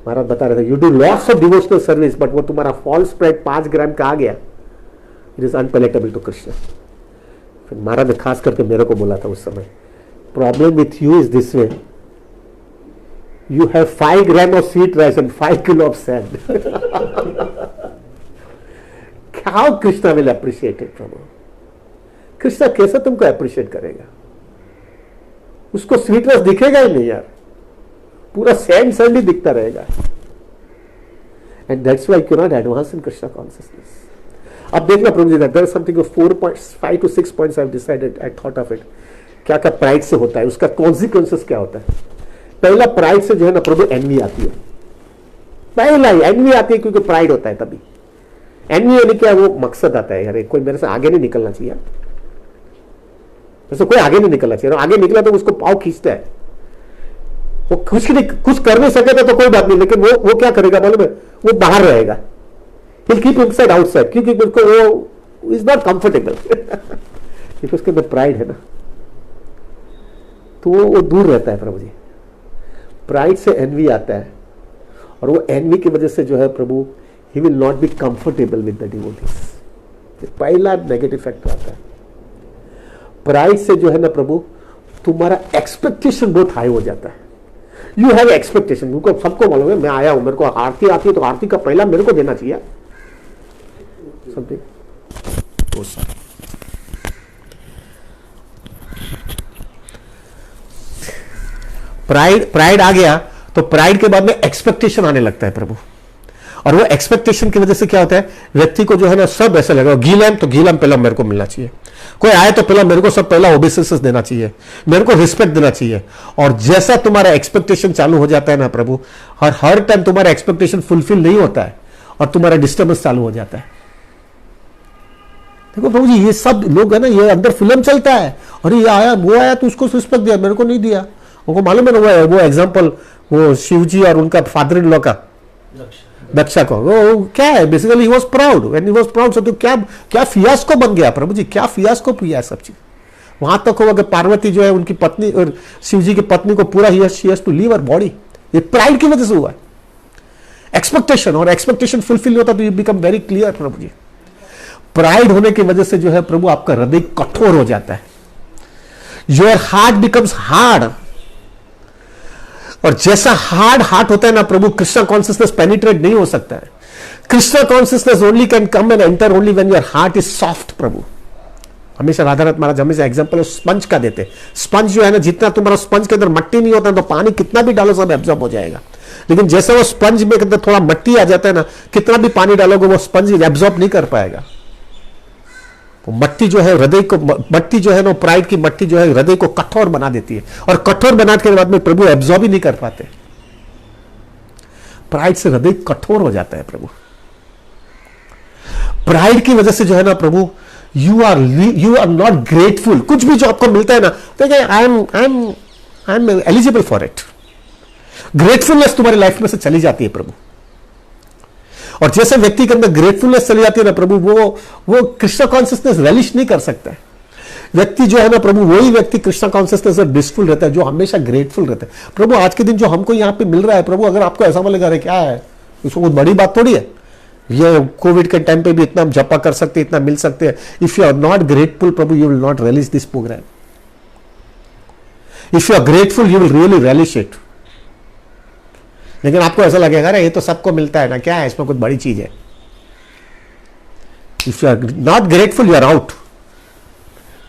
महाराज बता रहे थे you do lots of devotional service, but वो तुम्हारा फॉल्स प्राइड 5 ग्राम का आ गया, it is unpalatable to Krishna. फिर महाराज ने खास करके मेरे को बोला था उस समय, problem with you is this way, you have 5 grams of sweet rice and 5 kilo of sand. How Krishna will appreciate it, Prabhu? Krishna कैसे तुमको अप्रिशिएट करेगा? उसको स्वीट राइस दिखेगा ही नहीं यार, पूरा सैंड सैंड ही दिखता रहेगा। And that's why you not advance in Krishna consciousness. अब देखना प्रभु जी, there is something 4.5 to 6 points I have decided, I thought of it. क्या क्या प्राइड से होता है, उसका कॉन्सिक्वेंसेस क्या होता है? पहला प्राइड से जो है ना प्रभु एनवी आती है, पहला ही एनवी आती है, क्योंकि प्राइड होता है तभी। एनवी यानी क्या? वो मकसद आता है, अरे कोई मेरे से आगे नहीं निकलना चाहिए, वैसे कोई आगे नहीं निकलना चाहिए, आगे निकला तो उसको पाव खींचता है। वो कुछ कर नहीं सके तो कोई बात नहीं, लेकिन वो क्या करेगा मालूम है? वो बाहर रहेगा, he'll keep inside outside, क्योंकि उसको वो इज नॉट कंफर्टेबल क्योंकि उसके अंदर प्राइड है ना, तो वो दूर रहता है प्रभु जी। प्राइड से एनवी आता है, और वो एनवी की वजह से जो है प्रभु he will not be comfortable with the devotees. पहला नेगेटिव फैक्टर आता है। प्राइड से जो है ना प्रभु तुम्हारा एक्सपेक्टेशन बहुत हाई हो जाता है। यू हैव एक्सपेक्टेशन, उनको सबको मालूम है मैं आया हूं, मेरे को आरती आती है तो आरती का पहला मेरे को देना चाहिए समथिंग। प्राइड आ गया तो प्राइड के बाद में एक्सपेक्टेशन आने लगता है प्रभु, और वो एक्सपेक्टेशन की वजह से क्या होता है, व्यक्ति को जो है ना सब ऐसा लगेगा, गीलम तो गीलम पहला मेरे को मिलना चाहिए, कोई आए तो पहला मेरे को सब पहला ओबेसिस देना चाहिए, मेरे को रिस्पेक्ट देना चाहिए। और जैसा तुम्हारा एक्सपेक्टेशन चालू हो जाता है ना प्रभु, और हर टाइम तुम्हारा एक्सपेक्टेशन फुलफिल नहीं होता है और तुम्हारा डिस्टर्बेंस चालू हो जाता है। देखो प्रभु जी, ये सब लोग है ना, ये अंदर फिल्म चलता है, और ये आया वो आया तो उसको रिस्पेक्ट दिया, मेरे को नहीं दिया। उनको मालूम है ना वो एग्जाम्पल, वो शिव जी और उनका फादर इन लॉ का दक्षा को, वो क्या है basically he was proud, when he was proud, तो क्या फियास्को बन गया प्रभु जी, क्या फियास्को पिया सब चीज। वहां तक होगा कि पार्वती जो है उनकी पत्नी और शिव जी की पत्नी को पूरा she has to leave her body, ये प्राइड की वजह से हुआ है। एक्सपेक्टेशन, और एक्सपेक्टेशन फुलफिल होता तो you become very clear Prabhu ji. Pride होने की वजह से जो है प्रभु आपका हृदय कठोर हो जाता है, योर हार्ट बिकम्स हार्ड। और जैसा हार्ड हार्ट होता है ना प्रभु, कृष्णा कॉन्शियसनेस पेनिट्रेट नहीं हो सकता है. Krishna consciousness only can come and enter only when your heart is soft. प्रभु हमेशा राधानाथ महाराज हमेशा एग्जांपल स्पंज का देते. स्पंज जो है ना, जितना तुम्हारा स्पंज के अंदर मट्टी नहीं होता तो पानी कितना भी डालो सब एब्जॉर्ब हो जाएगा. लेकिन जैसे वो स्पंज में अंदर थोड़ा मट्टी आ जाता है ना, कितना भी पानी डालोगे वो स्पंज एब्जॉर्ब नहीं कर पाएगा. वो मट्टी जो है हृदय को, मट्टी जो है ना, प्राइड की मट्टी जो है हृदय को कठोर बना देती है, और कठोर बनाने के बाद में प्रभु एब्जॉर्ब ही नहीं कर पाते. प्राइड से हृदय कठोर हो जाता है प्रभु. प्राइड की वजह से जो है ना प्रभु, यू आर नॉट ग्रेटफुल. कुछ भी जो आपको मिलता है ना, तो I am eligible for it. Gratefulness तुम्हारी लाइफ में से चली जाती है प्रभु. और जैसे व्यक्ति के अंदर ग्रेटफुलनेस चली जाती है ना प्रभु, वो कृष्णा कॉन्शियसनेस रेलिश नहीं कर सकता है. व्यक्ति जो है ना प्रभु, वही व्यक्ति कृष्णा कॉन्शियसनेस से ब्लिसफुल रहता है जो हमेशा ग्रेटफुल रहता है. प्रभु आज के दिन जो हमको यहाँ पे मिल रहा है प्रभु, अगर आपको ऐसा बोलेगा अरे क्या है, इसको कुछ बड़ी बात थोड़ी है, ये कोविड के टाइम पे भी इतना जपा कर सकते, इतना मिल सकते हैं. If you are not grateful Prabhu, you will not release this programme. If you are grateful you will really release it. लेकिन आपको ऐसा लगेगा ना ये तो सबको मिलता है ना, क्या है इसमें कुछ बड़ी चीज है. If you are not grateful you are out.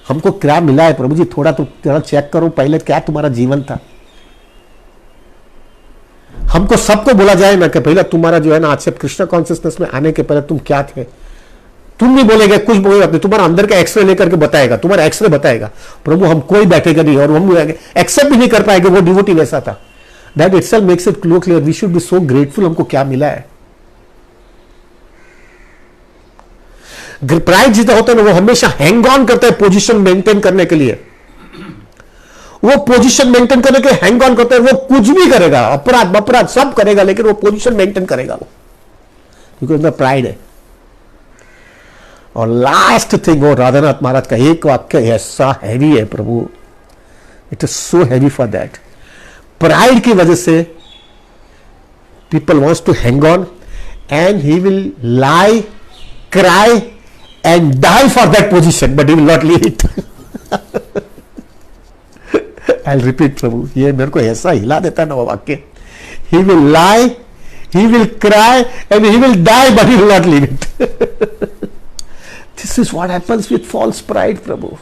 हमको क्या मिला है प्रभु जी, थोड़ा तो चेक करो पहले क्या तुम्हारा जीवन था. हमको सबको बोला जाए ना कि पहले तुम्हारा जो है ना, आज से कृष्णा कॉन्शियसनेस में आने के पहले तुम क्या थे. तुम नहीं बोलेगे, कुछ बोलेगा अपने, तुम्हारा अंदर का एक्सरे लेकर के बताएगा, तुम्हारा एक्सरे बताएगा. प्रभु हम कोई बैठेगा नहीं और हम एक्सेप्ट भी नहीं कर पाएंगे वो डिवोटी वैसा था. That itself makes it clear we should be so grateful. हमको क्या मिला है. प्राइड जितना होता है ना, वो हमेशा हैंग ऑन करता है पोजीशन मेंटेन करने के लिए. वो पोजीशन मेंटेन करने के हैंग ऑन करता है. वो कुछ भी करेगा, अपराध सब करेगा, लेकिन वो पोजीशन मेंटेन करेगा वो, क्योंकि उसमें प्राइड है. और लास्ट थिंग, वो राधानाथ महाराज का एक वाक्य ऐसा हैवी है प्रभु, it is so heavy for that. Pride की वजह से people wants to hang on and he will lie, cry and die for that position, but he will not leave it. I'll repeat प्रभु, ये मेरे को ऐसा हिला देता है ना वो वाक्य. He will lie, he will cry, and he will die, but he will not leave it. This is what happens with false pride, Prabhu.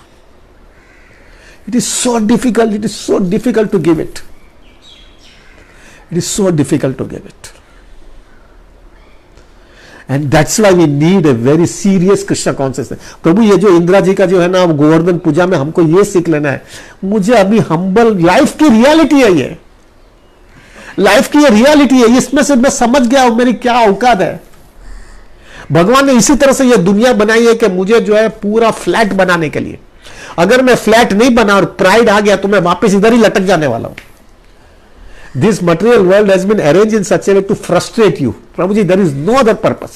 It is so difficult. It is so difficult to give it. It is so difficult to give it. And that's why we need a very serious Krishna consciousness. प्रभु ये जो इंदिरा जी का जो है ना गोवर्धन पूजा में हमको ये सीख लेना है. मुझे अभी हम्बल लाइफ की रियलिटी है, ये लाइफ की ये रियलिटी है. इसमें से मैं समझ गया हूं मेरी क्या औकात है. भगवान ने इसी तरह से ये दुनिया बनाई है कि मुझे जो है पूरा फ्लैट बनाने के लिए. अगर मैं फ्लैट नहीं बना और प्राइड आ गया तो मैं वापस इधर ही लटक जाने वाला हूं. This material world has been arranged in such a way to frustrate you. Prabhu ji, there is no other purpose.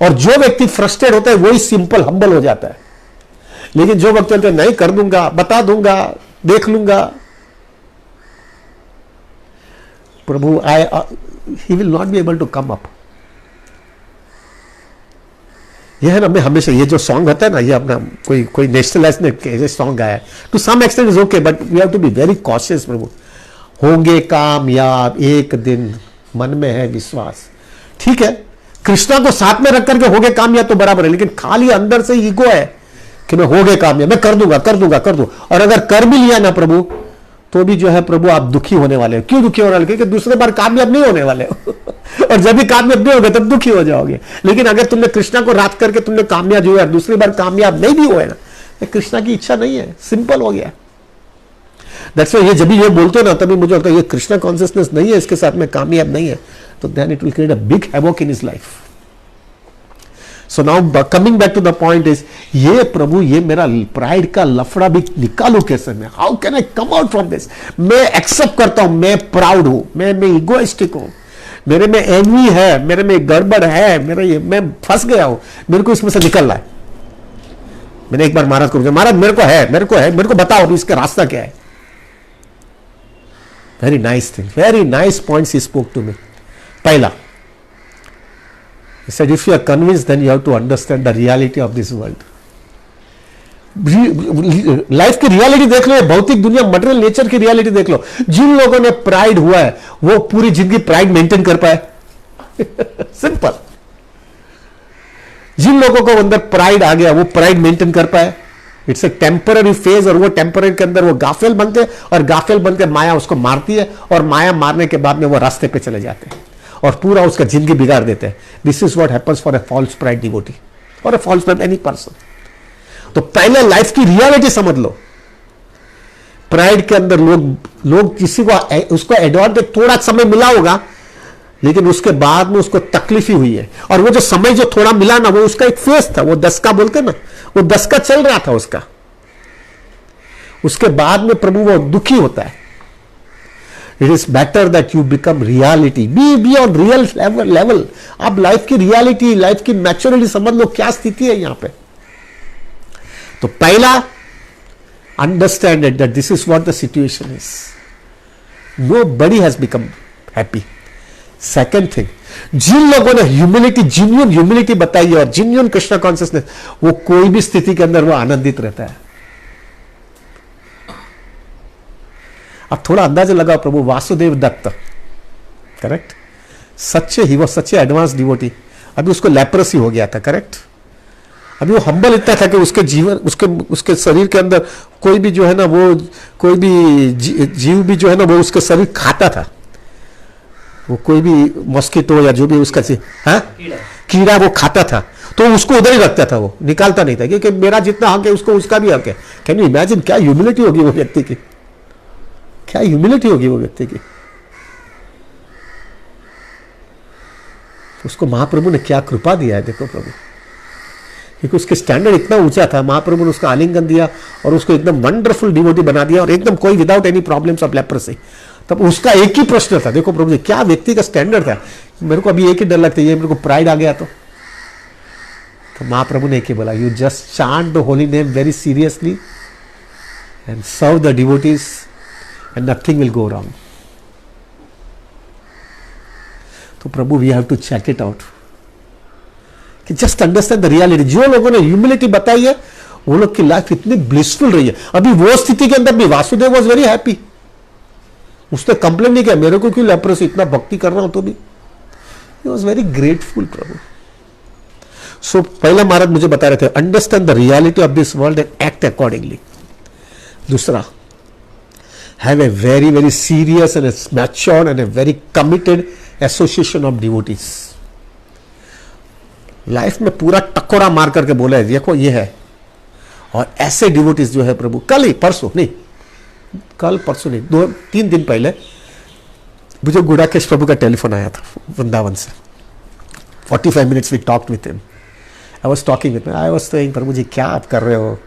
और जो व्यक्ति फ्रस्ट्रेट होता है वही सिंपल हम्बल हो जाता है. लेकिन जो व्यक्ति बोलते हैं नहीं कर दूंगा, बता दूंगा, देख लूंगा, प्रभु he will not be able to come up. ये है ना, मैं हमेशा ये जो सॉन्ग होता है ना, ये अपना कोई नेशनलाइज ने सॉन्ग गाया है. To some extent is okay, but we have to be very cautious. प्रभु होंगे कामयाब एक दिन, मन में है विश्वास. ठीक है, कृष्णा को साथ में रख करके होंगे कामयाब तो बराबर है, लेकिन खाली अंदर से ईगो है कि मैं होंगे कामयाब, मैं कर दूंगा. और अगर कर भी लिया ना प्रभु, तो भी जो है प्रभु आप दुखी होने वाले हो. क्यों दुखी होने वाले? क्योंकि दूसरे बार कामयाब नहीं होने वाले हो. और जब भी कामयाब नहीं होगे तब दुखी हो जाओगे. लेकिन अगर तुमने कृष्णा को रात करके तुमने कामयाब हुआ, दूसरी बार कामयाब नहीं भी हुए ना, तो कृष्णा की इच्छा नहीं है, सिंपल हो गया. दैट्स व्हाई ये जब भी ये बोलते हो ना, तभी मुझे लगता है ये कृष्णा कॉन्शियसनेस नहीं है, इसके साथ में कामयाब नहीं है, तो then it will create a big havoc in his life. So now coming back to the point is, ये प्रभु ये मेरा प्राइड का लफड़ा भी निकालू कैसे मैं? How can I come out from this? मैं एक्सेप्ट करता हूं, मैं प्राउड हूं, मैं इगोइस्टिक हूं, मेरे में एनवी है, मेरे में गड़बड़ है, मैं फंस गया हूं, मेरे को इसमें से निकलना है. मैंने एक बार महाराज को पूछा, महाराज मेरे को बताओ अभी इसका रास्ता क्या है. Very nice thing, very nice points he spoke to me. Paila, he said, if you are convinced, then you have to understand the reality of this world. Life की रियलिटी देख लो, भौतिक दुनिया मटेरियल नेचर की reality देख लो। जिन लोगों ने pride हुआ है वो पूरी जिंदगी प्राइड मेंटेन कर पाए। सिंपल। जिन लोगों को अंदर प्राइड आ गया वो प्राइड मेंटेन कर पाए। इट्स ए टेम्पररी फेज, और वो टेम्पररी के अंदर वो गाफिल बनते हैं, और गाफिल बनकर माया उसको मारती है, और माया मारने के बाद में वो रास्ते पे चले जाते हैं और पूरा उसका जिंदगी बिगाड़ देते हैं। This is what happens for a false pride devotee और a false pride any person. तो पहले लाइफ की रियलिटी समझ लो। प्राइड के अंदर लोग किसी को उसको एडवांटेज थोड़ा समय मिला होगा, लेकिन उसके बाद में उसको तकलीफ ही हुई है। और वो जो समय जो थोड़ा मिला ना, वो उसका एक फेस था, वो 10 का बोलते ना, वो 10 का चल रहा था उसका। उसके बाद में प्रभु वो दुखी होता है। It is better that you become reality, be on real level. आप लाइफ की रियलिटी, लाइफ की मैच्योरिटी समझ लो, क्या स्थिति है यहां पे। तो पहला, understand it that this is what the situation is. Nobody has become happy. Second thing, जिन लोगों ने ह्यूमिलिटी, जिन्यून ह्यूमिलिटी बताई है और जिन्यून कृष्णा कॉन्शियसनेस, वो कोई भी स्थिति के अंदर वो आनंदित रहता है। अब थोड़ा अंदाजा लगाओ, प्रभु वासुदेव दत्त, करेक्ट, सच्चे ही वो सच्चे एडवांस डिवोटी, अभी उसको लेप्रेसी हो गया था, करेक्ट। अभी वो हम्बल इतना था कि उसके जीवन, उसके शरीर के अंदर कोई भी जो है ना, वो कोई भी जीव भी जो है ना, वो उसके शरीर खाता था। वो कोई भी मॉस्किटो या जो भी उसका कीड़ा वो खाता था, तो उसको उधर ही रखता था, वो निकालता नहीं था, क्योंकि मेरा जितना हक है उसको उसका भी हक है। कैन यू इमेजिन क्या ह्यूमिलिटी होगी वो व्यक्ति की, क्या ह्यूमिलिटी होगी वो व्यक्ति की। उसको महाप्रभु ने क्या कृपा दिया है, देखो प्रभु, क्योंकि उसके स्टैंडर्ड इतना ऊंचा था। महाप्रभु ने उसका आलिंगन दिया और उसको एकदम वंडरफुल डिवोटी बना दिया, और एकदम कोई without any problems of leprosy. तब उसका एक ही प्रश्न था, देखो प्रभु जी क्या व्यक्ति का स्टैंडर्ड था। मेरे को अभी एक ही डर लगता है, ये मेरे को प्राइड आ गया तो महाप्रभु ने एक ही बोला, you just chant the holy name very seriously and serve the devotees and nothing will go wrong. तो प्रभु we have to check it out, कि जस्ट अंडरस्टैंड द रियलिटी। जो लोगों ने ह्यूमिलिटी बताई है वो लोग की लाइफ इतनी ब्लिसफुल रही है। अभी वो स्थिति के अंदर भी वासुदेव वॉज वेरी हैप्पी, उसने कंप्लेन नहीं किया मेरे को क्यों लेप्रेसी, इतना भक्ति कर रहा हूं तो भी। ही वॉज वेरी ग्रेटफुल प्रभु। सो पहला महाराज मुझे बता रहे थे, understand the reality of this world and act accordingly. दूसरा, have a very very serious and mature and a very committed association of devotees. Life में पूरा टकोरा मार करके बोला है, देखो ये है, और ऐसे डिवोटीज जो है प्रभु, कल ही परसों नहीं, कल परसों नहीं, 2-3 दिन पहले मुझे गुड़ाकेश प्रभु का टेलीफोन आया था वृंदावन से। 45 minutes we talked with him. I was talking with him, I was saying प्रभु जी क्या आप कर रहे हो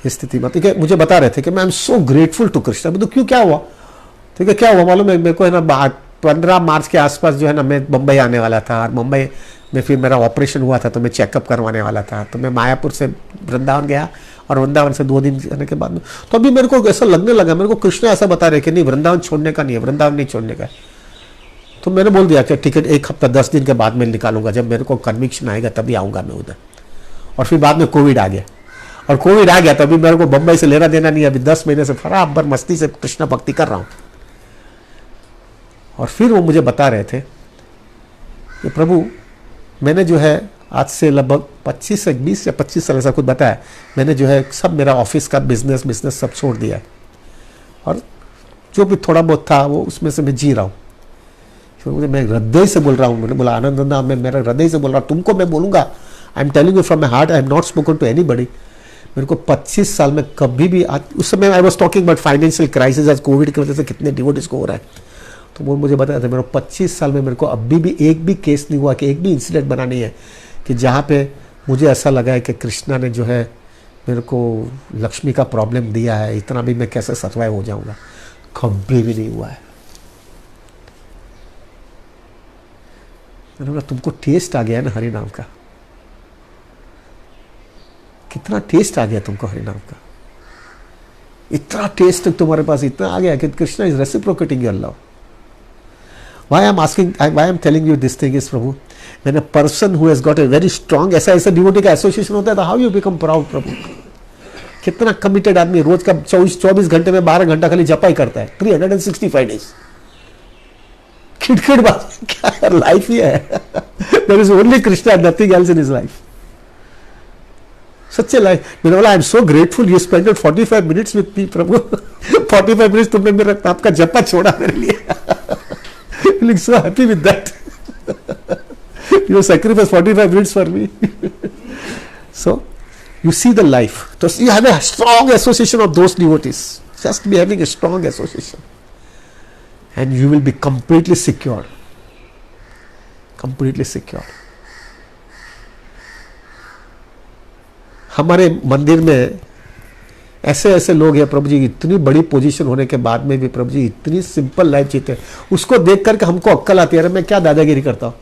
इस स्थिति में। ठीक है, मुझे बता रहे थे कि मैं I am so grateful to Krishna. तो क्यों, क्या हुआ? ठीक है, क्या हुआ मालूम है मेरे को, है ना 15 मार्च के आसपास जो है ना, मैं मुंबई आने वाला था, और मुंबई में फिर मेरा ऑपरेशन हुआ था, तो मैं चेकअप करवाने वाला था। तो मैं मायापुर से वृंदावन गया, और वृंदावन से 2 दिन जाने के बाद में तो अभी मेरे को ऐसा लगने लगा, मेरे को कृष्ण ऐसा बता रहे कि नहीं वृंदावन छोड़ने का नहीं है, वृंदावन नहीं छोड़ने का है। तो मैंने बोल दिया कि टिकट 1 हफ्ता 10 दिन के बाद में निकालूंगा, जब मेरे को कन्विक्शन आएगा तभी आऊँगा मैं उधर। और फिर बाद में कोविड आ गया, और कोविड आ गया तो अभी मेरे को बम्बई से लेना देना नहीं, अभी 10 महीने से बराबर मस्ती से कृष्ण भक्ति कर रहा हूँ। और फिर वो मुझे बता रहे थे कि प्रभु मैंने जो है आज से लगभग 25 से 20 या 25 साल ऐसा कुछ बताया, मैंने जो है सब मेरा ऑफिस का बिजनेस सब छोड़ दिया है, और जो भी थोड़ा बहुत था वो उसमें से मैं जी रहा हूँ। फिर मुझे, मैं हृदय से बोल रहा हूँ, मैंने बोला आनंदना, मैं मेरा हृदय से बोल रहा हूँ, तुमको मैं बोलूँगा, I am telling you from my heart, I am not spoken to anybody. मेरे को 25 साल में कभी भी, उस समय I was talking about financial crisis, आज कोविड की वजह से कितने डिवोटीज को हो रहा है। तो वो मुझे बताया था, मेरे 25 साल में मेरे को अभी भी एक भी केस नहीं हुआ, कि एक भी इंसिडेंट बना नहीं है कि जहाँ पे मुझे ऐसा लगा है कि कृष्णा ने जो है मेरे को लक्ष्मी का प्रॉब्लम दिया है, इतना भी मैं कैसे सर्वाइव हो जाऊंगा। कभी भी नहीं हुआ है। मैंने बोला तुमको टेस्ट आ गया है ना हरि नाम का, कितना टेस्ट आ गया तुमको हरि नाम का, इतना टेस्ट तुम्हारे पास इतना आ गया कि Krishna is reciprocating your love. Why I'm asking, why I'm telling you this thing is Prabhu, when a person who has got a very strong, ऐसा डिवोटी का एसोसिएशन होता है, तो how you become proud प्रभु। कितना कमिटेड आदमी, रोज का 24 घंटे में 12 घंटा खाली जपा ही करता है, 365 डेज। खिड़खिड़ बात क्या लाइफ ही है। There is only Krishna, nothing else in his life. सच्चे लाइफ। मैंने बोला I am so grateful you spended 45 minutes with me प्रभु। 45 मिनट्स तुमने मेरा आपका जपा छोड़ा मेरे लिए। Feeling so happy with that. You sacrifice 45 minutes for me. So you see the life. So you have a strong association of those devotees. Just be having a strong association. And you will be completely secure. Completely secure. हमारे मंदिर में ऐसे ऐसे लोग हैं प्रभु जी, इतनी बड़ी position होने के बाद में भी प्रभु जी इतनी सिंपल लाइफ जीते हैं। उसको देख करके हमको अक्कल आती है, अरे मैं क्या दादागिरी करता हूँ।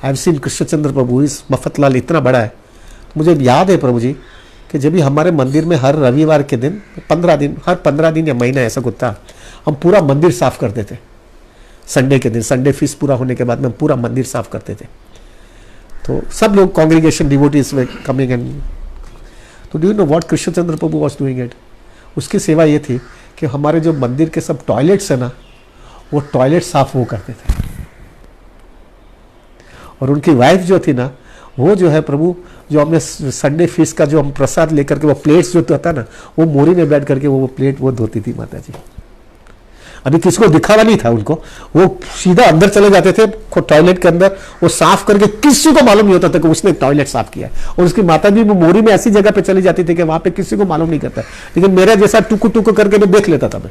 आई हैव सीन कृष्णचंद्र प्रभु, इस मफतलाल इतना बड़ा है। मुझे याद है प्रभु जी कि जब भी हमारे मंदिर में हर रविवार के दिन 15 दिन, हर 15 दिन या महीना ऐसा कुछ था, हम पूरा मंदिर साफ करते थे। संडे के दिन, संडे फीस पूरा होने के बाद में पूरा मंदिर साफ करते थे। तो सब लोग कांग्रीगेशन डिवोटीज में कमिंग एंड तो do you know what Krishnachandra Prabhu was doing it. उसकी सेवा ये थी कि हमारे जो मंदिर के सब टॉयलेट्स है ना, वो टॉयलेट साफ वो करते थे। और उनकी वाइफ जो थी ना, वो जो है प्रभु, जो हमने संडे फीस का जो हम प्रसाद लेकर के वो प्लेट्स जो था ना, वो मोरी में बैठ करके वो प्लेट वो धोती थी माता जी। अभी किसको दिखावा नहीं था उनको, वो सीधा अंदर चले जाते थे टॉयलेट के अंदर, वो साफ करके किसी को मालूम नहीं होता था कि उसने टॉयलेट साफ किया। और उसकी माता जी वो मोरी में ऐसी जगह पे चली जाती थी कि वहां पे किसी को मालूम नहीं करता। लेकिन मेरा जैसा टुकु टुकु करके मैं देख लेता था। मैं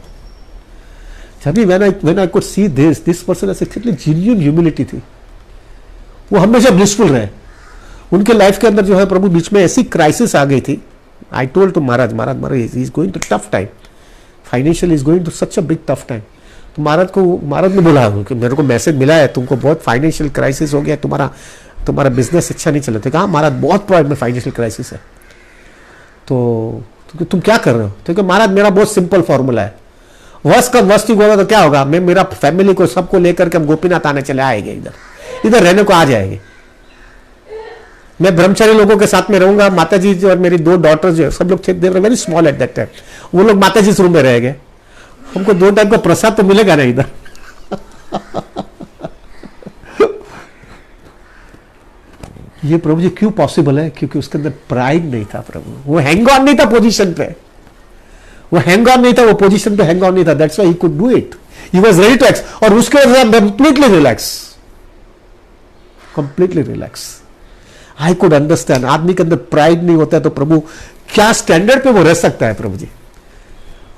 जब भी when I could see this person ऐसे कितनी जेन्युइन ह्यूमिलिटी थी। वो हमेशा ब्लिसफुल रहे। उनके लाइफ के अंदर जो है प्रभु बीच में ऐसी क्राइसिस आ गई थी। I told to Maharaj he is going to tough time, financial is going to such a big tough time. तो महाराज ने बोला कि मेरे को मैसेज मिला है, तुमको बहुत फाइनेंशियल क्राइसिस हो गया, तुम्हारा बिजनेस अच्छा नहीं चल रहा। कहा महाराज बहुत प्रॉब्लम में फाइनेंशियल क्राइसिस है। तो तुम क्या कर रहे हो? तो महाराज मेरा बहुत सिंपल फॉर्मूला है, वर्स्ट का वर्स्ट ही होगा तो क्या होगा, मैं मेरा फैमिली को सबको लेकर के हम गोपीनाथ आने चले आएंगे, इधर रहने को आ जाएंगे। मैं ब्रह्मचारी लोगों के साथ में रहूंगा। माता जी और मेरी 2 डॉटर्स जो सब लोग थे, they were very small at that time, वो लोग माता जी रूम में रहेंगे। हमको 2 टाइम का प्रसाद तो मिलेगा ना इधर। ये प्रभु जी क्यों पॉसिबल है? क्योंकि उसके अंदर प्राइड नहीं था प्रभु, वो हैंग ऑन नहीं था पोजीशन पे, वो हैंग ऑन नहीं था, वो पोजीशन पे हैंग ऑन नहीं था। That's why he could do it, he was ready to ex. और उसके बाद completely relax, completely relax. I could understand, आदमी के अंदर प्राइड नहीं होता है तो प्रभु क्या स्टैंडर्ड पे वो रह सकता है प्रभु जी।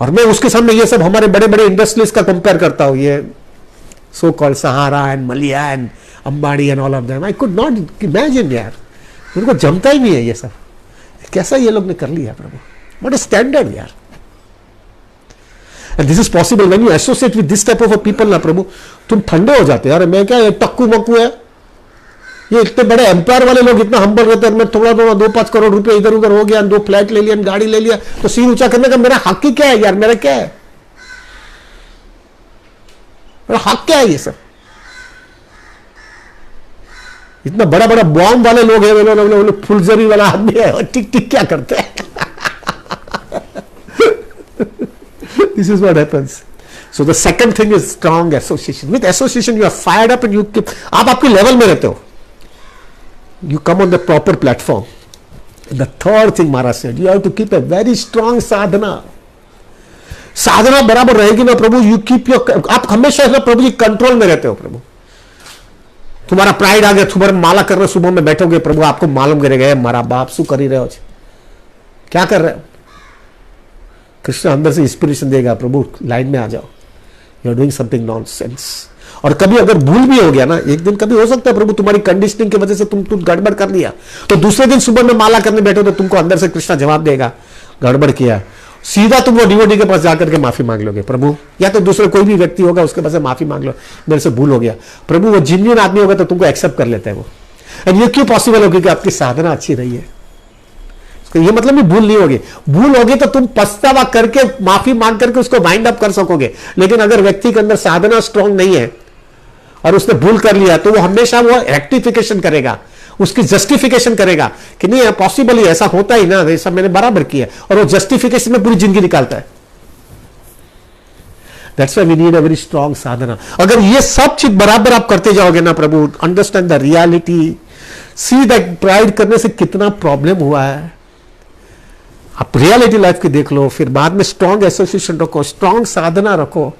और मैं उसके सामने ये सब हमारे बड़े बड़े इंडस्ट्रीज का कंपेयर करता हूं, ये सो कॉल्ड सहारा एंड मलिया and Ambani and all of them. I could not imagine यार, मेरे को जमता ही नहीं है ये सब, कैसा ये लोग ने कर लिया प्रभु, व्हाट अ स्टैंडर्ड यार। And this is possible when you associate with this type of people ना प्रभु, तुम ठंडे हो जाते हैं। अरे मैं क्या, ये टक्कू मक्कू है, ये इतने बड़े एम्पायर वाले लोग इतना हम्बल रहते हैं। मैं थोड़ा 2-5 करोड़ रुपए इधर उधर हो गया, 2 फ्लैट ले लिया, गाड़ी ले लिया, तो सिर ऊंचा करने का मेरा हक ही क्या है यार? मेरा क्या है, मेरा हक क्या है? ये सब इतना बड़ा बड़ा बॉम्ब वाले लोग हैं, वो लोग फुलझड़ी वाला आदमी है, टिक टिक क्या करते हैं। This is what happens. So the second thing is strong association. With association you are fired up and you keep, आप आपके लेवल में रहते हो, you come on the proper platform. And the third thing Maharaj said, you have to keep a very strong sadhana. साधना बराबर रहेगी ना प्रभु, you keep your, आप हमेशा ना प्रभु जी कंट्रोल में रहते हो प्रभु। तुम्हारा प्राइड आ गया, तुम्हारा माला कर रहे सुबह में बैठोगे प्रभु, आपको मालूम करेगा हमारा बाप शू कर ही रहे हो, क्या कर रहे हो। कृष्ण अंदर से इंस्पिरेशन देगा, प्रभु लाइन में आ जाओ, you are doing something nonsense. और कभी अगर भूल भी हो गया ना, एक दिन कभी हो सकता है प्रभु तुम्हारी कंडीशनिंग की वजह से तुम गड़बड़ कर लिया, तो दूसरे दिन सुबह में माला करने बैठो तो तुमको अंदर से कृष्णा जवाब देगा, गड़बड़ किया। सीधा तुम वो डिवोटी के पास जाकर के माफी मांग लोगे प्रभु, या तो दूसरे कोई भी व्यक्ति होगा उसके पास से माफी मांग लो, मेरे से भूल हो गया। प्रभु वो जेन्युइन आदमी होगा तो तुमको एक्सेप्ट कर लेते हैं वो। एंड ये क्यों पॉसिबल होगी? कि आपकी साधना अच्छी रही है। ये मतलब भी भूल नहीं होगी, भूल होगी तो तुम पछतावा करके माफी मांग करके उसको वाइंड अप कर सकोगे। लेकिन अगर व्यक्ति के अंदर साधना स्ट्रांग नहीं है और उसने भूल कर लिया, तो वो हमेशा वो रेक्टिफिकेशन करेगा, उसकी जस्टिफिकेशन करेगा कि नहीं पॉसिबल ही, ऐसा होता ही ना, ऐसा मैंने बराबर किया, और वो जस्टिफिकेशन में पूरी जिंदगी निकालता है। That's why we need a very strong साधना। अगर ये सब चीज बराबर आप करते जाओगे ना प्रभु, understand the reality, see that pride करने से कितना प्रॉब्लम हुआ है, आप रियलिटी लाइफ की देख लो, फिर बाद में स्ट्रॉन्ग एसोसिएशन रखो, स्ट्रॉन्ग साधना रखो,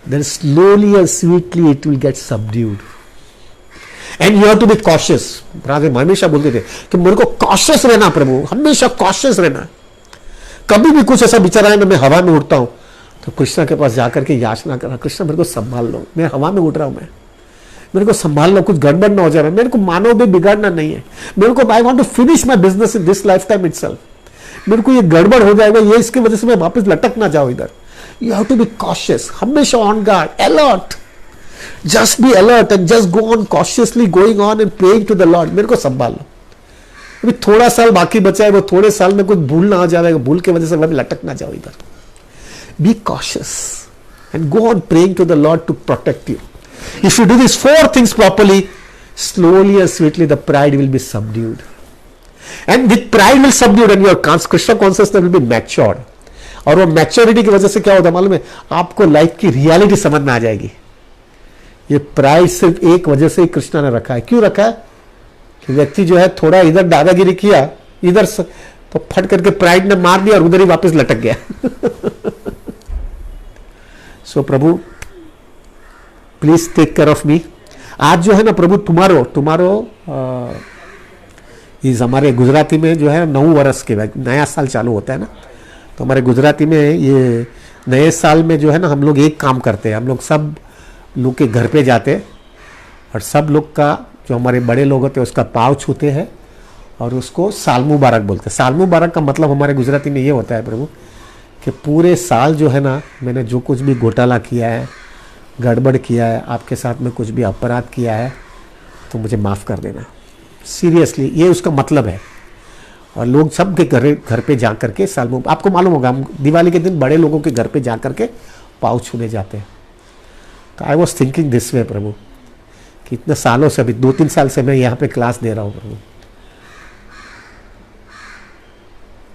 then slowly and sweetly it will get subdued. And you have to be cautious. Brother हमेशा बोलते थे कि मेरे को कॉशियस रहना प्रभु, हमेशा कॉशियस रहना। कभी भी कुछ ऐसा विचार आए ना, मैं हवा में उड़ता हूं तो कृष्णा के पास जाकर के याचना करा, कृष्णा मेरे को संभाल लो, मैं हवा में उड़ रहा हूं, मैं मेरे को संभाल लो, कुछ गड़बड़ ना हो जाए, मेरे को मानव भी बिगाड़ना नहीं है, मेरे को I want to finish my business in this life time itself, मेरे को ये गड़बड़ हो जाएगा, ये इसकी वजह से मैं वापस लटक ना जाऊं इधर। You have to be cautious, हमेशा on guard, alert, just be alert and just go on cautiously going on and praying to the Lord, मेरे को संभाल लो। अभी थोड़ा साल बाकी बचा है, वो थोड़े साल में कुछ भूल ना आ जाएगा, भूल की वजह से मैं लटक ना जाऊं इधर। Be cautious and go on praying to the Lord to protect you. If you do these 4 things properly, slowly and sweetly the pride will be subdued. And with pride will subdued and your Krishna consciousness will be matured. और वो maturity की वजह से क्या होता है मालूम है, आपको लाइफ की रियलिटी समझ में आ जाएगी। ये प्राइड सिर्फ एक वजह से ही कृष्णा ने रखा है। क्यों रखा है? कि व्यक्ति जो है थोड़ा इधर दादागिरी किया, इधर तो फट करके प्राइड ने मार दिया और उधर ही वापस लटक गया। सो प्रभु please take care of me. आज जो है ना प्रभु तुम्हारो इस हमारे गुजराती में जो है 9 वर्ष के बाद नया साल चालू होता है ना, तो हमारे गुजराती में ये नए साल में जो है ना हम लोग एक काम करते हैं, हम लोग सब लोग के घर पे जाते और सब लोग का जो हमारे बड़े लोग होते हैं उसका पाँव छूते हैं और उसको साल मुबारक बोलते हैं। साल मुबारक का मतलब हमारे गुजराती में ये होता है प्रभु कि पूरे साल जो है ना मैंने जो कुछ भी घोटाला किया है, गड़बड़ किया है, आपके साथ में कुछ भी अपराध किया है तो मुझे माफ़ कर देना। सीरियसली ये उसका मतलब है। और लोग सब के घर पे जा करके साल मुबारक, आपको मालूम होगा हम दिवाली के दिन बड़े लोगों के घर पे जा करके पाँव छूने जाते हैं। तो I was thinking this way प्रभु कि इतने सालों से, अभी 2-3 साल से मैं यहाँ पे क्लास दे रहा हूँ प्रभु,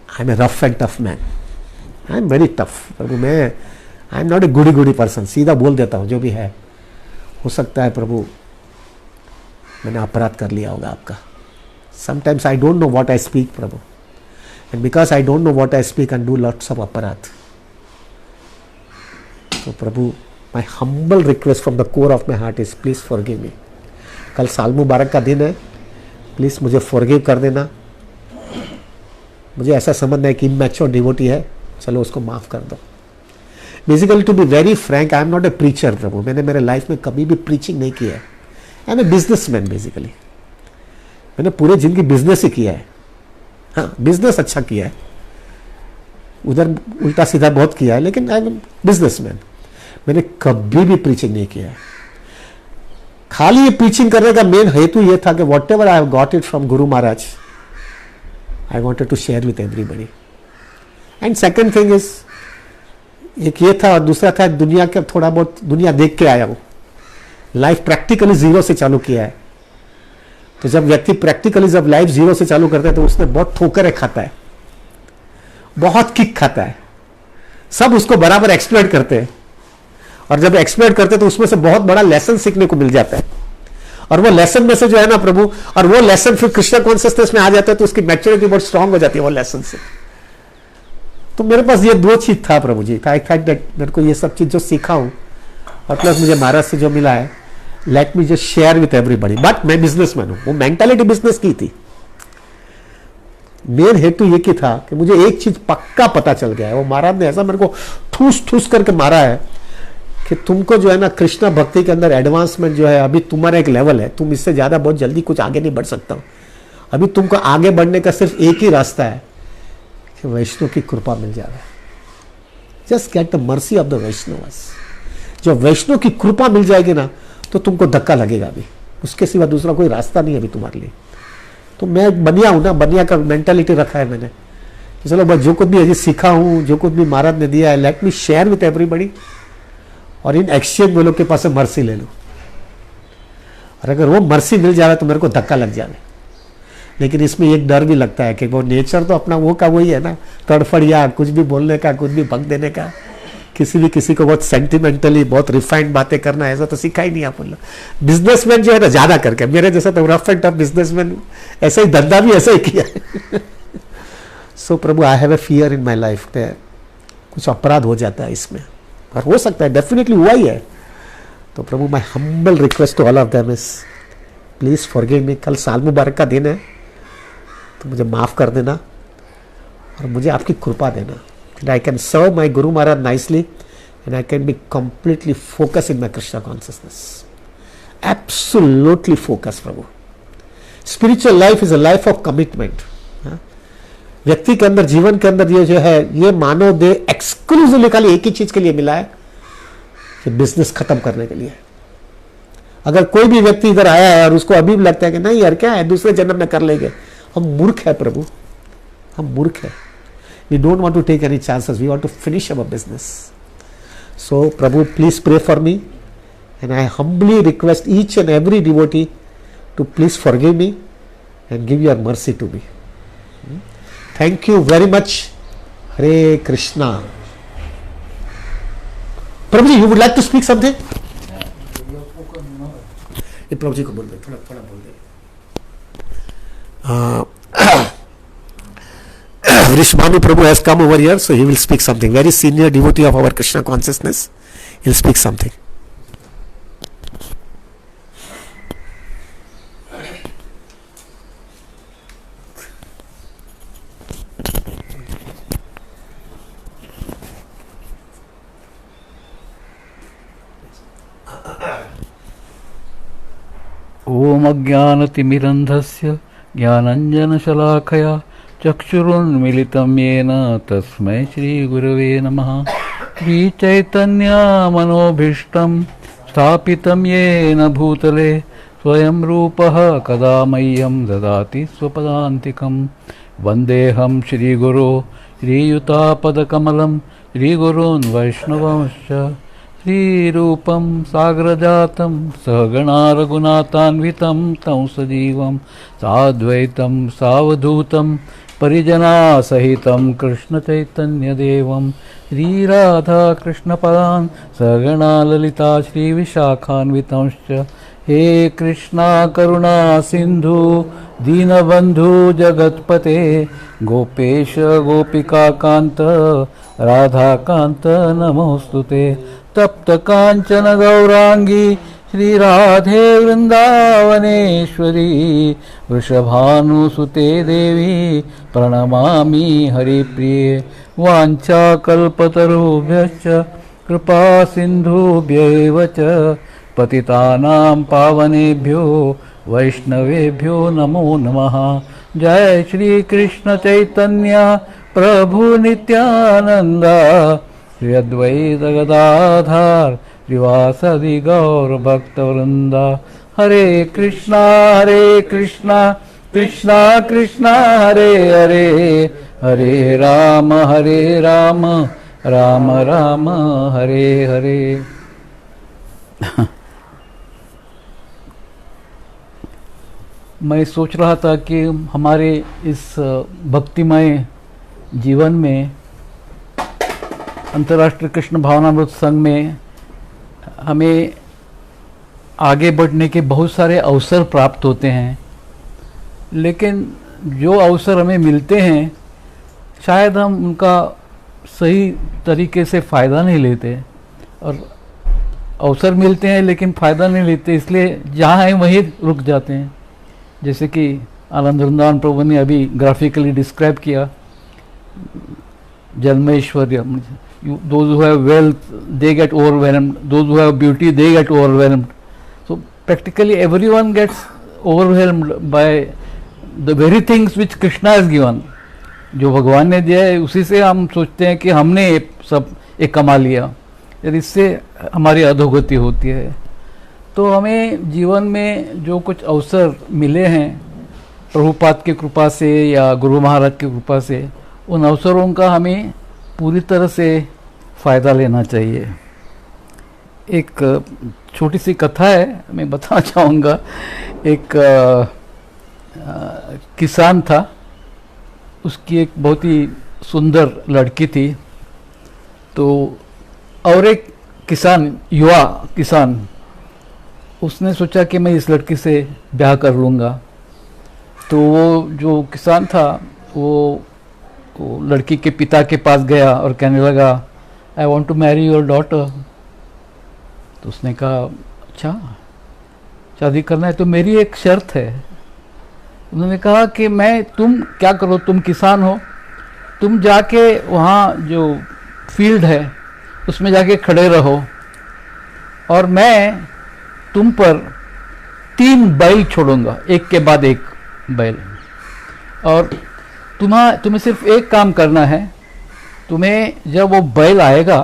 I am a rough and tough man, I am very tough प्रभु, मैं I am not a goody person, सीधा बोल देता हूँ जो भी है। हो सकता है प्रभु मैंने अपराध कर लिया होगा आपका। Sometimes I don't know what I speak प्रभु, and because I don't know what I speak and do lots of अपराध। तो प्रभु my humble request from the core of my heart is please forgive me. कल साल मुबारक का दिन है, please मुझे फॉरगिव कर देना। मुझे ऐसा समझना है कि इमैच्योर डिवोटी है, चलो उसको माफ कर दो। Basically to be very frank, I am not a preacher प्रभु, मैंने मेरे लाइफ में कभी भी प्रीचिंग नहीं किया है। I am a businessman basically, मैंने पूरे जिंदगी बिजनेस ही किया है। हाँ बिजनेस अच्छा किया है, उधर उल्टा सीधा बहुत किया है, लेकिन आई एम बिजनेसमैन, मैंने कभी भी प्रीचिंग नहीं किया है। खाली ये प्रीचिंग करने का मेन हेतु ये था कि whatever I have got it from गुरु महाराज, I wanted to share with everybody. And second thing is, एक ये था और दूसरा था दुनिया का थोड़ा बहुत दुनिया देख के आया हूं। लाइफ प्रैक्टिकली जीरो से चालू किया है। तो जब व्यक्ति प्रैक्टिकली जब लाइफ जीरो से चालू करता है तो उसने बहुत ठोकरें खाता है, बहुत किक खाता है, सब उसको बराबर एक्सप्लॉइट करते हैं। और जब एक्सप्लॉइट करते हैं तो उसमें से बहुत बड़ा लेसन सीखने को मिल जाता है। और वो लेसन में से जो है ना प्रभु, और वो लेसन फिर कृष्ण कॉन्शियसनेस में आ जाता है तो उसकी मैच्योरिटी बहुत स्ट्रांग हो जाती है वो लेसन से। तो मेरे पास ये 2 चीज था प्रभु जी, आई थॉट दैट मेरे को ये सब चीज जो सीखा हूं और प्लस मुझे महाराज से जो मिला है, let me just share with everybody. But मैं बिजनेसमैन हूं, वो मेंटालिटी बिजनेस की थी। मेन हेतु ये की था कि मुझे एक चीज पक्का पता चल गया है, वो महाराज ने ऐसा मेरे को ठूस ठूस करके मारा है कि तुमको जो है ना कृष्णा भक्ति के अंदर एडवांसमेंट जो है, अभी तुम्हारा एक लेवल है, तुम इससे ज्यादा बहुत जल्दी कुछ आगे नहीं बढ़ सकता हो। अभी तुमको आगे बढ़ने का सिर्फ एक ही रास्ता है कि वैष्णव की कृपा मिल जाए। Just get the mercy of the Vaishnavas. जब वैष्णव की कृपा मिल जाएगी ना तो तुमको धक्का लगेगा, अभी उसके सिवा दूसरा कोई रास्ता नहीं है अभी तुम्हारे लिए। तो मैं बनिया हूं ना, बनिया का मेंटालिटी रखा है मैंने कि चलो बस जो कुछ भी अभी सीखा हूं, जो कुछ भी महाराज ने दिया है, let me share with everybody, और इन एक्सचेंज वो लोग के पास से मर्सी ले लो। और अगर वो मर्सी मिल जाए तो मेरे को धक्का लग जाए। लेकिन इसमें एक डर भी लगता है कि वो नेचर तो अपना वो का वही है ना, तड़फड़ या कुछ भी बोलने का, कुछ भी भग देने का, किसी को बहुत सेंटिमेंटली बहुत रिफाइंड बातें करना, ऐसा तो सीखा ही नहीं आप लोग। बिजनेसमैन जो है ना ज्यादा करके, मेरे जैसा तो रफ एंड टफ बिजनेसमैन ऐसा ही धंधा भी ऐसा ही किया है। सो प्रभु I have a fear in my life में कुछ अपराध हो जाता है इसमें, और हो सकता है डेफिनेटली हुआ ही है। तो प्रभु my humble request to all of them is please forgive me. कल साल मुबारक का दिन है तो मुझे माफ कर देना और मुझे आपकी कृपा देना, and I can serve my Guru Maharaj nicely and I can be completely focused in my Krishna consciousness. Absolutely focused, Prabhu. Spiritual life is a life of commitment. व्यक्ति के अंदर, जीवन के अंदर ये जो है, ये मानव देह एक्सक्लूसिवली खाली एक ही चीज के लिए मिला है कि बिजनेस खत्म करने के लिए। अगर कोई भी व्यक्ति इधर आया है और उसको अभी भी लगता है कि नहीं यार क्या है, दूसरे जन्म में कर लेंगे, हम मूर्ख है प्रभु, हम मूर्ख है। We don't want to take any chances. We want to finish our business. So, Prabhu, please pray for me, and I humbly request each and every devotee to please forgive me and give your mercy to me. Thank you very much. Hare Krishna. Prabhuji, you would like to speak something? ये प्रभुजी को बोल दे, थोड़ा बोल दे। Vrishmanu Prabhu has come over here, so he will speak something. Very senior devotee of our Krishna consciousness. He will speak something. ओम अज्ञानतिमिरन्धस्य ज्ञानञ्जनशलाकया चक्षुरुन्मिलितं येन तस्मै श्रीगुरवे नमः। श्रीचैतन्यमनोभीष्टं स्थापितं येन भूतले स्वयं रूपः कदा मह्यं ददाति स्वपदान्तिकं। वन्देऽहं श्रीगुरो श्रीयुतापदकमलं श्रीगुरून् वैष्णवंश्च श्रीरूपं साग्रजातं सहगणा रघुनाथान्वितं तं सजीवं साद्वैतं सावधूतं परिजनासहितं कृष्णचैतन्यदेवं श्रीराधाकृष्णपदान् सहगणा ललिता श्रीविशाखान्वितंश्च। हे कृष्णा करुणा सिन्धु दीनबन्धु जगत्पते गोपेश गोपिकान्त राधाकान्त नमोऽस्तुते। तप्त कांचन गौरांगी श्रीराधे वृंदावनेश्वरी वृषभानुसुते देवी प्रणमामि हरिप्रिये। वाञ्छाकल्पतरुभ्यश्च कृपा सिन्धुभ्यैव च पतितानां पावनेभ्यो वैष्णवेभ्यो नमो नमः। जय श्री कृष्ण चैतन्य प्रभु नित्यानंद श्री अद्वैत गदाधर श्रीवासदि गौर भक्तवृंदा। हरे कृष्णा कृष्णा कृष्णा हरे हरे, हरे राम राम राम हरे हरे। मैं सोच रहा था कि हमारे इस भक्तिमय जीवन में अंतर्राष्ट्रीय कृष्ण भावनामृत संघ में हमें आगे बढ़ने के बहुत सारे अवसर प्राप्त होते हैं, लेकिन जो अवसर हमें मिलते हैं शायद हम उनका सही तरीके से फ़ायदा नहीं लेते, और अवसर मिलते हैं लेकिन फ़ायदा नहीं लेते, इसलिए जहाँ हैं वहीं रुक जाते हैं। जैसे कि आनंद वृंदावन प्रभु ने अभी ग्राफिकली डिस्क्राइब किया, जन्मेश्वर्य, those who have wealth they get overwhelmed, those who have beauty they get overwhelmed. So practically everyone gets overwhelmed by the very things which Krishna has given. जो भगवान ने दिया है उसी से हम सोचते हैं कि हमने सब एक कमा लिया, और इससे हमारी अधोगति होती है। तो हमें जीवन में जो कुछ अवसर मिले हैं प्रभुपाद की कृपा से या गुरु महाराज की कृपा से, उन अवसरों का हमें पूरी तरह से फ़ायदा लेना चाहिए। एक छोटी सी कथा है, मैं बताना चाहूँगा। एक किसान था, उसकी एक बहुत ही सुंदर लड़की थी। तो और एक किसान, युवा किसान, उसने सोचा कि मैं इस लड़की से ब्याह कर लूँगा। तो वो जो किसान था वो लड़की के पिता के पास गया और कहने लगा, I want to marry your daughter. तो उसने कहा, अच्छा शादी करना है तो मेरी एक शर्त है। उन्होंने कहा कि तुम क्या करो, तुम किसान हो, तुम जाके वहाँ जो फील्ड है उसमें जाके खड़े रहो और मैं तुम पर 3 बैल छोड़ूंगा, एक के बाद एक बैल। और तुम्हें सिर्फ एक काम करना है, तुम्हें जब वो बैल आएगा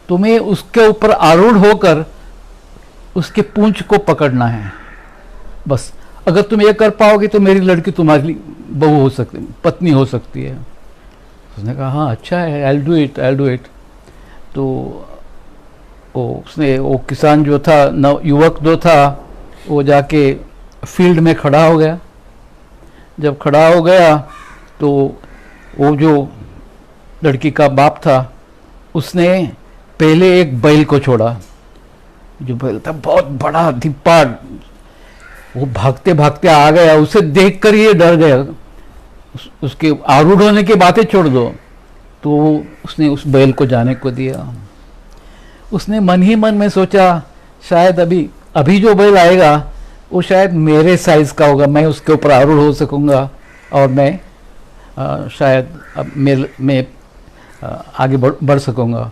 तुम्हें उसके ऊपर आरूढ़ होकर उसके पूंछ को पकड़ना है। बस अगर तुम ये कर पाओगे तो मेरी लड़की तुम्हारी बहू हो सकती, पत्नी हो सकती है। उसने कहा हाँ अच्छा है, आई डू इट। तो वो किसान जो था, युवक जो था, वो जाके फील्ड में खड़ा हो गया। जब खड़ा हो गया तो वो जो लड़की का बाप था उसने पहले एक बैल को छोड़ा। जो बैल था बहुत बड़ा धिप्पाड़, वो भागते भागते आ गया, उसे देखकर ये डर गया। उसके आरूढ़ होने की बातें छोड़ दो, तो उसने उस बैल को जाने को दिया। उसने मन ही मन में सोचा, शायद अभी जो बैल आएगा वो शायद मेरे साइज का होगा, मैं उसके ऊपर आरूढ़ हो सकूंगा और मैं शायद मैं आगे बढ़ सकूंगा।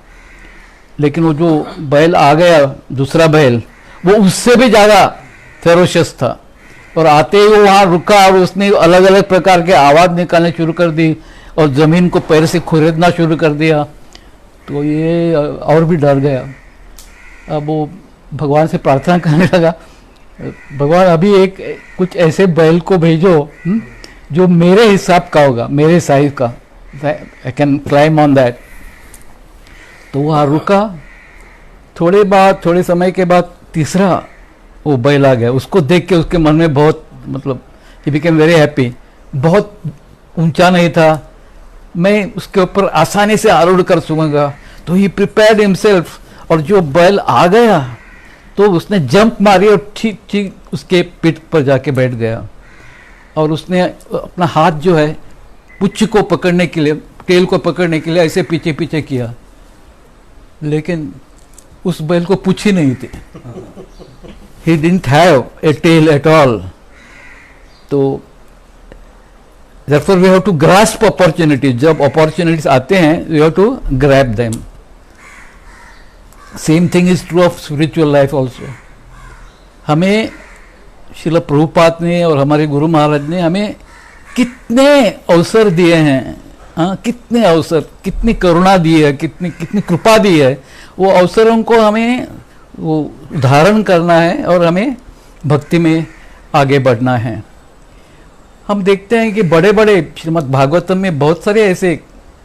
लेकिन वो जो बैल आ गया, दूसरा बैल, वो उससे भी ज़्यादा फेरोशियस था। और आते ही वो वहाँ रुका और उसने अलग अलग प्रकार के आवाज़ निकालने शुरू कर दी और ज़मीन को पैर से खुरेदना शुरू कर दिया। तो ये और भी डर गया। अब वो भगवान से प्रार्थना करने लगा, भगवान अभी कुछ ऐसे बैल को भेजो जो मेरे हिसाब का होगा, मेरे साइज का, I can climb on that. तो वहाँ रुका। थोड़े समय के बाद तीसरा वो बैल आ गया। उसको देख के उसके मन में बहुत, मतलब ही बिकेम वेरी हैप्पी। बहुत ऊंचा नहीं था, मैं उसके ऊपर आसानी से आरूढ़ कर सकूँगा। तो ही प्रिपेयर्ड हिमसेल्फ, और जो बैल आ गया तो उसने जंप मारी और ठीक उसके पीठ पर जाके बैठ गया। और उसने अपना हाथ जो है पुच्छ को पकड़ने के लिए, टेल को पकड़ने के लिए ऐसे पीछे पीछे किया, लेकिन उस बैल को पुच्छ ही नहीं थी। He didn't have a tail at all. तो therefore we have to grasp opportunities. जब opportunities आते हैं we have to grab them. Same thing is true of spiritual life also. हमें श्रील प्रभुपाद ने और हमारे गुरु महाराज ने हमें कितने अवसर दिए हैं, हाँ, कितने अवसर, कितनी करुणा दी है, कितनी कृपा दी है। वो अवसरों को हमें वो धारण करना है और हमें भक्ति में आगे बढ़ना है। हम देखते हैं कि बड़े बड़े श्रीमद् भागवतम में बहुत सारे ऐसे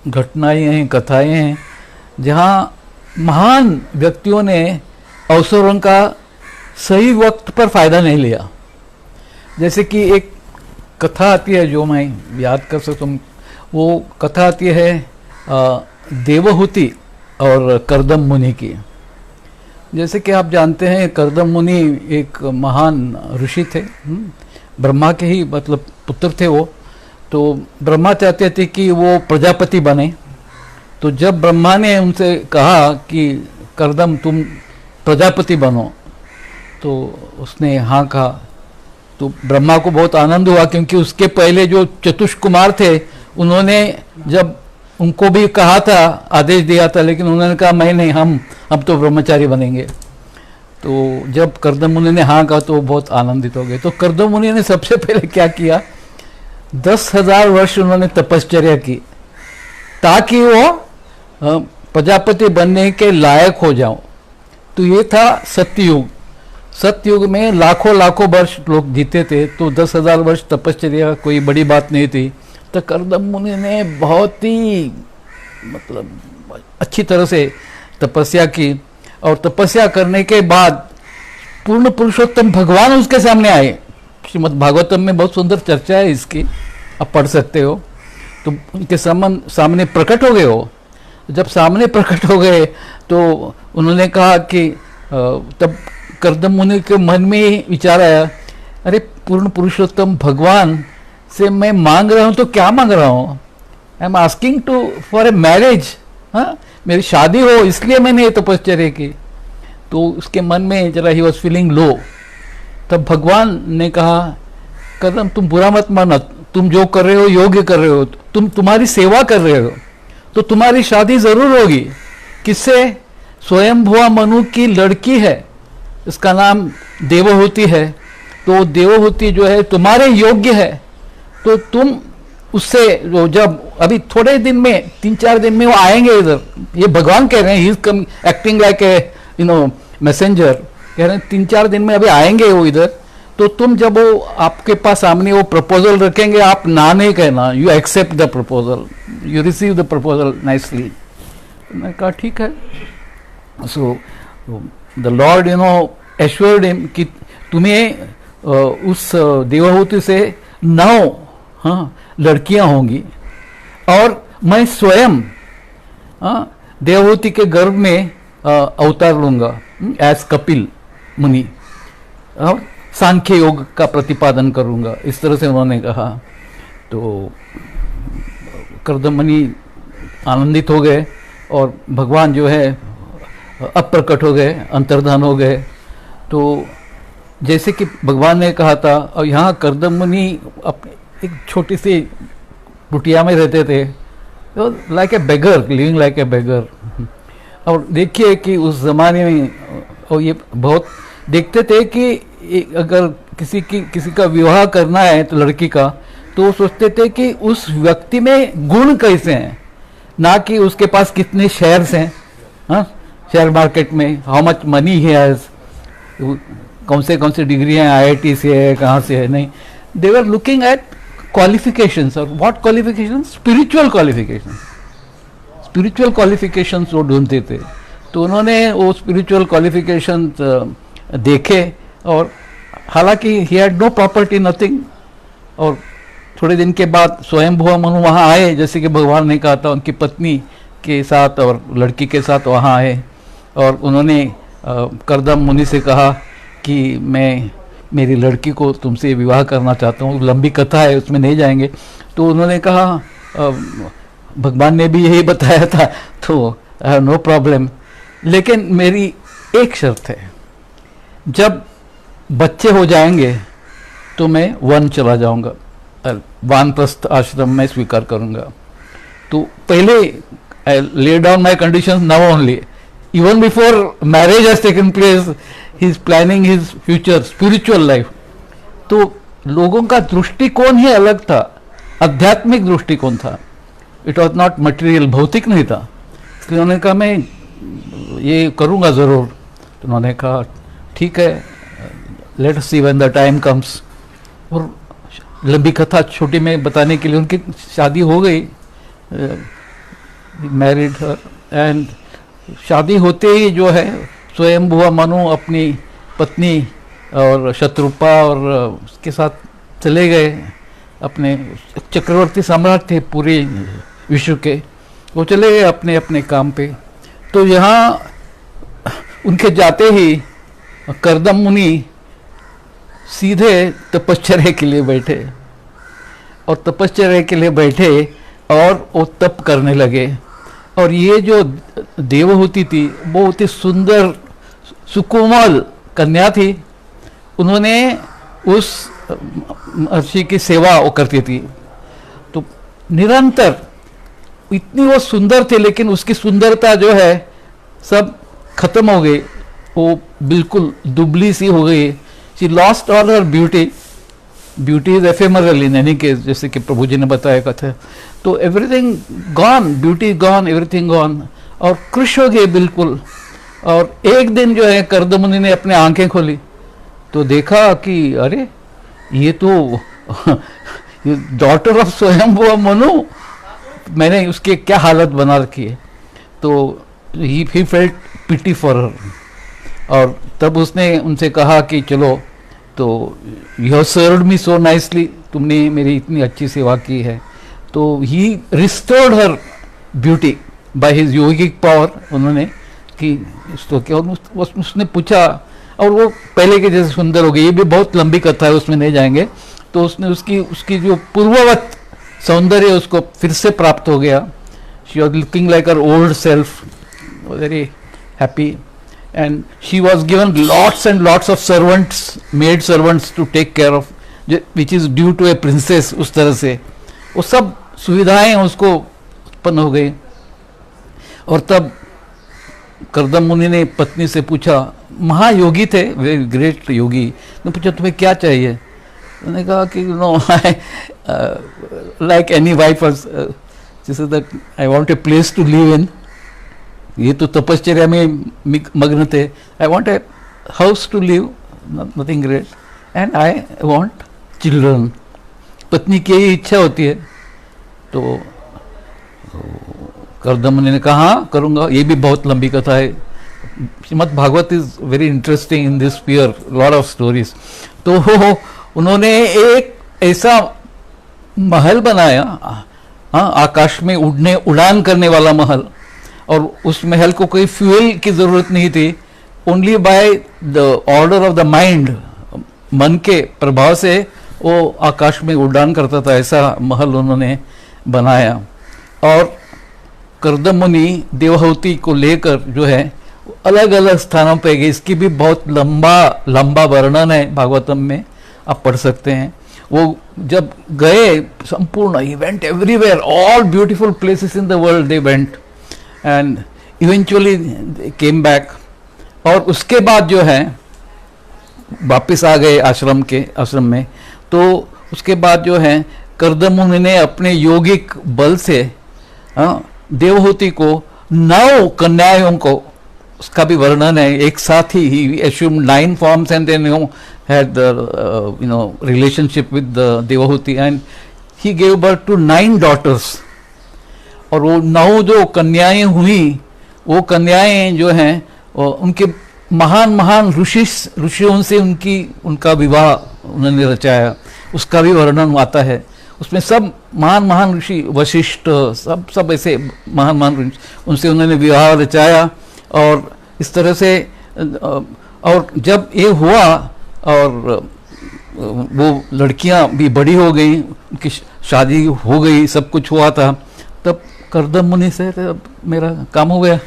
घटनाएं हैं, कथाएं हैं, जहाँ महान व्यक्तियों ने अवसरों का सही वक्त पर फायदा नहीं लिया। जैसे कि एक कथा आती है जो मैं याद कर सकता हूँ। वो कथा आती है देवहूति और कर्दम मुनि की। जैसे कि आप जानते हैं, कर्दम मुनि एक महान ऋषि थे, ब्रह्मा के ही मतलब पुत्र थे वो। तो ब्रह्मा चाहते थे कि वो प्रजापति बने। तो जब ब्रह्मा ने उनसे कहा कि कर्दम तुम प्रजापति बनो, तो उसने हाँ कहा। तो ब्रह्मा को बहुत आनंद हुआ, क्योंकि उसके पहले जो चतुष कुमार थे उन्होंने जब उनको भी कहा था, आदेश दिया था, लेकिन उन्होंने कहा मैं नहीं, हम तो ब्रह्मचारी बनेंगे। तो जब कर्दम मुनि ने हाँ कहा तो वो बहुत आनंदित हो गए। तो कर्दम मुनि ने सबसे पहले क्या किया, 10,000 वर्ष उन्होंने तपश्चर्या की ताकि वो प्रजापति बनने के लायक हो जाओ। तो ये था सत्ययुग। सत्ययुग में लाखों वर्ष लोग जीते थे, तो 10,000 वर्ष तपश्चर्या कोई बड़ी बात नहीं थी। तो कर्दम मुनि ने बहुत ही मतलब अच्छी तरह से तपस्या की और तपस्या करने के बाद पूर्ण पुरुषोत्तम भगवान उसके सामने आए। श्रीमद् भागवतम में बहुत सुंदर चर्चा है इसकी, आप पढ़ सकते हो। तो उनके सामने प्रकट हो गए हो। जब सामने प्रकट हो गए तो उन्होंने कहा कि तब कर्दम मुनि के मन में विचार आया, अरे पूर्ण पुरुषोत्तम भगवान से मैं मांग रहा हूँ तो क्या मांग रहा हूँ, I am asking to for a marriage, हाँ मेरी शादी हो इसलिए मैंने ये तपश्चर्या की। तो उसके मन में जरा ही वॉज फीलिंग लो। तब भगवान ने कहा, कर्दम तुम बुरा मत मानो, तुम जो कर रहे हो योग्य कर रहे हो, तुम तुम्हारी सेवा कर रहे हो तो तुम्हारी शादी जरूर होगी। किससे? स्वयंभुवा मनु की लड़की है, इसका नाम देवहूति है। तो देवहूति जो है तुम्हारे योग्य है, तो तुम उससे जब अभी थोड़े दिन में 3-4 दिन में वो आएंगे इधर, ये भगवान कह रहे हैं, he is come acting like a messenger, कह रहे हैं 3-4 दिन में अभी आएंगे वो इधर। तो तुम जब वो आपके पास सामने वो प्रपोजल रखेंगे, आप ना नहीं कहना, you accept the proposal, you receive the proposal nicely. मैंने कहा ठीक है। So the lord assured him कि तुम्हें उस देवहूति से 9 लड़कियां होंगी और मैं स्वयं देवहूति के गर्भ में अवतार लूंगा एज कपिल मुनि और सांख्य योग का प्रतिपादन करूंगा, इस तरह से उन्होंने कहा। तो कर्दम मुनि आनंदित हो गए और भगवान जो है अप्रकट हो गए, अंतर्धान हो गए। तो जैसे कि भगवान ने कहा था, और यहाँ कर्दम मुनि अपने एक छोटी सी कुटिया में रहते थे, like a beggar, living like a beggar. और देखिए कि उस जमाने में और ये बहुत देखते थे कि अगर किसी का विवाह करना है तो लड़की का, तो वो सोचते थे कि उस व्यक्ति में गुण कैसे हैं, ना कि उसके पास कितने शेयर्स हैं, हाँ शेयर मार्केट में, how much money he has, कौन से डिग्री हैं, IIT से है, कहाँ से है, नहीं। दे वर लुकिंग एट क्वालिफिकेशंस। और what qualifications? Spiritual qualifications, spiritual qualifications वो ढूंढते थे। तो उन्होंने वो स्पिरिचुअल क्वालिफिकेशंस देखे, और हालांकि he had no property, nothing. और थोड़े दिन के बाद स्वयंभुवा मनु वहाँ आए, जैसे कि भगवान ने कहा था, उनकी पत्नी के साथ और लड़की के साथ वहाँ आए, और उन्होंने कर्दम मुनि से कहा कि मैं मेरी लड़की को तुमसे विवाह करना चाहता हूँ। लंबी कथा है, उसमें नहीं जाएंगे। तो उन्होंने कहा भगवान ने भी यही बताया था, तो नो प्रॉब्लम, लेकिन मेरी एक शर्त है, जब बच्चे हो जाएंगे तो मैं वन चला जाऊंगा, वानप्रस्थ आश्रम में स्वीकार करूंगा। तो पहले I lay down my condition now only, even before marriage has taken place, he is planning his future spiritual life. तो लोगों का दृष्टिकोण ही अलग था, आध्यात्मिक दृष्टिकोण था, इट वॉज नॉट मटेरियल, भौतिक नहीं था। इसलिए उन्होंने कहा मैं ये करूँगा ज़रूर। तो उन्होंने कहा ठीक है, let us see when the time comes. और लंबी कथा छोटी में बताने के लिए उनकी शादी हो गई, मैरिड हर, एंड शादी होते ही जो है स्वयंभुवा मनु अपनी पत्नी और शत्रुपा और उसके साथ चले गए, अपने चक्रवर्ती सम्राट थे पूरे विश्व के, वो चले गए अपने अपने काम पे। तो यहाँ उनके जाते ही कर्दम मुनि सीधे तपश्चर्या के लिए बैठे, और तपश्चर्या के लिए बैठे और वो तप करने लगे। और ये जो देवहूति थी वो बहुत ही सुंदर सुकोमल कन्या थी, उन्होंने उस महर्षि की सेवा वो करती थी। तो निरंतर इतनी वो सुंदर थी, लेकिन उसकी सुंदरता जो है सब खत्म हो गई, वो बिल्कुल दुबली सी हो गई। She lost all her beauty, beauty is ephemeral in any case, जैसे कि प्रभु जी ने बताया कथा। तो everything gone, beauty gone, everything gone, और खुश हो गए बिल्कुल। और एक दिन जो है कर्दम मुनि ने अपने आंखें खोली तो देखा कि अरे ये तो डॉटर ऑफ स्वयंभुवा मनु, मैंने उसकी क्या हालत बना रखी है। तो he felt pity for her. और तब उसने उनसे कहा कि चलो, तो you have served me so nicely, तुमने मेरी इतनी अच्छी सेवा की है। तो he restored her beauty by his yogic power, उन्होंने कि इसको क्या, उसने पूछा, और वो पहले के जैसे सुंदर हो गई। ये भी बहुत लंबी कथा है, उसमें नहीं जाएंगे। तो उसने उसकी जो पूर्ववत सौंदर्य उसको फिर से प्राप्त हो गया। She was looking like her old self, very happy, and she was given lots and lots of servants, maid servants to take care of, which is due to a princess। उस तरह से वो सब सुविधाएं उसको उत्पन्न हो गई। और तब कर्दम मुनि ने पत्नी से पूछा, महायोगी थे, वेरी ग्रेट योगी, ने पूछा तुम्हें क्या चाहिए? उन्होंने कहा कि no, like any wife, I want a place to live in. ये तो तपश्चर्या में मग्न थे। I want a house to live, nothing great, and I want children. पत्नी की यही इच्छा होती है। तो कर्दम मुनि ने कहा हाँ करूँगा। ये भी बहुत लंबी कथा है। Shrimad Bhagavat is very interesting in this sphere, lot of stories. तो उन्होंने एक ऐसा महल बनाया, हाँ, आकाश में उड़ान करने वाला महल। और उस महल को कोई फ्यूल की जरूरत नहीं थी, only by the order of the mind, मन के प्रभाव से वो आकाश में उड़ान करता था। ऐसा महल उन्होंने बनाया। और कर्दम मुनि देवहूति को लेकर जो है अलग अलग स्थानों पे गए। इसकी भी बहुत लंबा वर्णन है भागवतम में, आप पढ़ सकते हैं। वो जब गए संपूर्ण, he went everywhere, all beautiful places in the world they went, and eventually came back. और उसके बाद जो है वापस आ गए आश्रम में। तो उसके बाद जो है कर्दम मुनि ने अपने योगिक बल से देवहूति को 9 कन्याओं को, उसका भी वर्णन है, एक साथ ही assumed 9 forms and then had the relationship with the Devahuti, and he gave birth to 9 daughters। और वो 9 जो कन्याएं हुई, वो कन्याएं जो हैं उनके महान ऋषियों से उनका विवाह उन्होंने रचाया। उसका भी वर्णन आता है उसमें। सब महान ऋषि, वशिष्ठ, सब ऐसे महान उनसे उन्होंने विवाह रचाया। और इस तरह से, और जब ये हुआ और वो लड़कियां भी बड़ी हो गई, उनकी शादी हो गई, सब कुछ हुआ था, तब कर्दम मुनि से मेरा काम हो गया।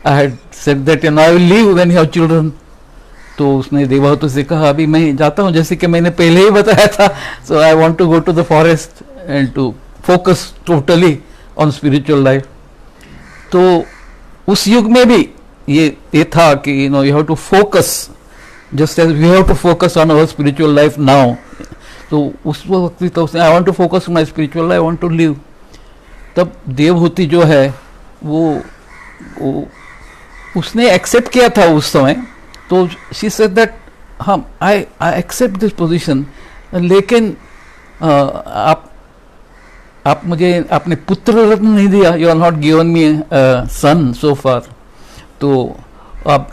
I had said that I will leave when you have children. तो उसने देवहूति से कहा अभी मैं जाता हूँ, जैसे कि मैंने पहले ही बताया था। So I want to go to the forest and to focus totally on spiritual life. तो उस युग में भी ये था कि you have to focus, just as we have to focus on our spiritual life now. तो उस वक्त भी तो उसने I want to focus on my spiritual life, I want to live. तब देवहूति जो है वो उसने एक्सेप्ट किया था उस समय। तो शी सेड दैट हाँ आई एक्सेप्ट दिस पोजीशन, लेकिन आप मुझे आपने पुत्र रत्न नहीं दिया, you are not given me son so far. तो आप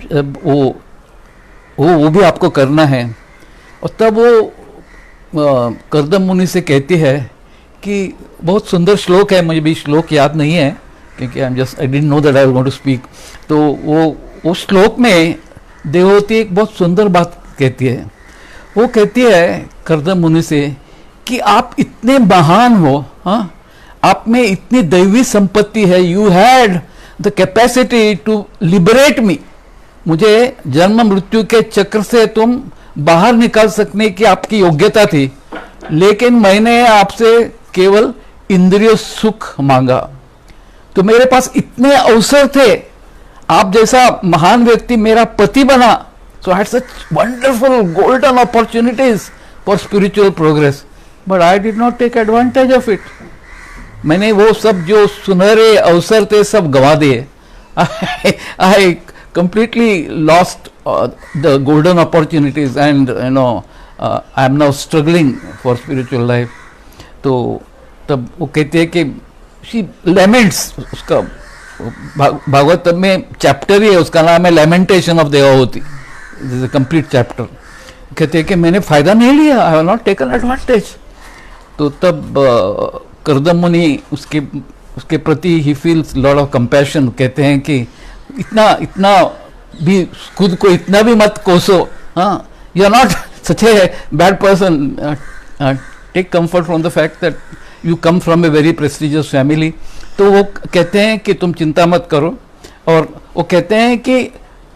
वो भी आपको करना है। और तब वो कर्दम मुनि से कहती है कि बहुत सुंदर श्लोक है, मुझे भी श्लोक याद नहीं है क्योंकि I didn't know that I was going to speak. तो वो श्लोक में देवहूति एक बहुत सुंदर बात कहती है। वो कहती है कर्दम मुनि से कि आप इतने महान हो, हाँ, आप में इतनी दैवी संपत्ति है, you had the capacity to liberate me, मुझे जन्म मृत्यु के चक्र से तुम बाहर निकाल सकने की आपकी योग्यता थी, लेकिन मैंने आपसे केवल इंद्रिय सुख मांगा। तो मेरे पास इतने अवसर थे, आप जैसा महान व्यक्ति मेरा पति बना। So I had such wonderful golden opportunities for spiritual progress, but I did not take advantage of it. मैंने वो सब जो सुनहरे अवसर थे सब गंवा दिए। I completely lost the golden opportunities and I am now struggling for spiritual life. तो तब वो कहते हैं कि शी लेमेंट्स, उसका भागवतम में चैप्टर ही है, उसका नाम है lamentation of Devahuti, this is a complete chapter. कहते हैं कि मैंने फायदा नहीं लिया, I have not taken advantage. तो तब कर्दम मुनि उसके प्रति ही फील्स लॉट ऑफ कंपैशन, कहते हैं कि इतना भी खुद को इतना भी मत कोसो, हाँ, you are not such a bad person, take comfort from the fact that you come from a very prestigious family. तो वो कहते हैं कि तुम चिंता मत करो, और वो कहते हैं कि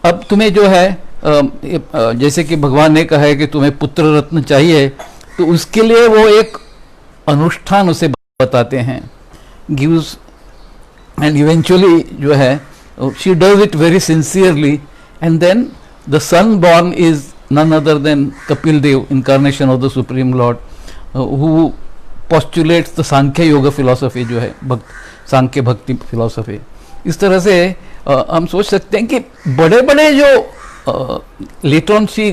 अब तुम्हें जो है जैसे कि भगवान ने कहा है कि तुम्हें पुत्र रत्न चाहिए, तो उसके लिए वो एक अनुष्ठान उसे बताते हैं, गिव्स, एंड इवेंचुअली जो है she does it very sincerely, and then the son born is none other than Kapil Dev, incarnation of the Supreme Lord, who postulates the Sankhya Yoga philosophy, जो है सांख्य भक्ति फिलोसफी। इस तरह से हम सोच सकते हैं कि बड़े बड़े जो later on she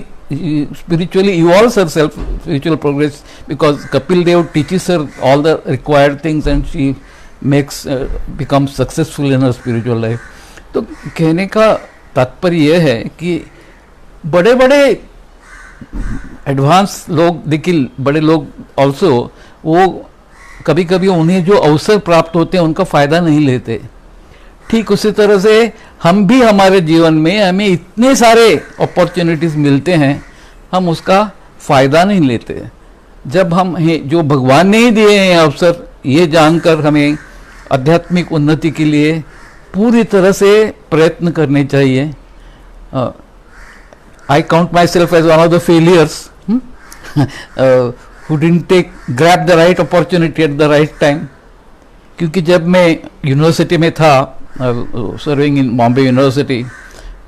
spiritually evolves herself, spiritual progress, because Kapil Dev teaches her all the required things and she makes becomes successful in her spiritual life। तो कहने का तात्पर्य यह है कि बड़े बड़े एडवांस लोग, लेकिन बड़े लोग ऑल्सो, वो कभी कभी उन्हें जो अवसर प्राप्त होते हैं उनका फ़ायदा नहीं लेते। ठीक उसी तरह से हम भी हमारे जीवन में हमें इतने सारे अपॉर्चुनिटीज़ मिलते हैं, हम उसका फ़ायदा नहीं लेते। जब हम जो भगवान ने ही दिए हैं अवसर, ये जानकर हमें आध्यात्मिक उन्नति के लिए पूरी तरह से प्रयत्न करने चाहिए। I count myself as one of the failures who didn't grab the right opportunity at the right time। क्योंकि जब मैं यूनिवर्सिटी में था, सर्विंग इन बॉम्बे यूनिवर्सिटी,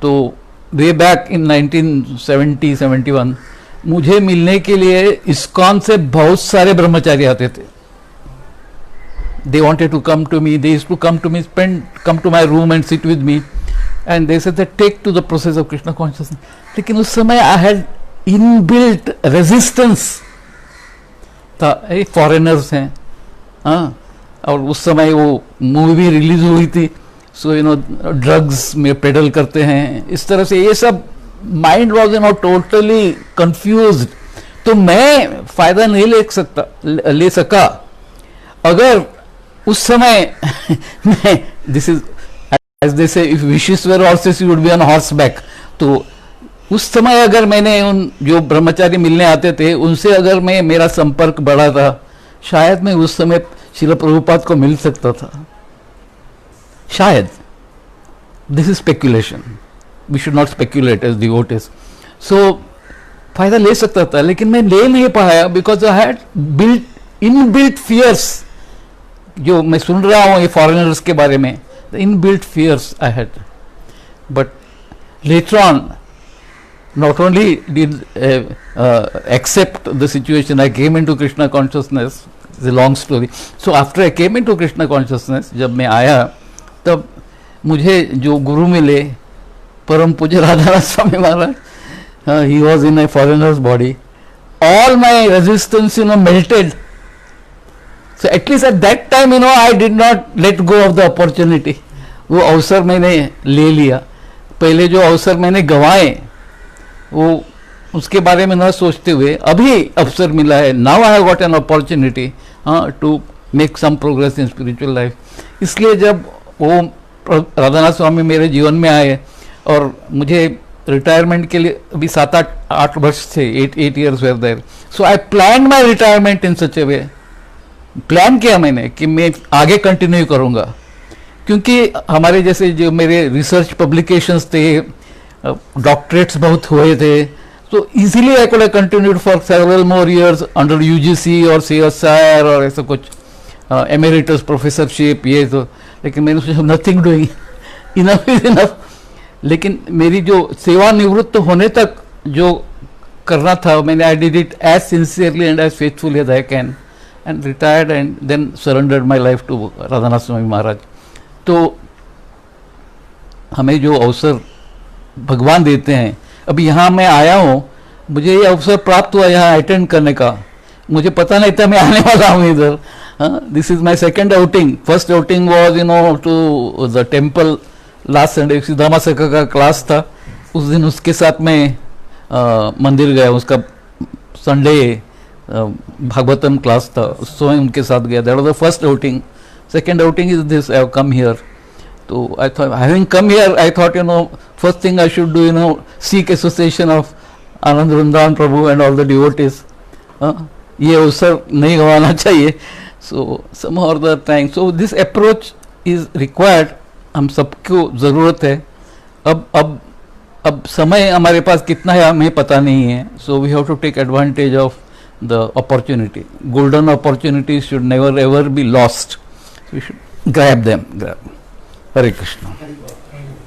तो वे बैक इन 1970-71 मुझे मिलने के लिए इस्कॉन से बहुत सारे ब्रह्मचारी आते थे। They wanted to come to me, they used to come to me, come to my room and sit with me, and they said that take to the process of Krishna consciousness। लेकिन उस समय I had inbuilt resistance था, ये foreigners हैं, हाँ, और उस समय वो मूवी भी रिलीज हुई थी, सो यू नो ड्रग्स में पेडल करते हैं, इस तरह से ये सब mind was you know totally confused. तो मैं फायदा नहीं ले सका अगर उस समय मैं, this is as they say, if wishes were horses, you would be on horseback। तो उस समय अगर मैंने उन जो ब्रह्मचारी मिलने आते थे उनसे अगर मैं, मेरा संपर्क बढ़ा था, शायद मैं उस समय श्रील प्रभुपाद को मिल सकता था, शायद। This is speculation, we should not speculate as devotees. So फायदा ले सकता था, लेकिन मैं ले नहीं पाया because I had built inbuilt fears. जो मैं सुन रहा हूँ ये फॉरेनर्स के बारे में, the inbuilt fears I had, but later on not only did accept the situation, I came into Krishna consciousness, it's a long story। So after I came into Krishna consciousness, जब मैं आया तब मुझे जो गुरु मिले, परम पूज्य राधानाथ स्वामी महाराज, he was in a foreigner's body, all my resistance melted। So at least at that time I did not let go of the opportunity। वो अवसर मैंने ले लिया। पहले जो अवसर मैंने गंवाए वो उसके बारे में न सोचते हुए अभी अवसर मिला है, now I have got an opportunity to make some progress in spiritual life. इसलिए जब वो राधानाथ स्वामी मेरे जीवन में आए और मुझे रिटायरमेंट के लिए अभी 7-8 वर्ष थे, 8 years were there, so I plan my retirement in such a way. Plan किया मैंने कि मैं आगे कंटिन्यू करूंगा, क्योंकि हमारे जैसे जो मेरे रिसर्च पब्लिकेशंस थे, डॉक्टरेट्स बहुत हुए थे, तो easily I could have continued for several more years under UGC और सीएसआईआर और ऐसा कुछ एमेरिटस प्रोफेसरशिप ये तो। लेकिन मैंने सोचा nothing doing, enough is enough. लेकिन मेरी जो सेवानिवृत्त होने तक जो करना था मैंने, I did it as sincerely and as faithfully as I can, and retired and then surrendered my life to Radhanath Swami Maharaj. तो हमें जो अवसर भगवान देते हैं, अभी यहाँ मैं आया हूँ, मुझे ये अवसर प्राप्त हुआ यहाँ अटेंड करने का, मुझे पता नहीं था मैं आने वाला हूँ इधर, This is my second outing. First outing was, to the temple last Sunday. सीधामा सका का क्लास था, उस दिन उसके साथ में मंदिर गया. उसका संडे भागवतम क्लास था, उसमें उनके साथ गया. That was the first outing. Second outing is this. I have come here. So I thought, having come here, I thought, first thing I should do, seek association of Anand Vrindavan Prabhu and all the devotees. ये अवसर नहीं गंवाना चाहिए. So somehow or the time, so this approach is required. हम सबको ज़रूरत है. अब समय हमारे पास कितना है हमें पता नहीं है. So we have to take advantage of the opportunity. Golden opportunities should never ever be lost. We should grab them. Hare Krishna.